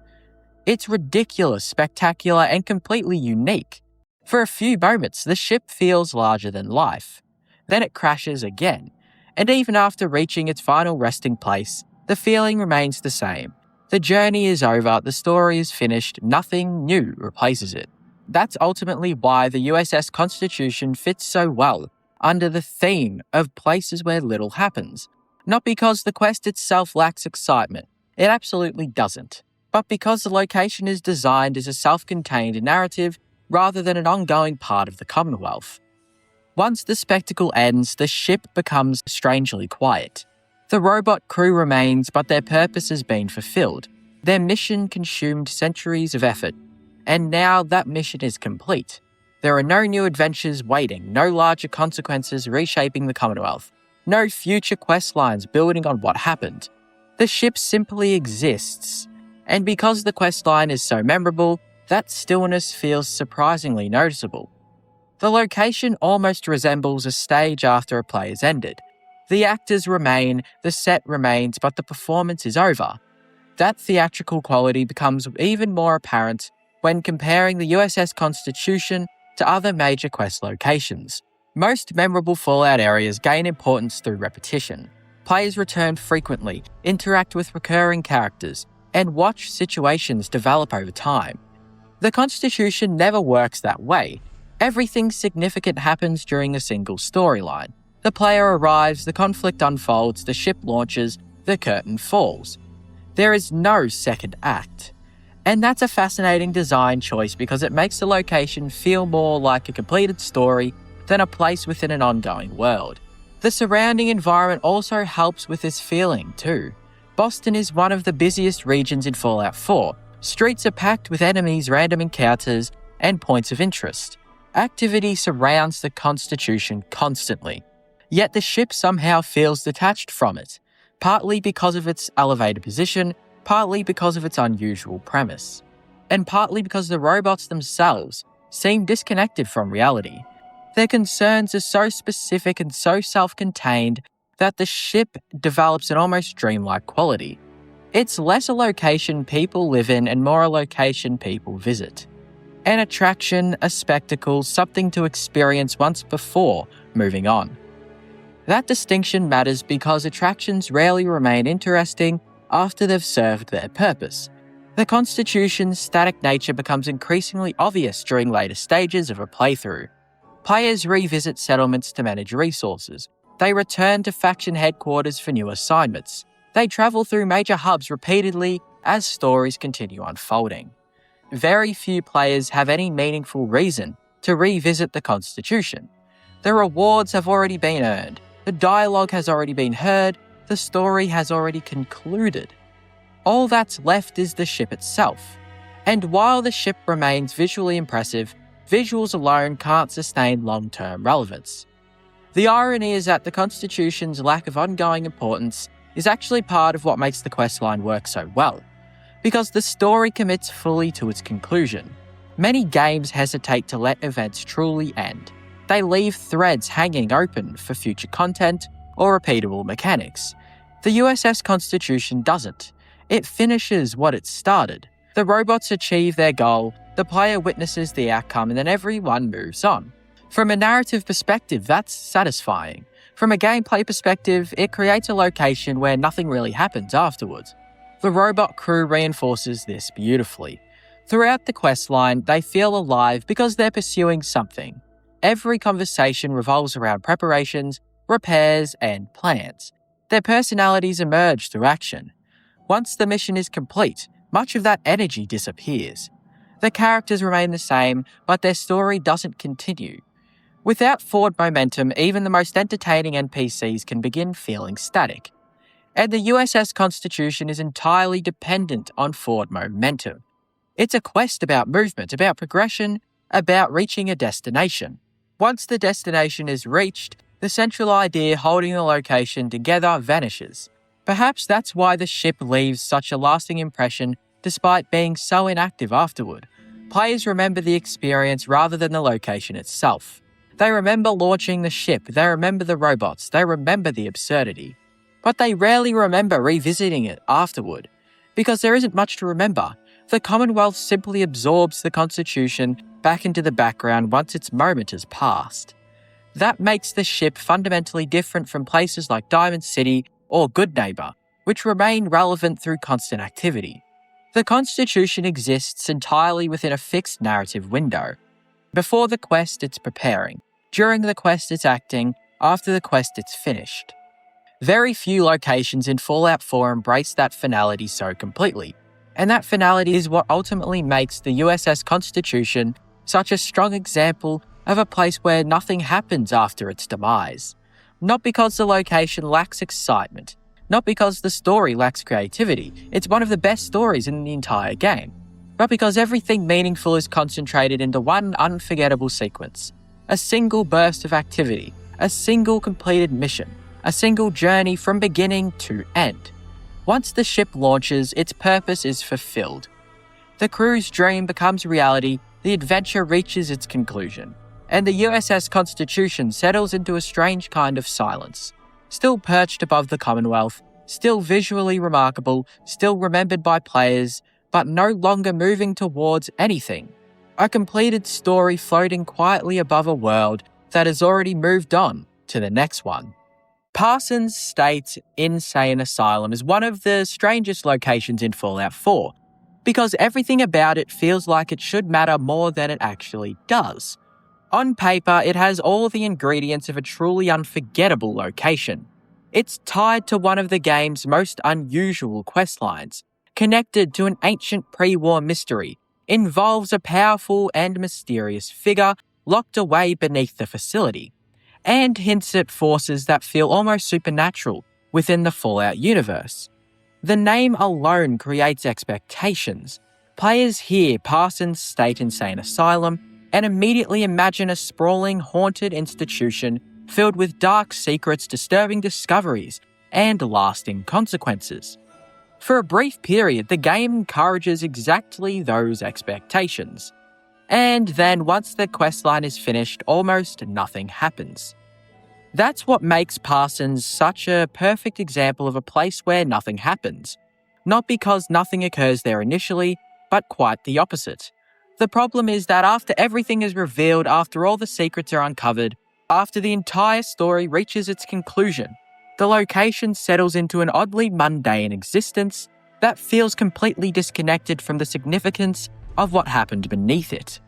It's ridiculous, spectacular, and completely unique. For a few moments, the ship feels larger than life. Then it crashes again, and even after reaching its final resting place, the feeling remains the same. The journey is over, the story is finished, nothing new replaces it. That's ultimately why the USS Constitution fits so well under the theme of places where little happens. Not because the quest itself lacks excitement, it absolutely doesn't, but because the location is designed as a self-contained narrative rather than an ongoing part of the Commonwealth. Once the spectacle ends, the ship becomes strangely quiet. The robot crew remains, but their purpose has been fulfilled. Their mission consumed centuries of effort, and now that mission is complete. There are no new adventures waiting, no larger consequences reshaping the Commonwealth, no future quest lines building on what happened. The ship simply exists, and because the quest line is so memorable, that stillness feels surprisingly noticeable. The location almost resembles a stage after a play has ended. The actors remain, the set remains, but the performance is over. That theatrical quality becomes even more apparent when comparing the USS Constitution to other major quest locations. Most memorable Fallout areas gain importance through repetition. Players return frequently, interact with recurring characters, and watch situations develop over time. The Constitution never works that way. Everything significant happens during a single storyline. The player arrives, the conflict unfolds, the ship launches, the curtain falls. There is no second act. And that's a fascinating design choice because it makes the location feel more like a completed story than a place within an ongoing world. The surrounding environment also helps with this feeling too. Boston is one of the busiest regions in Fallout 4. Streets are packed with enemies, random encounters, and points of interest. Activity surrounds the Constitution constantly. Yet the ship somehow feels detached from it, partly because of its elevated position, partly because of its unusual premise, and partly because the robots themselves seem disconnected from reality. Their concerns are so specific and so self-contained that the ship develops an almost dreamlike quality. It's less a location people live in and more a location people visit. An attraction, a spectacle, something to experience once before moving on. That distinction matters because attractions rarely remain interesting after they've served their purpose. The Constitution's static nature becomes increasingly obvious during later stages of a playthrough. Players revisit settlements to manage resources. They return to faction headquarters for new assignments. They travel through major hubs repeatedly as stories continue unfolding. Very few players have any meaningful reason to revisit the Constitution. The rewards have already been earned, the dialogue has already been heard, the story has already concluded. All that's left is the ship itself. And while the ship remains visually impressive, visuals alone can't sustain long-term relevance. The irony is that the Constitution's lack of ongoing importance is actually part of what makes the questline work so well, because the story commits fully to its conclusion. Many games hesitate to let events truly end. They leave threads hanging open for future content or repeatable mechanics. The USS Constitution doesn't. It finishes what it started. The robots achieve their goal, the player witnesses the outcome, and then everyone moves on. From a narrative perspective, that's satisfying. From a gameplay perspective, it creates a location where nothing really happens afterwards. The robot crew reinforces this beautifully. Throughout the questline, they feel alive because they're pursuing something. Every conversation revolves around preparations, repairs, and plans. Their personalities emerge through action. Once the mission is complete, much of that energy disappears. The characters remain the same, but their story doesn't continue. Without forward momentum, even the most entertaining NPCs can begin feeling static. And the USS Constitution is entirely dependent on forward momentum. It's a quest about movement, about progression, about reaching a destination. Once the destination is reached, the central idea holding the location together vanishes. Perhaps that's why the ship leaves such a lasting impression despite being so inactive afterward. Players remember the experience rather than the location itself. They remember launching the ship, they remember the robots, they remember the absurdity. But they rarely remember revisiting it afterward, because there isn't much to remember. The Commonwealth simply absorbs the Constitution back into the background once its moment has passed. That makes the ship fundamentally different from places like Diamond City or Goodneighbor, which remain relevant through constant activity. The Constitution exists entirely within a fixed narrative window. Before the quest, it's preparing. During the quest, it's acting. After the quest, it's finished. Very few locations in Fallout 4 embrace that finality so completely, and that finality is what ultimately makes the USS Constitution such a strong example of a place where nothing happens after its demise. Not because the location lacks excitement, not because the story lacks creativity, it's one of the best stories in the entire game, but because everything meaningful is concentrated into one unforgettable sequence, a single burst of activity, a single completed mission, a single journey from beginning to end. Once the ship launches, its purpose is fulfilled. The crew's dream becomes reality, the adventure reaches its conclusion, and the USS Constitution settles into a strange kind of silence. Still perched above the Commonwealth, still visually remarkable, still remembered by players, but no longer moving towards anything. A completed story floating quietly above a world that has already moved on to the next one. Parsons State Insane Asylum is one of the strangest locations in Fallout 4, because everything about it feels like it should matter more than it actually does. On paper, it has all the ingredients of a truly unforgettable location. It's tied to one of the game's most unusual questlines, connected to an ancient pre-war mystery, involves a powerful and mysterious figure locked away beneath the facility, and hints at forces that feel almost supernatural within the Fallout universe. The name alone creates expectations. Players hear Parsons State Insane Asylum and immediately imagine a sprawling, haunted institution filled with dark secrets, disturbing discoveries, and lasting consequences. For a brief period, the game encourages exactly those expectations. And then once the questline is finished, almost nothing happens. That's what makes Parsons such a perfect example of a place where nothing happens. Not because nothing occurs there initially, but quite the opposite. The problem is that after everything is revealed, after all the secrets are uncovered, after the entire story reaches its conclusion, the location settles into an oddly mundane existence that feels completely disconnected from the significance of what happened beneath it.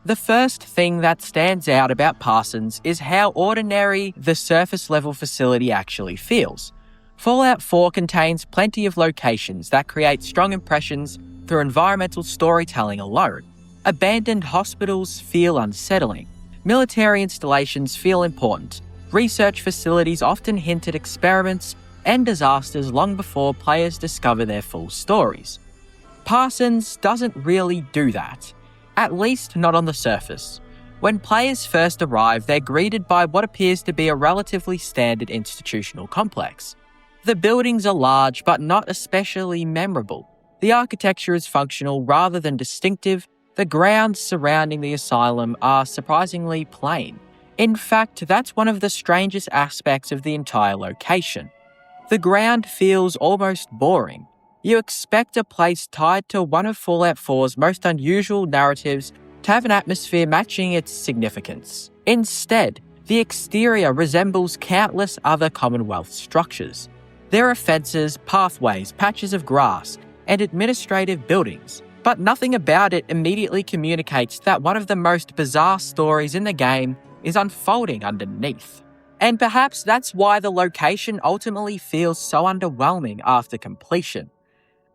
The first thing that stands out about Parsons is how ordinary the surface-level facility actually feels. Fallout 4 contains plenty of locations that create strong impressions through environmental storytelling alone. Abandoned hospitals feel unsettling. Military installations feel important. Research facilities often hint at experiments and disasters long before players discover their full stories. Parsons doesn't really do that, at least not on the surface. When players first arrive, they're greeted by what appears to be a relatively standard institutional complex. The buildings are large but not especially memorable. The architecture is functional rather than distinctive. The grounds surrounding the asylum are surprisingly plain. In fact, that's one of the strangest aspects of the entire location. The ground feels almost boring. You expect a place tied to one of Fallout 4's most unusual narratives to have an atmosphere matching its significance. Instead, the exterior resembles countless other Commonwealth structures. There are fences, pathways, patches of grass, and administrative buildings, but nothing about it immediately communicates that one of the most bizarre stories in the game is unfolding underneath. And perhaps that's why the location ultimately feels so underwhelming after completion.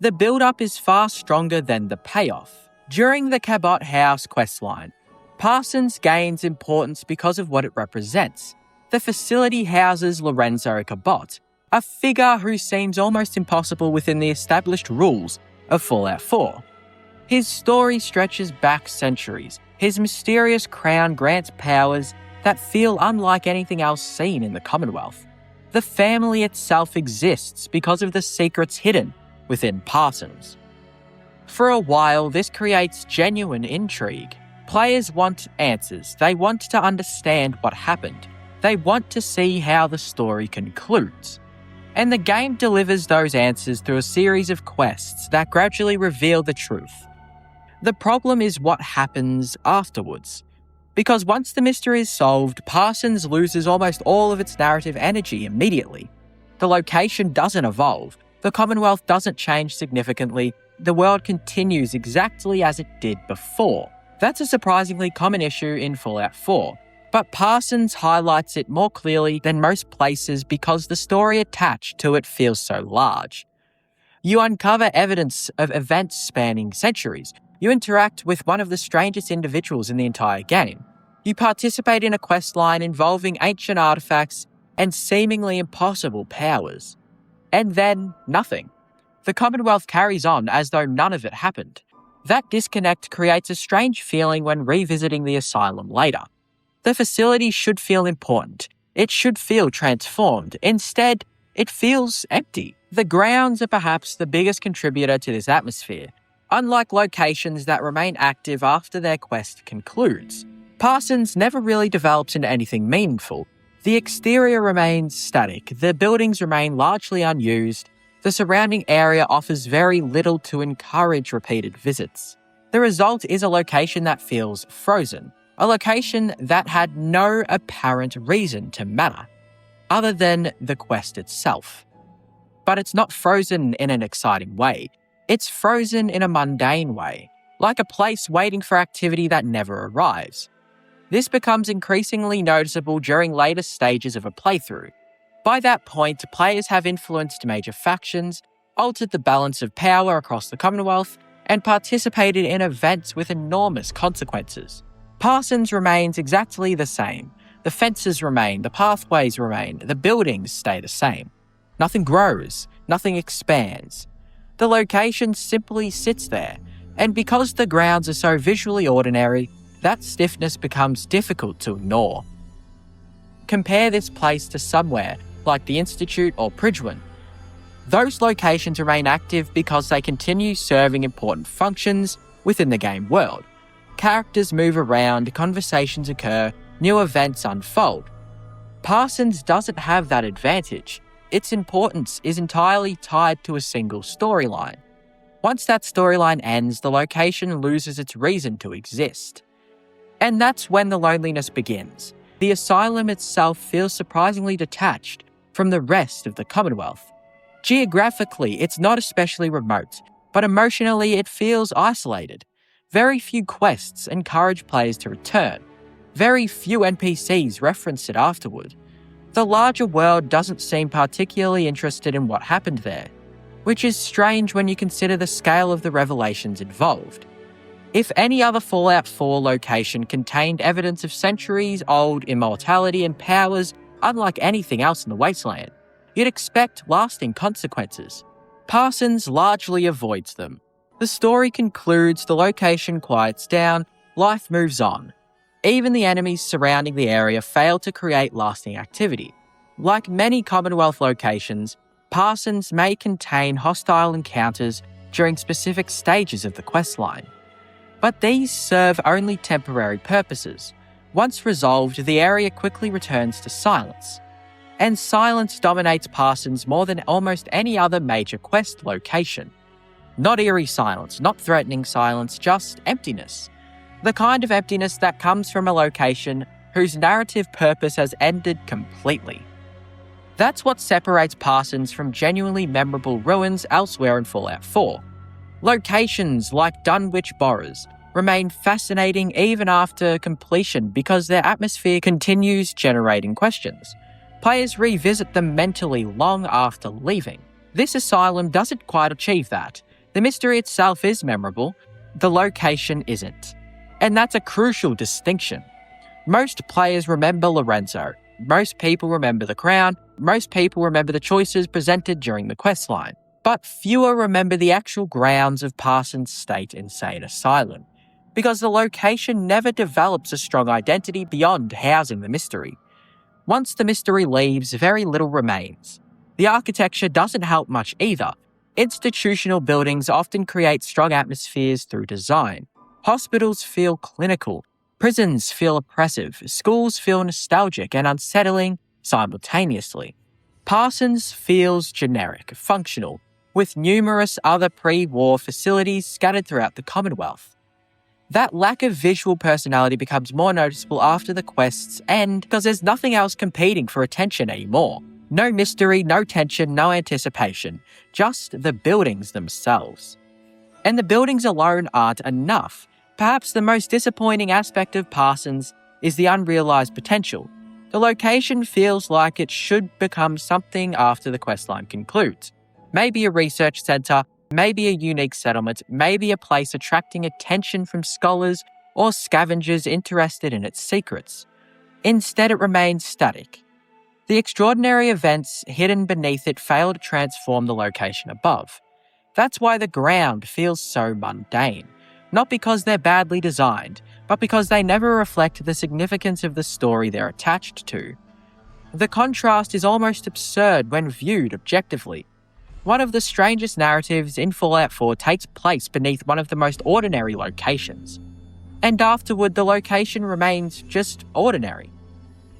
The build-up is far stronger than the payoff. During the Cabot House questline, Parsons gains importance because of what it represents. The facility houses Lorenzo Cabot, a figure who seems almost impossible within the established rules of Fallout 4. His story stretches back centuries. His mysterious crown grants powers that feel unlike anything else seen in the Commonwealth. The family itself exists because of the secrets hidden within Parsons. For a while, this creates genuine intrigue. Players want answers. They want to understand what happened. They want to see how the story concludes. And the game delivers those answers through a series of quests that gradually reveal the truth. The problem is what happens afterwards. Because once the mystery is solved, Parsons loses almost all of its narrative energy immediately. The location doesn't evolve, the Commonwealth doesn't change significantly, the world continues exactly as it did before. That's a surprisingly common issue in Fallout 4, but Parsons highlights it more clearly than most places because the story attached to it feels so large. You uncover evidence of events spanning centuries. You interact with one of the strangest individuals in the entire game. You participate in a questline involving ancient artifacts and seemingly impossible powers. And then, nothing. The Commonwealth carries on as though none of it happened. That disconnect creates a strange feeling when revisiting the asylum later. The facility should feel important. It should feel transformed. Instead, it feels empty. The grounds are perhaps the biggest contributor to this atmosphere. Unlike locations that remain active after their quest concludes, Parsons never really develops into anything meaningful. The exterior remains static, the buildings remain largely unused, the surrounding area offers very little to encourage repeated visits. The result is a location that feels frozen, a location that had no apparent reason to matter, other than the quest itself. But it's not frozen in an exciting way. It's frozen in a mundane way, like a place waiting for activity that never arrives. This becomes increasingly noticeable during later stages of a playthrough. By that point, players have influenced major factions, altered the balance of power across the Commonwealth, and participated in events with enormous consequences. Parsons remains exactly the same. The fences remain, the pathways remain, the buildings stay the same. Nothing grows, nothing expands. The location simply sits there, and because the grounds are so visually ordinary, that stiffness becomes difficult to ignore. Compare this place to somewhere like the Institute or Pridgewind. Those locations remain active because they continue serving important functions within the game world. Characters move around, conversations occur, new events unfold. Parsons doesn't have that advantage. Its importance is entirely tied to a single storyline. Once that storyline ends, the location loses its reason to exist. And that's when the loneliness begins. The asylum itself feels surprisingly detached from the rest of the Commonwealth. Geographically, it's not especially remote, but emotionally it feels isolated. Very few quests encourage players to return. Very few NPCs reference it afterward. The larger world doesn't seem particularly interested in what happened there, which is strange when you consider the scale of the revelations involved. If any other Fallout 4 location contained evidence of centuries-old immortality and powers unlike anything else in the Wasteland, you'd expect lasting consequences. Parsons largely avoids them. The story concludes, the location quiets down, life moves on. Even the enemies surrounding the area fail to create lasting activity. Like many Commonwealth locations, Parsons may contain hostile encounters during specific stages of the questline. But these serve only temporary purposes. Once resolved, the area quickly returns to silence. And silence dominates Parsons more than almost any other major quest location. Not eerie silence, not threatening silence, just emptiness. The kind of emptiness that comes from a location whose narrative purpose has ended completely. That's what separates Parsons from genuinely memorable ruins elsewhere in Fallout 4. Locations like Dunwich Borers remain fascinating even after completion because their atmosphere continues generating questions. Players revisit them mentally long after leaving. This asylum doesn't quite achieve that. The mystery itself is memorable, the location isn't. And that's a crucial distinction. Most players remember Lorenzo. Most people remember the crown. Most people remember the choices presented during the questline. But fewer remember the actual grounds of Parsons State Insane Asylum, because the location never develops a strong identity beyond housing the mystery. Once the mystery leaves, very little remains. The architecture doesn't help much either. Institutional buildings often create strong atmospheres through design. Hospitals feel clinical. Prisons feel oppressive. Schools feel nostalgic and unsettling simultaneously. Parsons feels generic, functional, with numerous other pre-war facilities scattered throughout the Commonwealth. That lack of visual personality becomes more noticeable after the quests end because there's nothing else competing for attention anymore. No mystery, no tension, no anticipation, just the buildings themselves. And the buildings alone aren't enough. Perhaps the most disappointing aspect of Parsons is the unrealised potential. The location feels like it should become something after the questline concludes. Maybe a research centre, maybe a unique settlement, maybe a place attracting attention from scholars or scavengers interested in its secrets. Instead, it remains static. The extraordinary events hidden beneath it fail to transform the location above. That's why the ground feels so mundane. Not because they're badly designed, but because they never reflect the significance of the story they're attached to. The contrast is almost absurd when viewed objectively. One of the strangest narratives in Fallout 4 takes place beneath one of the most ordinary locations. And afterward, the location remains just ordinary.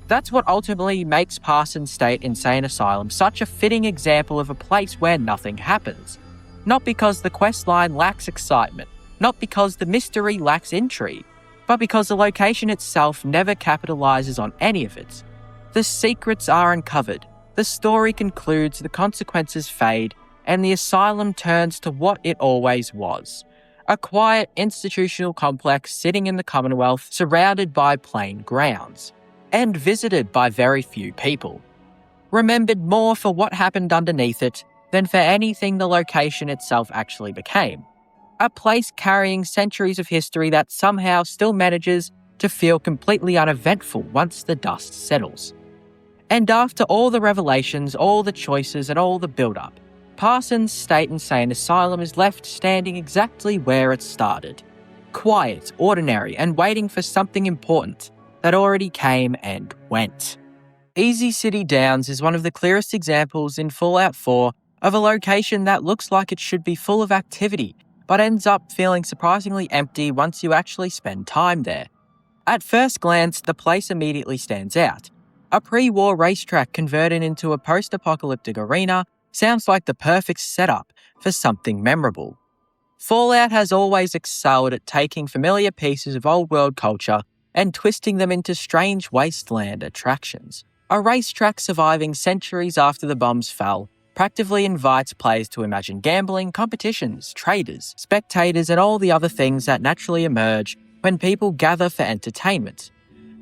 That's what ultimately makes Parsons State Insane Asylum such a fitting example of a place where nothing happens. Not because the questline lacks excitement, not because the mystery lacks intrigue, but because the location itself never capitalizes on any of it. The secrets are uncovered, the story concludes, the consequences fade, and the asylum turns to what it always was. A quiet institutional complex sitting in the Commonwealth, surrounded by plain grounds, and visited by very few people. Remembered more for what happened underneath it than for anything the location itself actually became. A place carrying centuries of history that somehow still manages to feel completely uneventful once the dust settles. And after all the revelations, all the choices, and all the build-up, Parsons State Insane Asylum is left standing exactly where it started. Quiet, ordinary, and waiting for something important that already came and went. Easy City Downs is one of the clearest examples in Fallout 4 of a location that looks like it should be full of activity, but ends up feeling surprisingly empty once you actually spend time there. At first glance, the place immediately stands out. A pre-war racetrack converted into a post-apocalyptic arena sounds like the perfect setup for something memorable. Fallout has always excelled at taking familiar pieces of old-world culture and twisting them into strange wasteland attractions. A racetrack surviving centuries after the bombs fell practically invites players to imagine gambling, competitions, traders, spectators, and all the other things that naturally emerge when people gather for entertainment.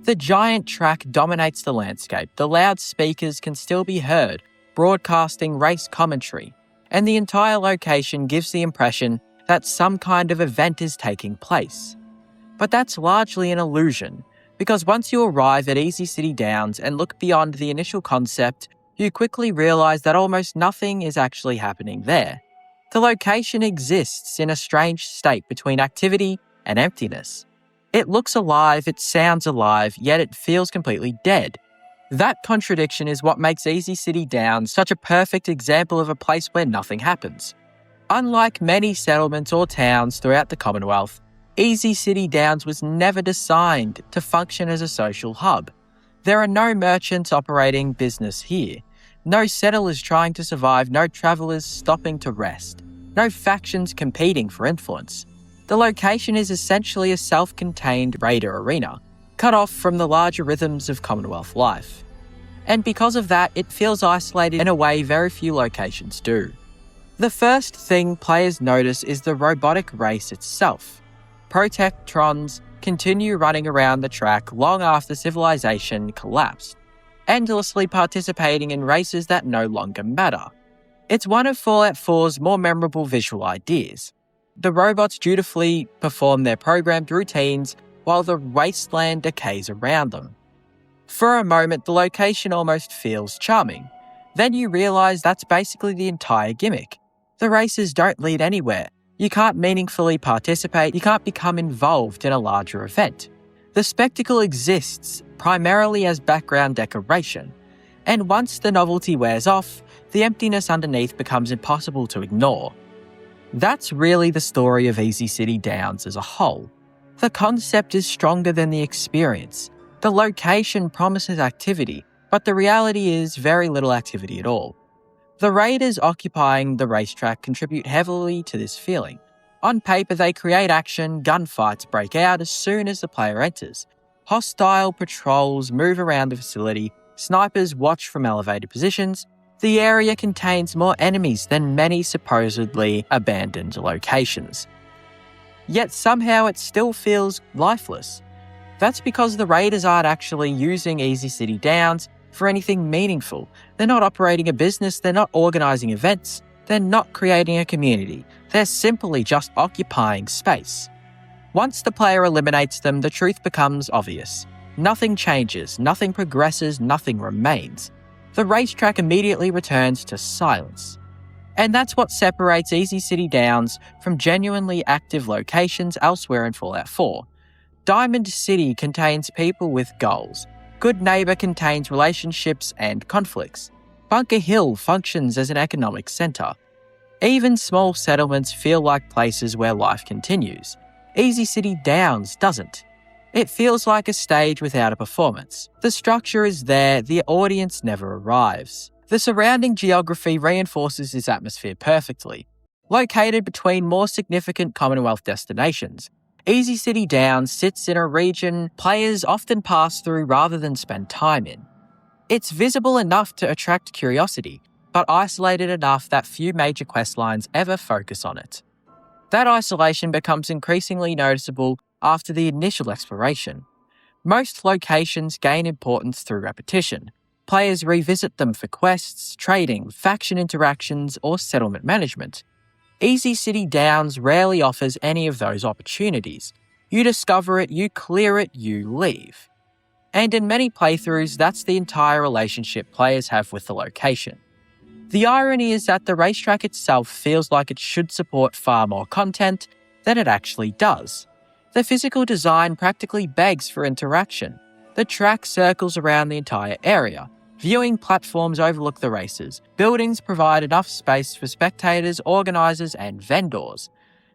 The giant track dominates the landscape, the loudspeakers can still be heard, broadcasting race commentary, and the entire location gives the impression that some kind of event is taking place. But that's largely an illusion, because once you arrive at Easy City Downs and look beyond the initial concept, you quickly realise that almost nothing is actually happening there. The location exists in a strange state between activity and emptiness. It looks alive, it sounds alive, yet it feels completely dead. That contradiction is what makes Easy City Downs such a perfect example of a place where nothing happens. Unlike many settlements or towns throughout the Commonwealth, Easy City Downs was never designed to function as a social hub. There are no merchants operating business here, no settlers trying to survive, no travellers stopping to rest, no factions competing for influence. The location is essentially a self-contained raider arena, cut off from the larger rhythms of Commonwealth life. And because of that, it feels isolated in a way very few locations do. The first thing players notice is the robotic race itself. Protectrons continue running around the track long after civilization collapsed, endlessly participating in races that no longer matter. It's one of Fallout 4's more memorable visual ideas. The robots dutifully perform their programmed routines while the wasteland decays around them. For a moment, the location almost feels charming. Then you realise that's basically the entire gimmick. The races don't lead anywhere. You can't meaningfully participate, you can't become involved in a larger event. The spectacle exists primarily as background decoration, and once the novelty wears off, the emptiness underneath becomes impossible to ignore. That's really the story of Easy City Downs as a whole. The concept is stronger than the experience. The location promises activity, but the reality is very little activity at all. The raiders occupying the racetrack contribute heavily to this feeling. On paper, they create action, gunfights break out as soon as the player enters. Hostile patrols move around the facility, snipers watch from elevated positions. The area contains more enemies than many supposedly abandoned locations. Yet somehow it still feels lifeless. That's because the raiders aren't actually using Easy City Downs for anything meaningful. They're not operating a business, they're not organising events, they're not creating a community. They're simply just occupying space. Once the player eliminates them, the truth becomes obvious. Nothing changes, nothing progresses, nothing remains. The racetrack immediately returns to silence. And that's what separates Easy City Downs from genuinely active locations elsewhere in Fallout 4. Diamond City contains people with goals. Good Neighbor contains relationships and conflicts. Bunker Hill functions as an economic centre. Even small settlements feel like places where life continues. Easy City Downs doesn't. It feels like a stage without a performance. The structure is there, the audience never arrives. The surrounding geography reinforces this atmosphere perfectly. Located between more significant Commonwealth destinations, Easy City Downs sits in a region players often pass through rather than spend time in. It's visible enough to attract curiosity, but isolated enough that few major questlines ever focus on it. That isolation becomes increasingly noticeable after the initial exploration. Most locations gain importance through repetition. Players revisit them for quests, trading, faction interactions, or settlement management. Easy City Downs rarely offers any of those opportunities. You discover it, you clear it, you leave. And in many playthroughs, that's the entire relationship players have with the location. The irony is that the racetrack itself feels like it should support far more content than it actually does. The physical design practically begs for interaction. The track circles around the entire area. Viewing platforms overlook the races. Buildings provide enough space for spectators, organisers, and vendors.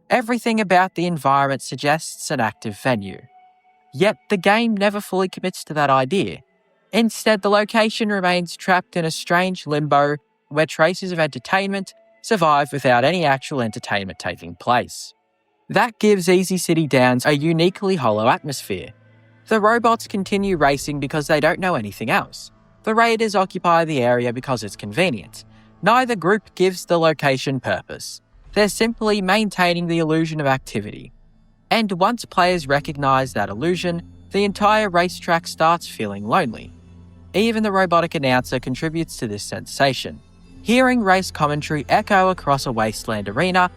Everything about the environment suggests an active venue. Yet the game never fully commits to that idea. Instead, the location remains trapped in a strange limbo where traces of entertainment survive without any actual entertainment taking place. That gives Easy City Downs a uniquely hollow atmosphere. The robots continue racing because they don't know anything else. The raiders occupy the area because it's convenient. Neither group gives the location purpose. They're simply maintaining the illusion of activity. And once players recognise that illusion, the entire racetrack starts feeling lonely. Even the robotic announcer contributes to this sensation. Hearing race commentary echo across a wasteland arena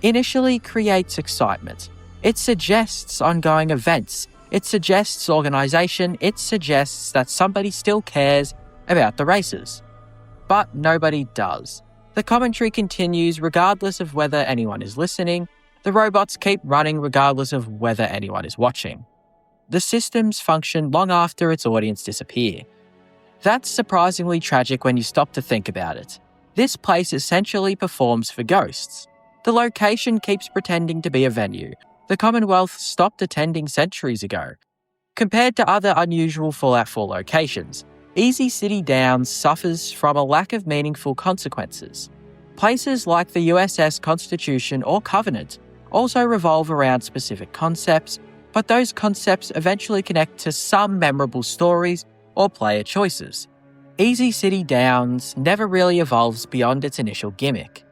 initially creates excitement. It suggests ongoing events. It suggests organisation. It suggests that somebody still cares about the races. But nobody does. The commentary continues regardless of whether anyone is listening. The robots keep running regardless of whether anyone is watching. The systems function long after its audience disappear. That's surprisingly tragic when you stop to think about it. This place essentially performs for ghosts. The location keeps pretending to be a venue. The Commonwealth stopped attending centuries ago. Compared to other unusual Fallout 4 locations, Easy City Downs suffers from a lack of meaningful consequences. Places like the USS Constitution or Covenant also revolve around specific concepts, but those concepts eventually connect to some memorable stories or player choices. Easy City Downs never really evolves beyond its initial gimmick.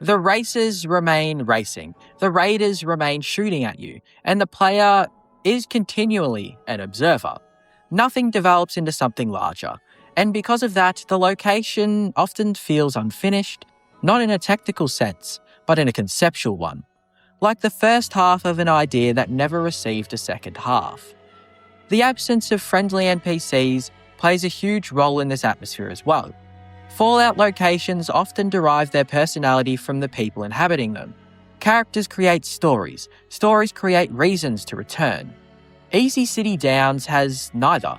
The races remain racing, the raiders remain shooting at you, and the player is continually an observer. Nothing develops into something larger, and because of that, the location often feels unfinished, not in a technical sense, but in a conceptual one. like the first half of an idea that never received a second half. The absence of friendly NPCs plays a huge role in this atmosphere as well. Fallout locations often derive their personality from the people inhabiting them. Characters create stories. Stories create reasons to return. Easy City Downs has neither.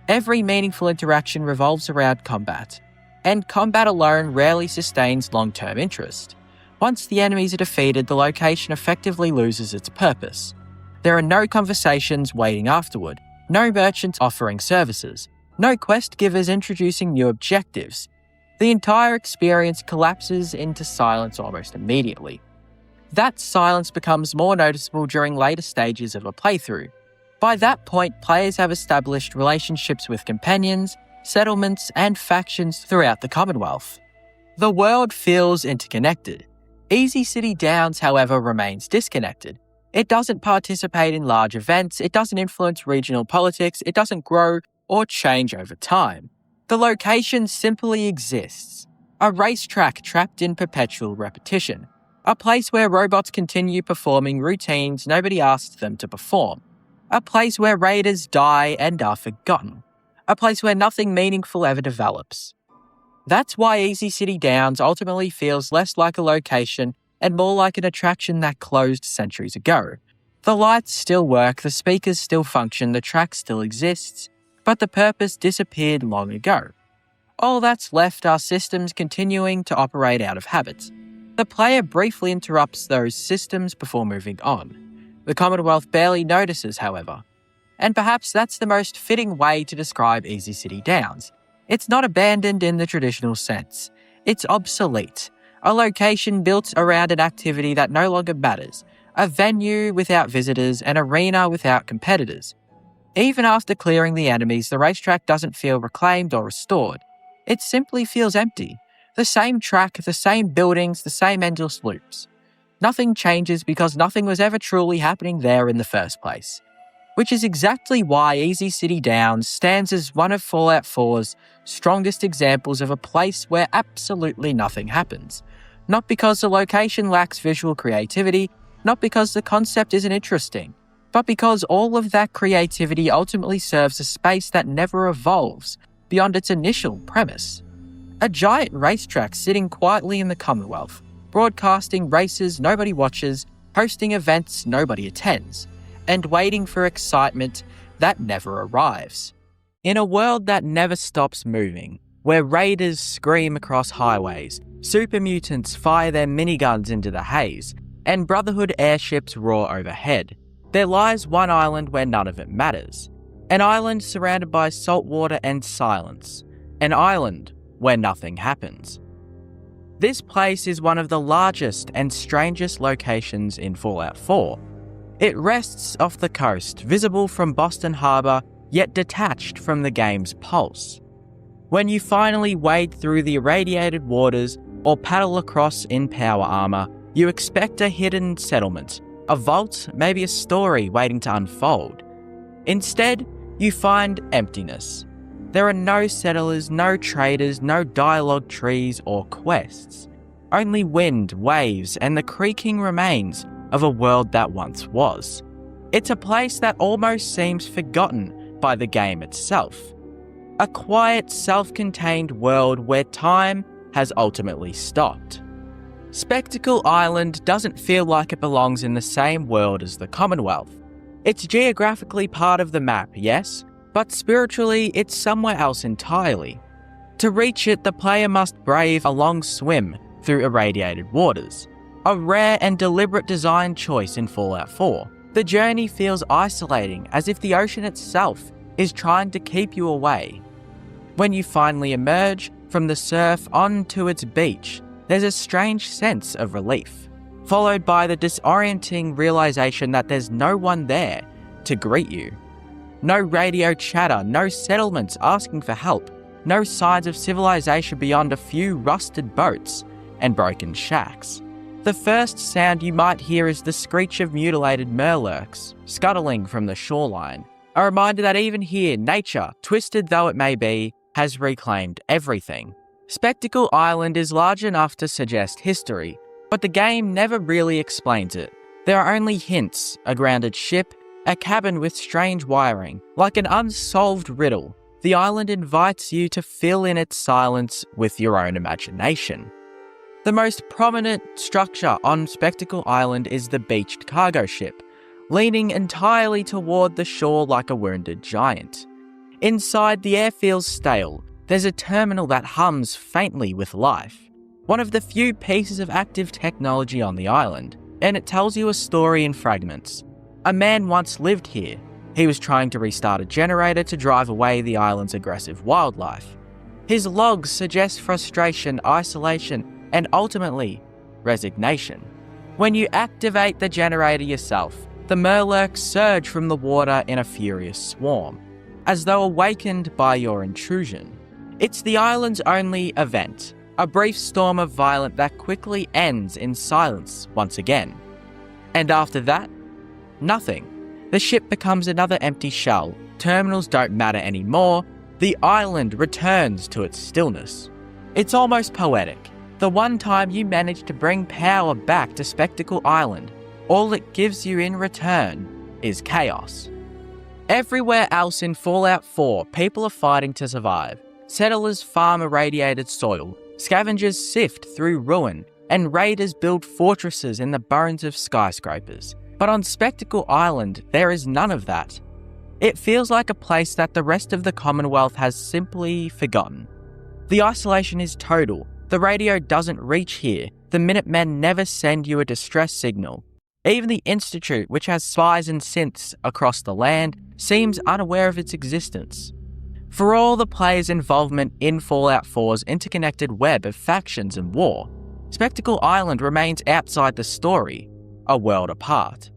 Every meaningful interaction revolves around combat, and combat alone rarely sustains long-term interest. Once the enemies are defeated, the location effectively loses its purpose. There are no conversations waiting afterward, no merchants offering services, no quest givers introducing new objectives. The entire experience collapses into silence almost immediately. That silence becomes more noticeable during later stages of a playthrough. By that point, players have established relationships with companions, settlements, and factions throughout the Commonwealth. The world feels interconnected. Easy City Downs, however, remains disconnected. It doesn't participate in large events, it doesn't influence regional politics, it doesn't grow or change over time. The location simply exists. A racetrack trapped in perpetual repetition. A place where robots continue performing routines nobody asked them to perform. A place where raiders die and are forgotten. A place where nothing meaningful ever develops. That's why Easy City Downs ultimately feels less like a location and more like an attraction that closed centuries ago. The lights still work, the speakers still function, the track still exists, but the purpose disappeared long ago. All that's left are systems continuing to operate out of habit. The player briefly interrupts those systems before moving on. The Commonwealth barely notices, however. And perhaps that's the most fitting way to describe Easy City Downs. It's not abandoned in the traditional sense. It's obsolete. A location built around an activity that no longer matters. A venue without visitors, an arena without competitors. Even after clearing the enemies, the racetrack doesn't feel reclaimed or restored. It simply feels empty. The same track, the same buildings, the same endless loops. Nothing changes because nothing was ever truly happening there in the first place. Which is exactly why Easy City Downs stands as one of Fallout 4's strongest examples of a place where absolutely nothing happens. Not because the location lacks visual creativity, not because the concept isn't interesting, but because all of that creativity ultimately serves a space that never evolves beyond its initial premise. A giant racetrack sitting quietly in the Commonwealth, broadcasting races nobody watches, hosting events nobody attends, and waiting for excitement that never arrives. In a world that never stops moving, where raiders scream across highways, super mutants fire their miniguns into the haze, and Brotherhood airships roar overhead, there lies one island where none of it matters. An island surrounded by salt water and silence. An island where nothing happens. This place is one of the largest and strangest locations in Fallout 4. It rests off the coast, visible from Boston Harbor, yet detached from the game's pulse. When you finally wade through the irradiated waters or paddle across in power armor, you expect a hidden settlement, a vault, maybe a story waiting to unfold. Instead, you find emptiness. There are no settlers, no traders, no dialogue trees or quests. Only wind, waves, and the creaking remains of a world that once was. It's a place that almost seems forgotten by the game itself. A quiet, self-contained world where time has ultimately stopped. Spectacle Island doesn't feel like it belongs in the same world as the Commonwealth. It's geographically part of the map, yes, but spiritually it's somewhere else entirely. To reach it, the player must brave a long swim through irradiated waters. A rare and deliberate design choice in Fallout 4. The journey feels isolating, as if the ocean itself is trying to keep you away. When you finally emerge from the surf onto its beach, there's a strange sense of relief, followed by the disorienting realization that there's no one there to greet you. No radio chatter, no settlements asking for help, no signs of civilization beyond a few rusted boats and broken shacks. The first sound you might hear is the screech of mutilated Murlocs scuttling from the shoreline, a reminder that even here, nature, twisted though it may be, has reclaimed everything. Spectacle Island is large enough to suggest history, but the game never really explains it. There are only hints, a grounded ship, a cabin with strange wiring. Like an unsolved riddle, the island invites you to fill in its silence with your own imagination. The most prominent structure on Spectacle Island is the beached cargo ship, leaning entirely toward the shore like a wounded giant. Inside, the air feels stale. There's a terminal that hums faintly with life. One of the few pieces of active technology on the island, and it tells you a story in fragments. A man once lived here. He was trying to restart a generator to drive away the island's aggressive wildlife. His logs suggest frustration, isolation, and ultimately, resignation. When you activate the generator yourself, the Murlocs surge from the water in a furious swarm, as though awakened by your intrusion. It's the island's only event, a brief storm of violence that quickly ends in silence once again. And after that, nothing. The ship becomes another empty shell, terminals don't matter anymore, the island returns to its stillness. It's almost poetic. The one time you manage to bring power back to Spectacle Island, all it gives you in return is chaos. Everywhere else in Fallout 4, people are fighting to survive. Settlers farm irradiated soil, scavengers sift through ruin, and raiders build fortresses in the bones of skyscrapers. But on Spectacle Island, there is none of that. It feels like a place that the rest of the Commonwealth has simply forgotten. The isolation is total. The radio doesn't reach here. The Minutemen never send you a distress signal. Even the Institute, which has spies and synths across the land, seems unaware of its existence. For all the players' involvement in Fallout 4's interconnected web of factions and war, Spectacle Island remains outside the story, a world apart.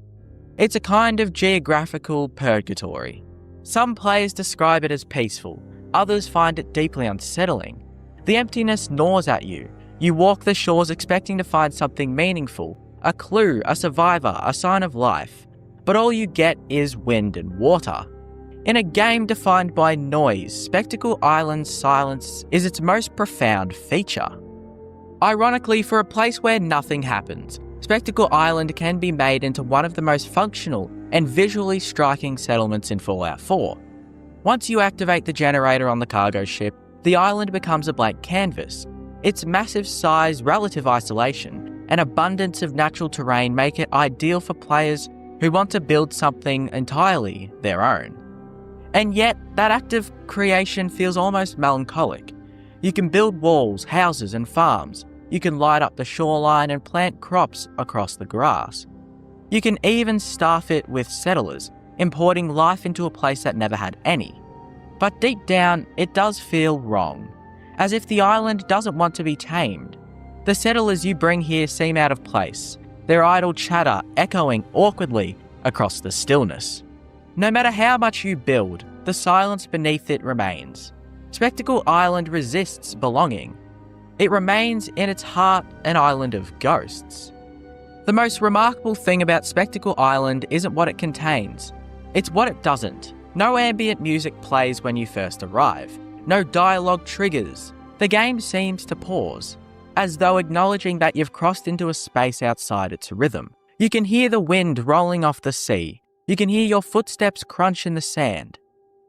It's a kind of geographical purgatory. Some players describe it as peaceful, others find it deeply unsettling. The emptiness gnaws at you. You walk the shores expecting to find something meaningful, a clue, a survivor, a sign of life, but all you get is wind and water. In a game defined by noise, Spectacle Island's silence is its most profound feature. Ironically, for a place where nothing happens, Spectacle Island can be made into one of the most functional and visually striking settlements in Fallout 4. Once you activate the generator on the cargo ship, the island becomes a blank canvas. Its massive size, relative isolation, and abundance of natural terrain make it ideal for players who want to build something entirely their own. And yet, that act of creation feels almost melancholic. You can build walls, houses, and farms. You can light up the shoreline and plant crops across the grass. You can even staff it with settlers, importing life into a place that never had any. But deep down, it does feel wrong, as if the island doesn't want to be tamed. The settlers you bring here seem out of place, their idle chatter echoing awkwardly across the stillness. No matter how much you build, the silence beneath it remains. Spectacle Island resists belonging. It remains in its heart an island of ghosts. The most remarkable thing about Spectacle Island isn't what it contains, it's what it doesn't. No ambient music plays when you first arrive. No dialogue triggers. The game seems to pause, as though acknowledging that you've crossed into a space outside its rhythm. You can hear the wind rolling off the sea. You can hear your footsteps crunch in the sand.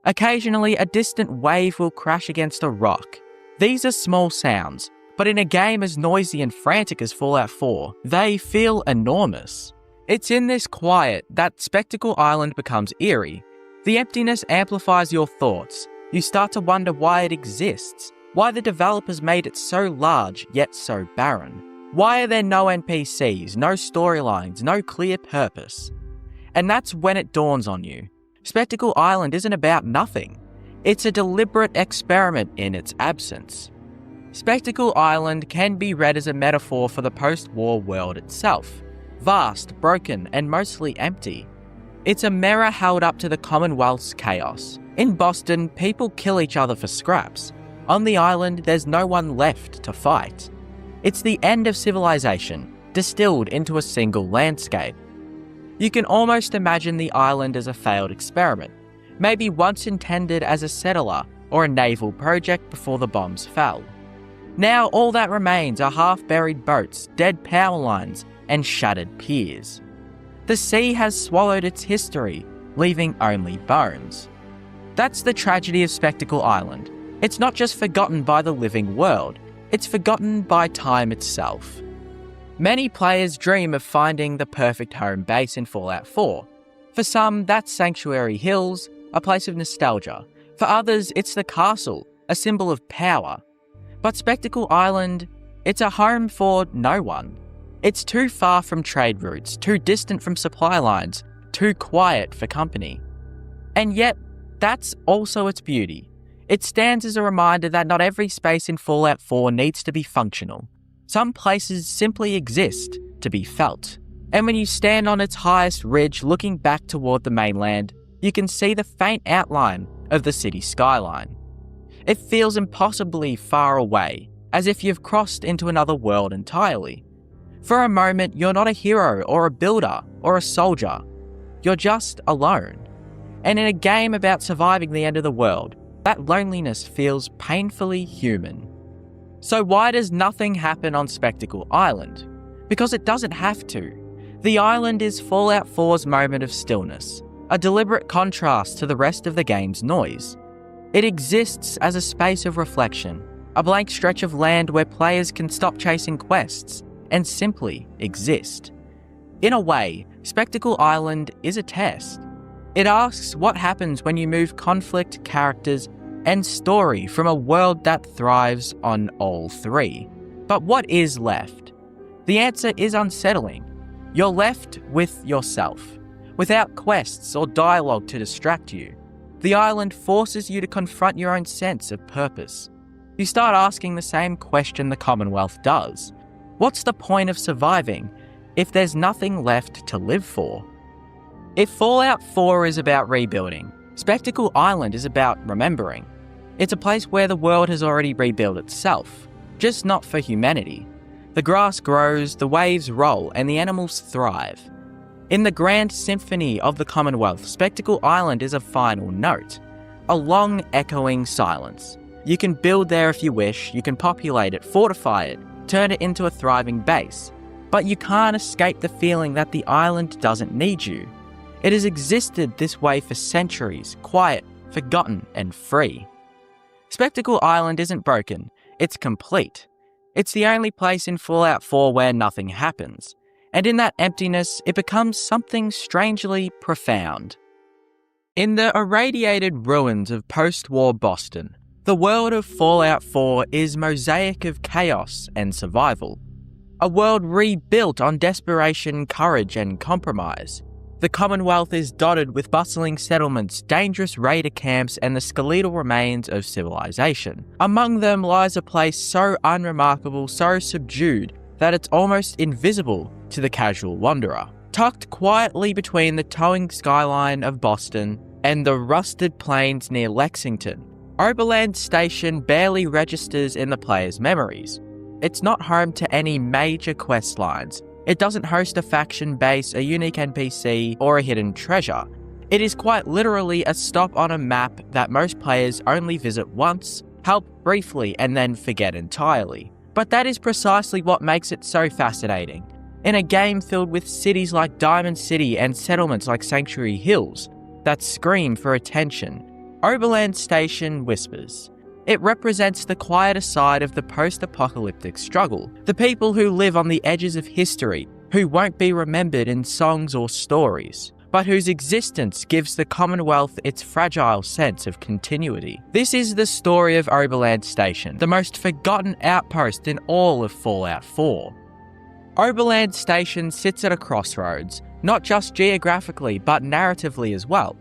Occasionally, a distant wave will crash against a rock. These are small sounds, but in a game as noisy and frantic as Fallout 4, they feel enormous. It's in this quiet that Spectacle Island becomes eerie. The emptiness amplifies your thoughts. You start to wonder why it exists, why the developers made it so large yet so barren. Why are there no NPCs, no storylines, no clear purpose? And that's when it dawns on you. Spectacle Island isn't about nothing. It's a deliberate experiment in its absence. Spectacle Island can be read as a metaphor for the post-war world itself. Vast, broken, and mostly empty. It's a mirror held up to the Commonwealth's chaos. In Boston, people kill each other for scraps. On the island, there's no one left to fight. It's the end of civilization, distilled into a single landscape. You can almost imagine the island as a failed experiment, maybe once intended as a settler or a naval project before the bombs fell. Now all that remains are half-buried boats, dead power lines, and shattered piers. The sea has swallowed its history, leaving only bones. That's the tragedy of Spectacle Island. It's not just forgotten by the living world, it's forgotten by time itself. Many players dream of finding the perfect home base in Fallout 4. For some, that's Sanctuary Hills, a place of nostalgia. For others, it's the castle, a symbol of power. But Spectacle Island, it's a home for no one. It's too far from trade routes, too distant from supply lines, too quiet for company. And yet, that's also its beauty. It stands as a reminder that not every space in Fallout 4 needs to be functional. Some places simply exist to be felt. And when you stand on its highest ridge looking back toward the mainland, you can see the faint outline of the city skyline. It feels impossibly far away, as if you've crossed into another world entirely. For a moment, you're not a hero or a builder or a soldier. You're just alone. And in a game about surviving the end of the world, that loneliness feels painfully human. So why does nothing happen on Spectacle Island? Because it doesn't have to. The island is Fallout 4's moment of stillness, a deliberate contrast to the rest of the game's noise. It exists as a space of reflection, a blank stretch of land where players can stop chasing quests and simply exist. In a way, Spectacle Island is a test. It asks what happens when you move conflict, characters, and story from a world that thrives on all three. But what is left? The answer is unsettling. You're left with yourself, without quests or dialogue to distract you. The island forces you to confront your own sense of purpose. You start asking the same question the Commonwealth does. What's the point of surviving if there's nothing left to live for? If Fallout 4 is about rebuilding, Spectacle Island is about remembering. It's a place where the world has already rebuilt itself, just not for humanity. The grass grows, the waves roll, and the animals thrive. In the grand symphony of the Commonwealth, Spectacle Island is a final note, a long echoing silence. You can build there if you wish, you can populate it, fortify it, turn it into a thriving base. But you can't escape the feeling that the island doesn't need you. It has existed this way for centuries, quiet, forgotten, and free. Spectacle Island isn't broken, it's complete. It's the only place in Fallout 4 where nothing happens. And in that emptiness, it becomes something strangely profound. In the irradiated ruins of post-war Boston, the world of Fallout 4 is a mosaic of chaos and survival. A world rebuilt on desperation, courage, and compromise. The Commonwealth is dotted with bustling settlements, dangerous raider camps, and the skeletal remains of civilization. Among them lies a place so unremarkable, so subdued, that it's almost invisible to the casual wanderer. Tucked quietly between the towering skyline of Boston and the rusted plains near Lexington, Oberland Station barely registers in the player's memories. It's not home to any major quest lines. It doesn't host a faction base, a unique NPC, or a hidden treasure. It is quite literally a stop on a map that most players only visit once, help briefly, and then forget entirely. But that is precisely what makes it so fascinating. In a game filled with cities like Diamond City and settlements like Sanctuary Hills that scream for attention, Oberland Station whispers. It represents the quieter side of the post-apocalyptic struggle, the people who live on the edges of history, who won't be remembered in songs or stories, but whose existence gives the Commonwealth its fragile sense of continuity. This is the story of Oberland Station, the most forgotten outpost in all of Fallout 4. Oberland Station sits at a crossroads, not just geographically but narratively as well.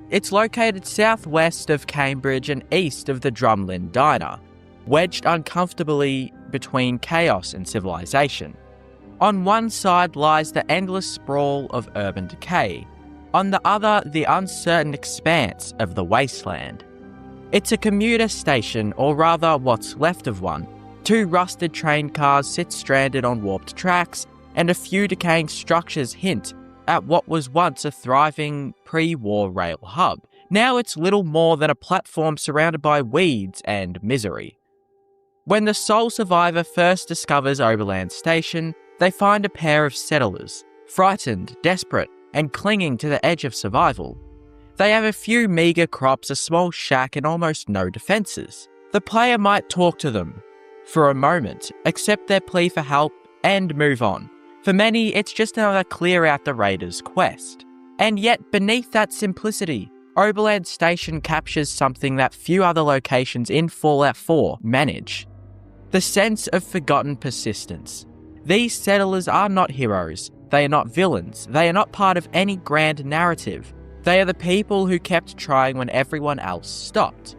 It's located southwest of Cambridge and east of the Drumlin Diner, wedged uncomfortably between chaos and civilization. On one side lies the endless sprawl of urban decay, on the other the uncertain expanse of the wasteland. It's a commuter station, or rather what's left of one. 2 rusted train cars sit stranded on warped tracks, and a few decaying structures hint at what was once a thriving pre-war rail hub. Now it's little more than a platform surrounded by weeds and misery. When the sole survivor first discovers Oberland Station, they find a pair of settlers, frightened, desperate, and clinging to the edge of survival. They have a few meager crops, a small shack, and almost no defences. The player might talk to them for a moment, accept their plea for help, and move on. For many, it's just another clear out the raiders quest. And yet, beneath that simplicity, Oberland Station captures something that few other locations in Fallout 4 manage. The sense of forgotten persistence. These settlers are not heroes, they are not villains, they are not part of any grand narrative. They are the people who kept trying when everyone else stopped.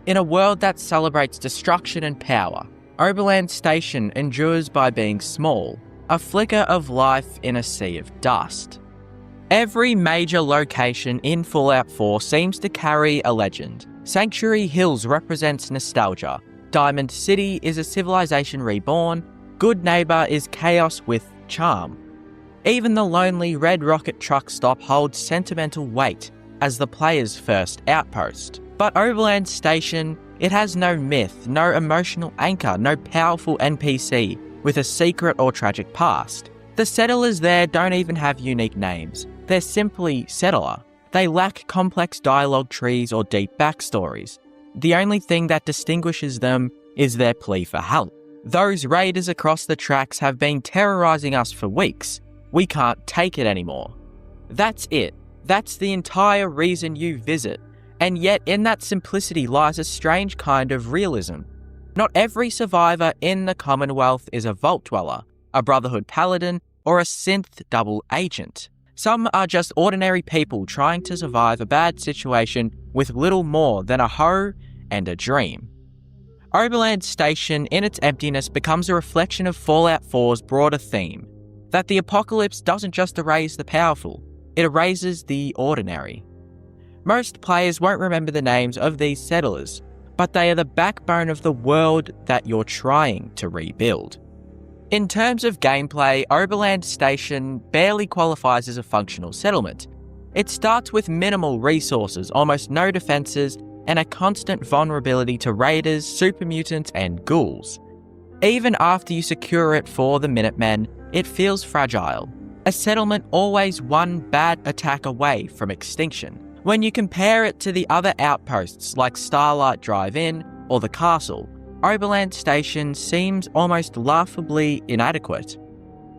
In a world that celebrates destruction and power, Oberland Station endures by being small, a flicker of life in a sea of dust. Every major location in Fallout 4 seems to carry a legend. Sanctuary Hills represents nostalgia. Diamond City is a civilization reborn. Good Neighbor is chaos with charm. Even the lonely Red Rocket truck stop holds sentimental weight as the player's first outpost. But Oberland Station, it has no myth, no emotional anchor, no powerful NPC with a secret or tragic past. The settlers there don't even have unique names. They're simply settler. They lack complex dialogue trees or deep backstories. The only thing that distinguishes them is their plea for help. Those raiders across the tracks have been terrorizing us for weeks. We can't take it anymore. That's it. That's the entire reason you visit. And yet in that simplicity lies a strange kind of realism. Not every survivor in the Commonwealth is a Vault Dweller, a Brotherhood Paladin, or a synth double agent. Some are just ordinary people trying to survive a bad situation with little more than a hoe and a dream. Oberland Station, in its emptiness, becomes a reflection of Fallout 4's broader theme, that the apocalypse doesn't just erase the powerful, it erases the ordinary. Most players won't remember the names of these settlers, but they are the backbone of the world that you're trying to rebuild. In terms of gameplay, Oberland Station barely qualifies as a functional settlement. It starts with minimal resources, almost no defences, and a constant vulnerability to raiders, super mutants, and ghouls. Even after you secure it for the Minutemen, it feels fragile. A settlement always one bad attack away from extinction. When you compare it to the other outposts like Starlight Drive-In or the Castle, Oberland Station seems almost laughably inadequate.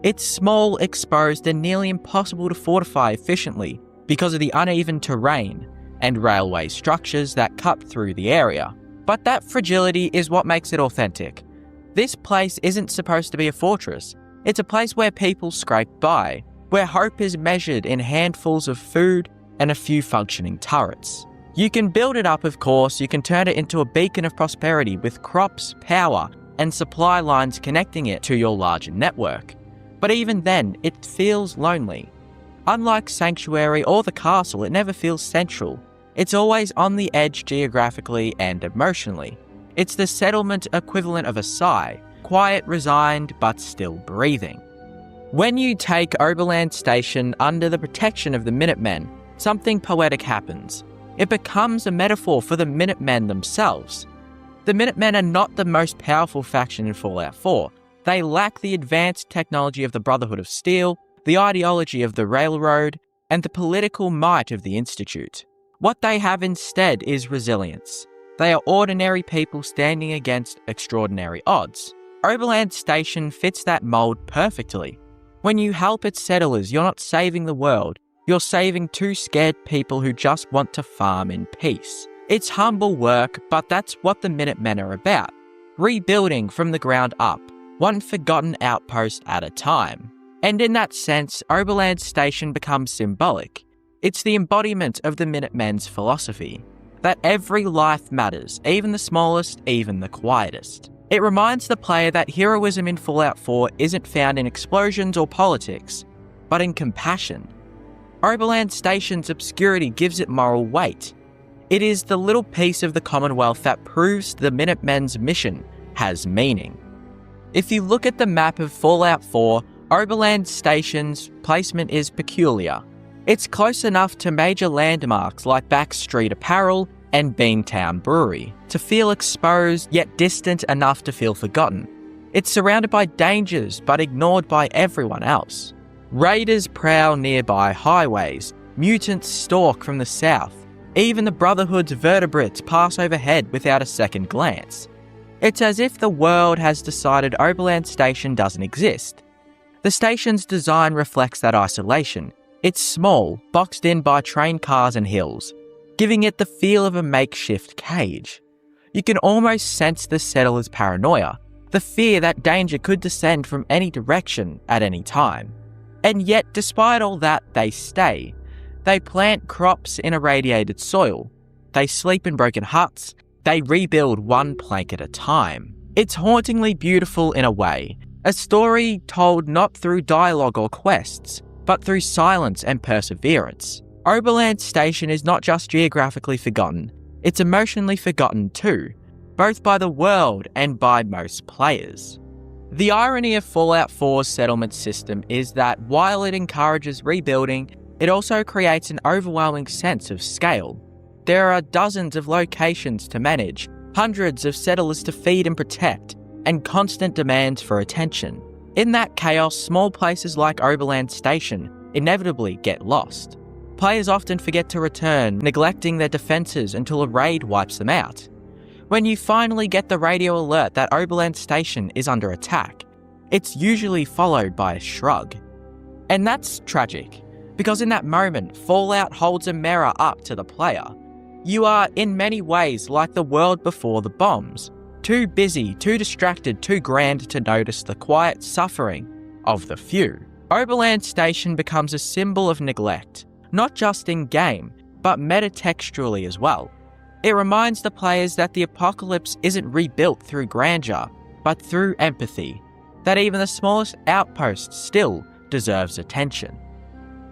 It's small, exposed, and nearly impossible to fortify efficiently because of the uneven terrain and railway structures that cut through the area. But that fragility is what makes it authentic. This place isn't supposed to be a fortress. It's a place where people scrape by, where hope is measured in handfuls of food and a few functioning turrets. You can build it up, of course. You can turn it into a beacon of prosperity with crops, power, and supply lines connecting it to your larger network. But even then, it feels lonely. Unlike Sanctuary or the Castle, it never feels central. It's always on the edge geographically and emotionally. It's the settlement equivalent of a sigh, quiet, resigned, but still breathing. When you take Oberland Station under the protection of the Minutemen, something poetic happens. It becomes a metaphor for the Minutemen themselves. The Minutemen are not the most powerful faction in Fallout 4. They lack the advanced technology of the Brotherhood of Steel, the ideology of the Railroad, and the political might of the Institute. What they have instead is resilience. They are ordinary people standing against extraordinary odds. Oberland Station fits that mold perfectly. When you help its settlers, you're not saving the world. You're saving two scared people who just want to farm in peace. It's humble work, but that's what the Minutemen are about. Rebuilding from the ground up, one forgotten outpost at a time. And in that sense, Oberland Station becomes symbolic. It's the embodiment of the Minutemen's philosophy, that every life matters, even the smallest, even the quietest. It reminds the player that heroism in Fallout 4 isn't found in explosions or politics, but in compassion. Oberland Station's obscurity gives it moral weight. It is the little piece of the Commonwealth that proves the Minutemen's mission has meaning. If you look at the map of Fallout 4, Oberland Station's placement is peculiar. It's close enough to major landmarks like Back Street Apparel and Beantown Brewery to feel exposed, yet distant enough to feel forgotten. It's surrounded by dangers, but ignored by everyone else. Raiders prowl nearby highways, mutants stalk from the south, even the Brotherhood's vertebrates pass overhead without a second glance. It's as if the world has decided Oberland Station doesn't exist. The station's design reflects that isolation. It's small, boxed in by train cars and hills, giving it the feel of a makeshift cage. You can almost sense the settlers' paranoia, the fear that danger could descend from any direction at any time. And yet, despite all that, they stay. They plant crops in irradiated soil. They sleep in broken huts. They rebuild one plank at a time. It's hauntingly beautiful in a way, a story told not through dialogue or quests, but through silence and perseverance. Oberland Station is not just geographically forgotten, it's emotionally forgotten too, both by the world and by most players. The irony of Fallout 4's settlement system is that while it encourages rebuilding, it also creates an overwhelming sense of scale. There are dozens of locations to manage, hundreds of settlers to feed and protect, and constant demands for attention. In that chaos, small places like Oberland Station inevitably get lost. Players often forget to return, neglecting their defences until a raid wipes them out. When you finally get the radio alert that Oberland Station is under attack, it's usually followed by a shrug. And that's tragic, because in that moment, Fallout holds a mirror up to the player. You are, in many ways, like the world before the bombs. Too busy, too distracted, too grand to notice the quiet suffering of the few. Oberland Station becomes a symbol of neglect, not just in-game, but metatextually as well. It reminds the players that the apocalypse isn't rebuilt through grandeur, but through empathy, that even the smallest outpost still deserves attention.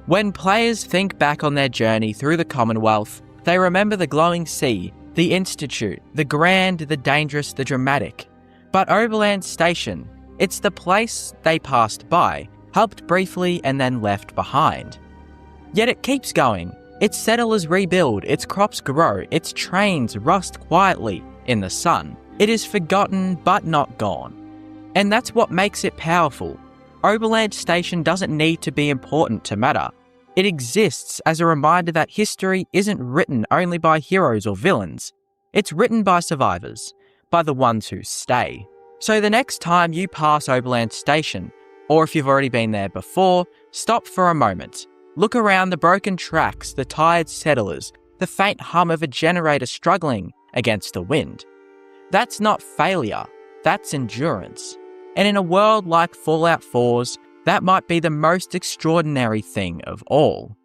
When players think back on their journey through the Commonwealth, they remember the glowing sea, the Institute, the grand, the dangerous, the dramatic. But Oberland Station, it's the place they passed by, helped briefly and then left behind. Yet it keeps going. Its settlers rebuild, its crops grow, its trains rust quietly in the sun. It is forgotten but not gone. And that's what makes it powerful. Oberland Station doesn't need to be important to matter. It exists as a reminder that history isn't written only by heroes or villains. It's written by survivors, by the ones who stay. So the next time you pass Oberland Station, or if you've already been there before, stop for a moment. Look around the broken tracks, the tired settlers, the faint hum of a generator struggling against the wind. That's not failure, that's endurance. And in a world like Fallout 4's, that might be the most extraordinary thing of all.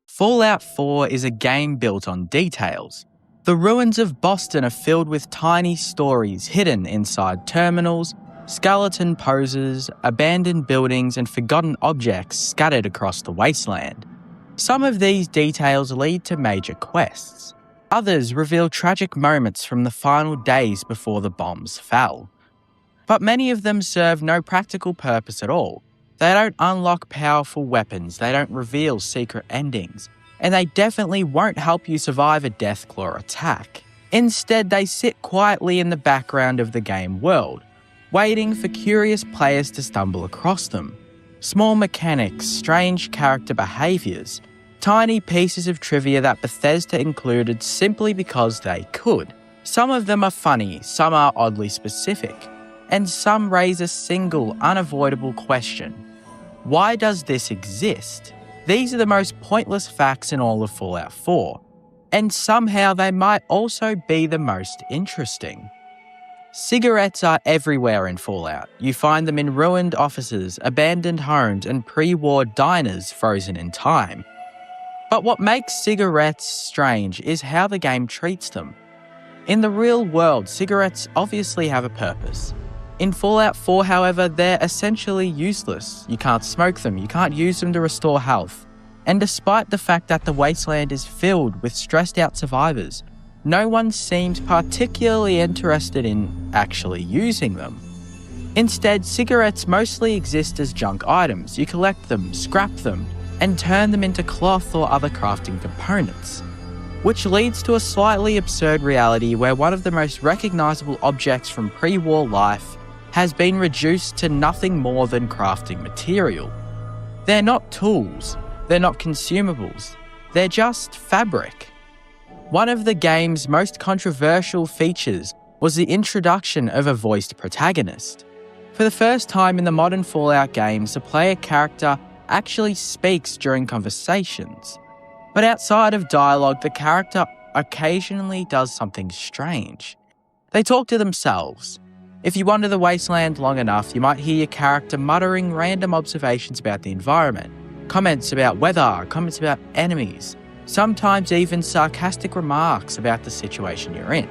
Fallout 4 is a game built on details. The ruins of Boston are filled with tiny stories hidden inside terminals, skeleton poses, abandoned buildings, and forgotten objects scattered across the wasteland. Some of these details lead to major quests. Others reveal tragic moments from the final days before the bombs fell. But many of them serve no practical purpose at all. They don't unlock powerful weapons, they don't reveal secret endings, and they definitely won't help you survive a Deathclaw attack. Instead, they sit quietly in the background of the game world, waiting for curious players to stumble across them. Small mechanics, strange character behaviours, tiny pieces of trivia that Bethesda included simply because they could. Some of them are funny, some are oddly specific, and some raise a single, unavoidable question. Why does this exist? These are the most pointless facts in all of Fallout 4, and somehow they might also be the most interesting. Cigarettes are everywhere in Fallout. You find them in ruined offices, abandoned homes, and pre-war diners frozen in time. But what makes cigarettes strange is how the game treats them. In the real world, cigarettes obviously have a purpose. In Fallout 4, however, they're essentially useless. You can't smoke them, you can't use them to restore health. And despite the fact that the wasteland is filled with stressed out survivors, no one seems particularly interested in actually using them. Instead, cigarettes mostly exist as junk items. You collect them, scrap them, and turn them into cloth or other crafting components. Which leads to a slightly absurd reality where one of the most recognisable objects from pre-war life has been reduced to nothing more than crafting material. They're not tools, they're not consumables, they're just fabric. One of the game's most controversial features was the introduction of a voiced protagonist. For the first time in the modern Fallout games, the player character actually speaks during conversations. But outside of dialogue, the character occasionally does something strange. They talk to themselves. If you wander the wasteland long enough, you might hear your character muttering random observations about the environment, comments about weather, comments about enemies, sometimes even sarcastic remarks about the situation you're in.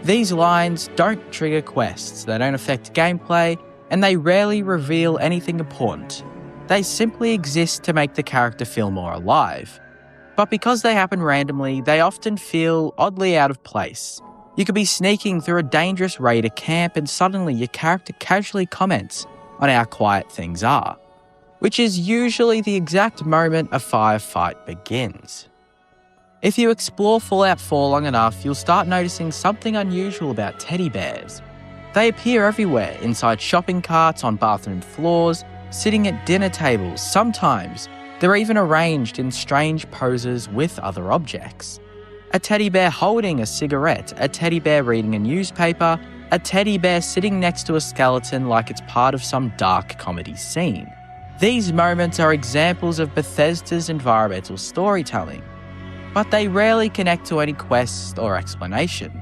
These lines don't trigger quests, they don't affect gameplay, and they rarely reveal anything important. They simply exist to make the character feel more alive. But because they happen randomly, they often feel oddly out of place. You could be sneaking through a dangerous raider camp and suddenly your character casually comments on how quiet things are, which is usually the exact moment a firefight begins. If you explore Fallout 4 long enough, you'll start noticing something unusual about teddy bears. They appear everywhere, inside shopping carts, on bathroom floors, sitting at dinner tables. Sometimes they're even arranged in strange poses with other objects. A teddy bear holding a cigarette, a teddy bear reading a newspaper, a teddy bear sitting next to a skeleton like it's part of some dark comedy scene. These moments are examples of Bethesda's environmental storytelling, but they rarely connect to any quest or explanation.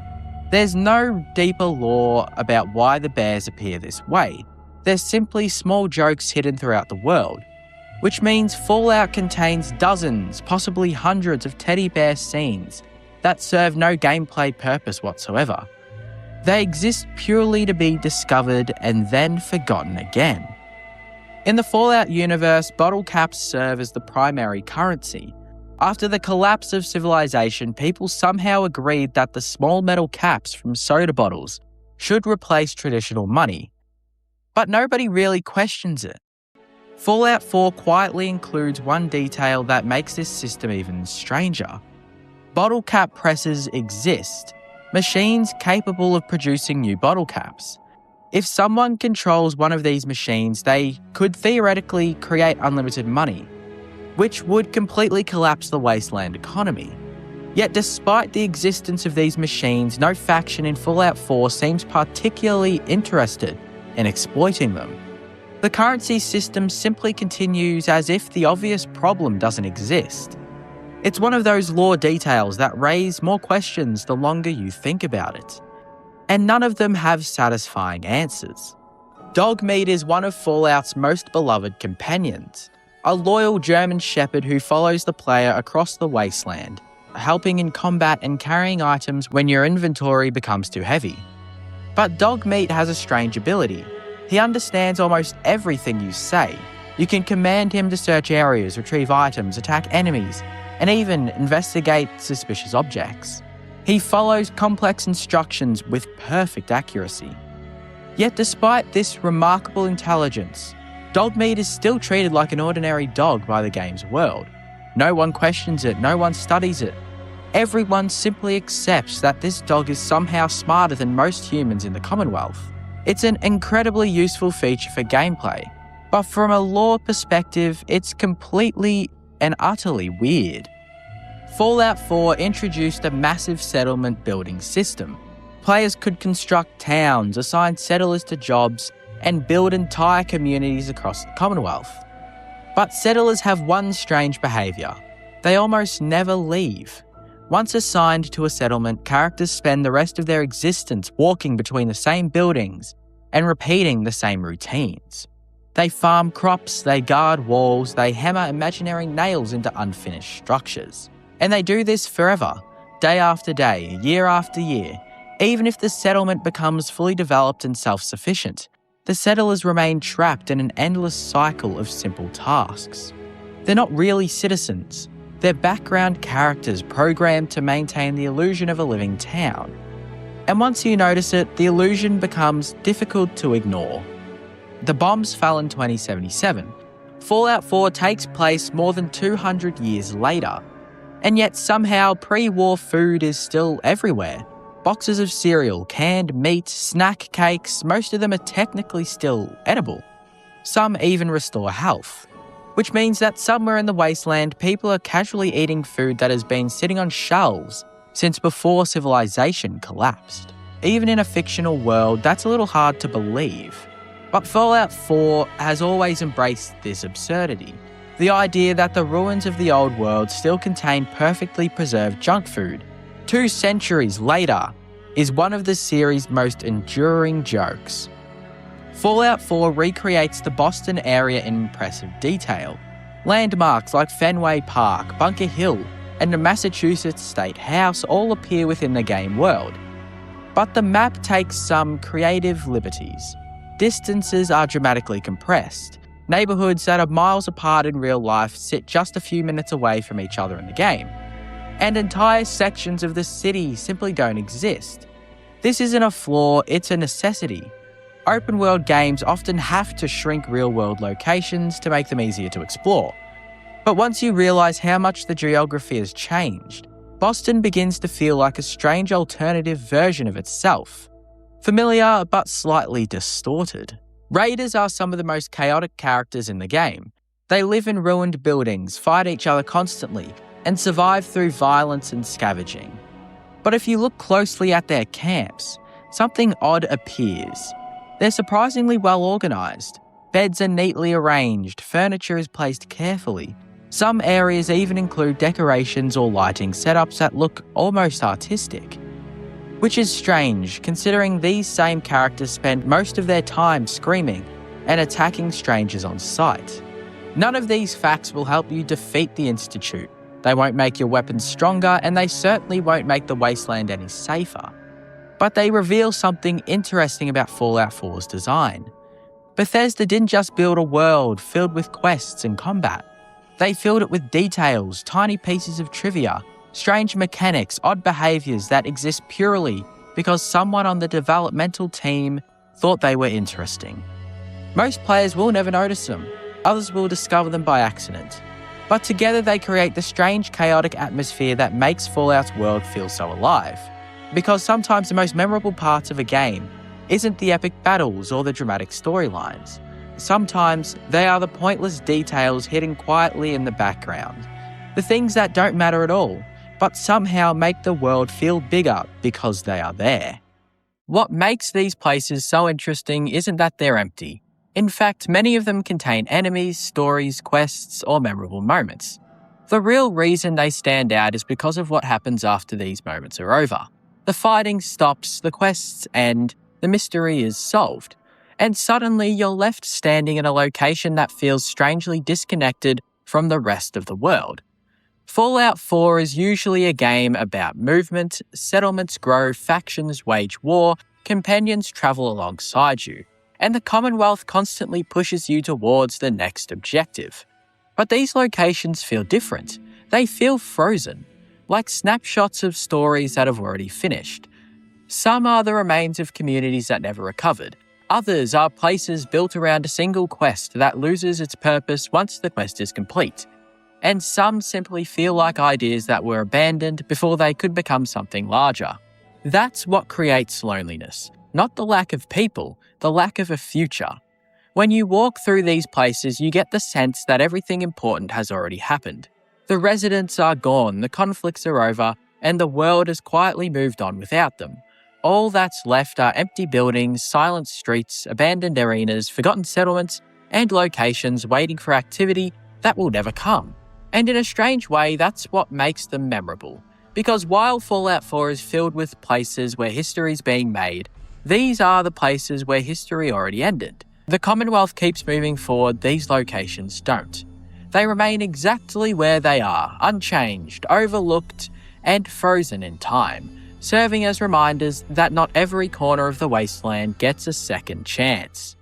There's no deeper lore about why the bears appear this way. They're simply small jokes hidden throughout the world, which means Fallout contains dozens, possibly hundreds of teddy bear scenes that serve no gameplay purpose whatsoever. They exist purely to be discovered and then forgotten again. In the Fallout universe, bottle caps serve as the primary currency. After the collapse of civilization, people somehow agreed that the small metal caps from soda bottles should replace traditional money. But nobody really questions it. Fallout 4 quietly includes one detail that makes this system even stranger. Bottle cap presses exist, machines capable of producing new bottle caps. If someone controls one of these machines, they could theoretically create unlimited money, which would completely collapse the wasteland economy. Yet despite the existence of these machines, no faction in Fallout 4 seems particularly interested in exploiting them. The currency system simply continues as if the obvious problem doesn't exist. It's one of those lore details that raise more questions the longer you think about it. And none of them have satisfying answers. Dogmeat is one of Fallout's most beloved companions, a loyal German shepherd who follows the player across the wasteland, helping in combat and carrying items when your inventory becomes too heavy. But Dogmeat has a strange ability. He understands almost everything you say. You can command him to search areas, retrieve items, attack enemies, and even investigate suspicious objects. He follows complex instructions with perfect accuracy. Yet despite this remarkable intelligence, Dogmeat is still treated like an ordinary dog by the game's world. No one questions it, no one studies it. Everyone simply accepts that this dog is somehow smarter than most humans in the Commonwealth. It's an incredibly useful feature for gameplay, but from a lore perspective, it's completely and utterly weird. Fallout 4 introduced a massive settlement building system. Players could construct towns, assign settlers to jobs, and build entire communities across the Commonwealth. But settlers have one strange behaviour. They almost never leave. Once assigned to a settlement, characters spend the rest of their existence walking between the same buildings and repeating the same routines. They farm crops, they guard walls, they hammer imaginary nails into unfinished structures. And they do this forever, day after day, year after year. Even if the settlement becomes fully developed and self-sufficient, the settlers remain trapped in an endless cycle of simple tasks. They're not really citizens. They're background characters programmed to maintain the illusion of a living town. And once you notice it, the illusion becomes difficult to ignore. The bombs fell in 2077. Fallout 4 takes place more than 200 years later. And yet somehow pre-war food is still everywhere. Boxes of cereal, canned meat, snack cakes, most of them are technically still edible. Some even restore health. which means that somewhere in the wasteland, people are casually eating food that has been sitting on shelves since before civilization collapsed. Even in a fictional world, that's a little hard to believe. But Fallout 4 has always embraced this absurdity. The idea that the ruins of the old world still contain perfectly preserved junk food, 2 centuries later, is one of the series' most enduring jokes. Fallout 4 recreates the Boston area in impressive detail. Landmarks like Fenway Park, Bunker Hill, and the Massachusetts State House all appear within the game world. But the map takes some creative liberties. Distances are dramatically compressed. Neighbourhoods that are miles apart in real life sit just a few minutes away from each other in the game. And entire sections of the city simply don't exist. This isn't a flaw, it's a necessity. Open world games often have to shrink real world locations to make them easier to explore. But once you realise how much the geography has changed, Boston begins to feel like a strange alternative version of itself. Familiar but slightly distorted. Raiders are some of the most chaotic characters in the game. They live in ruined buildings, fight each other constantly, and survive through violence and scavenging. But if you look closely at their camps, something odd appears. They're surprisingly well organised. Beds are neatly arranged, furniture is placed carefully. Some areas even include decorations or lighting setups that look almost artistic. Which is strange, considering these same characters spend most of their time screaming and attacking strangers on sight. None of these facts will help you defeat the Institute. They won't make your weapons stronger, and they certainly won't make the wasteland any safer. But they reveal something interesting about Fallout 4's design. Bethesda didn't just build a world filled with quests and combat. They filled it with details, tiny pieces of trivia, strange mechanics, odd behaviours that exist purely because someone on the developmental team thought they were interesting. Most players will never notice them, others will discover them by accident. But together they create the strange, chaotic atmosphere that makes Fallout's world feel so alive. Because sometimes the most memorable parts of a game isn't the epic battles or the dramatic storylines. Sometimes they are the pointless details hidden quietly in the background. The things that don't matter at all, but somehow make the world feel bigger because they are there. What makes these places so interesting isn't that they're empty. In fact, many of them contain enemies, stories, quests, or memorable moments. The real reason they stand out is because of what happens after these moments are over. The fighting stops, the quests end, the mystery is solved, and suddenly you're left standing in a location that feels strangely disconnected from the rest of the world. Fallout 4 is usually a game about movement, settlements grow, factions wage war, companions travel alongside you, and the Commonwealth constantly pushes you towards the next objective. But these locations feel different. They feel frozen, like snapshots of stories that have already finished. Some are the remains of communities that never recovered. Others are places built around a single quest that loses its purpose once the quest is complete. And some simply feel like ideas that were abandoned before they could become something larger. That's what creates loneliness, not the lack of people, the lack of a future. When you walk through these places, you get the sense that everything important has already happened. The residents are gone, the conflicts are over, and the world has quietly moved on without them. All that's left are empty buildings, silent streets, abandoned arenas, forgotten settlements, and locations waiting for activity that will never come. And in a strange way, that's what makes them memorable. Because while Fallout 4 is filled with places where history is being made, these are the places where history already ended. The Commonwealth keeps moving forward, these locations don't. They remain exactly where they are, unchanged, overlooked, and frozen in time, serving as reminders that not every corner of the wasteland gets a second chance.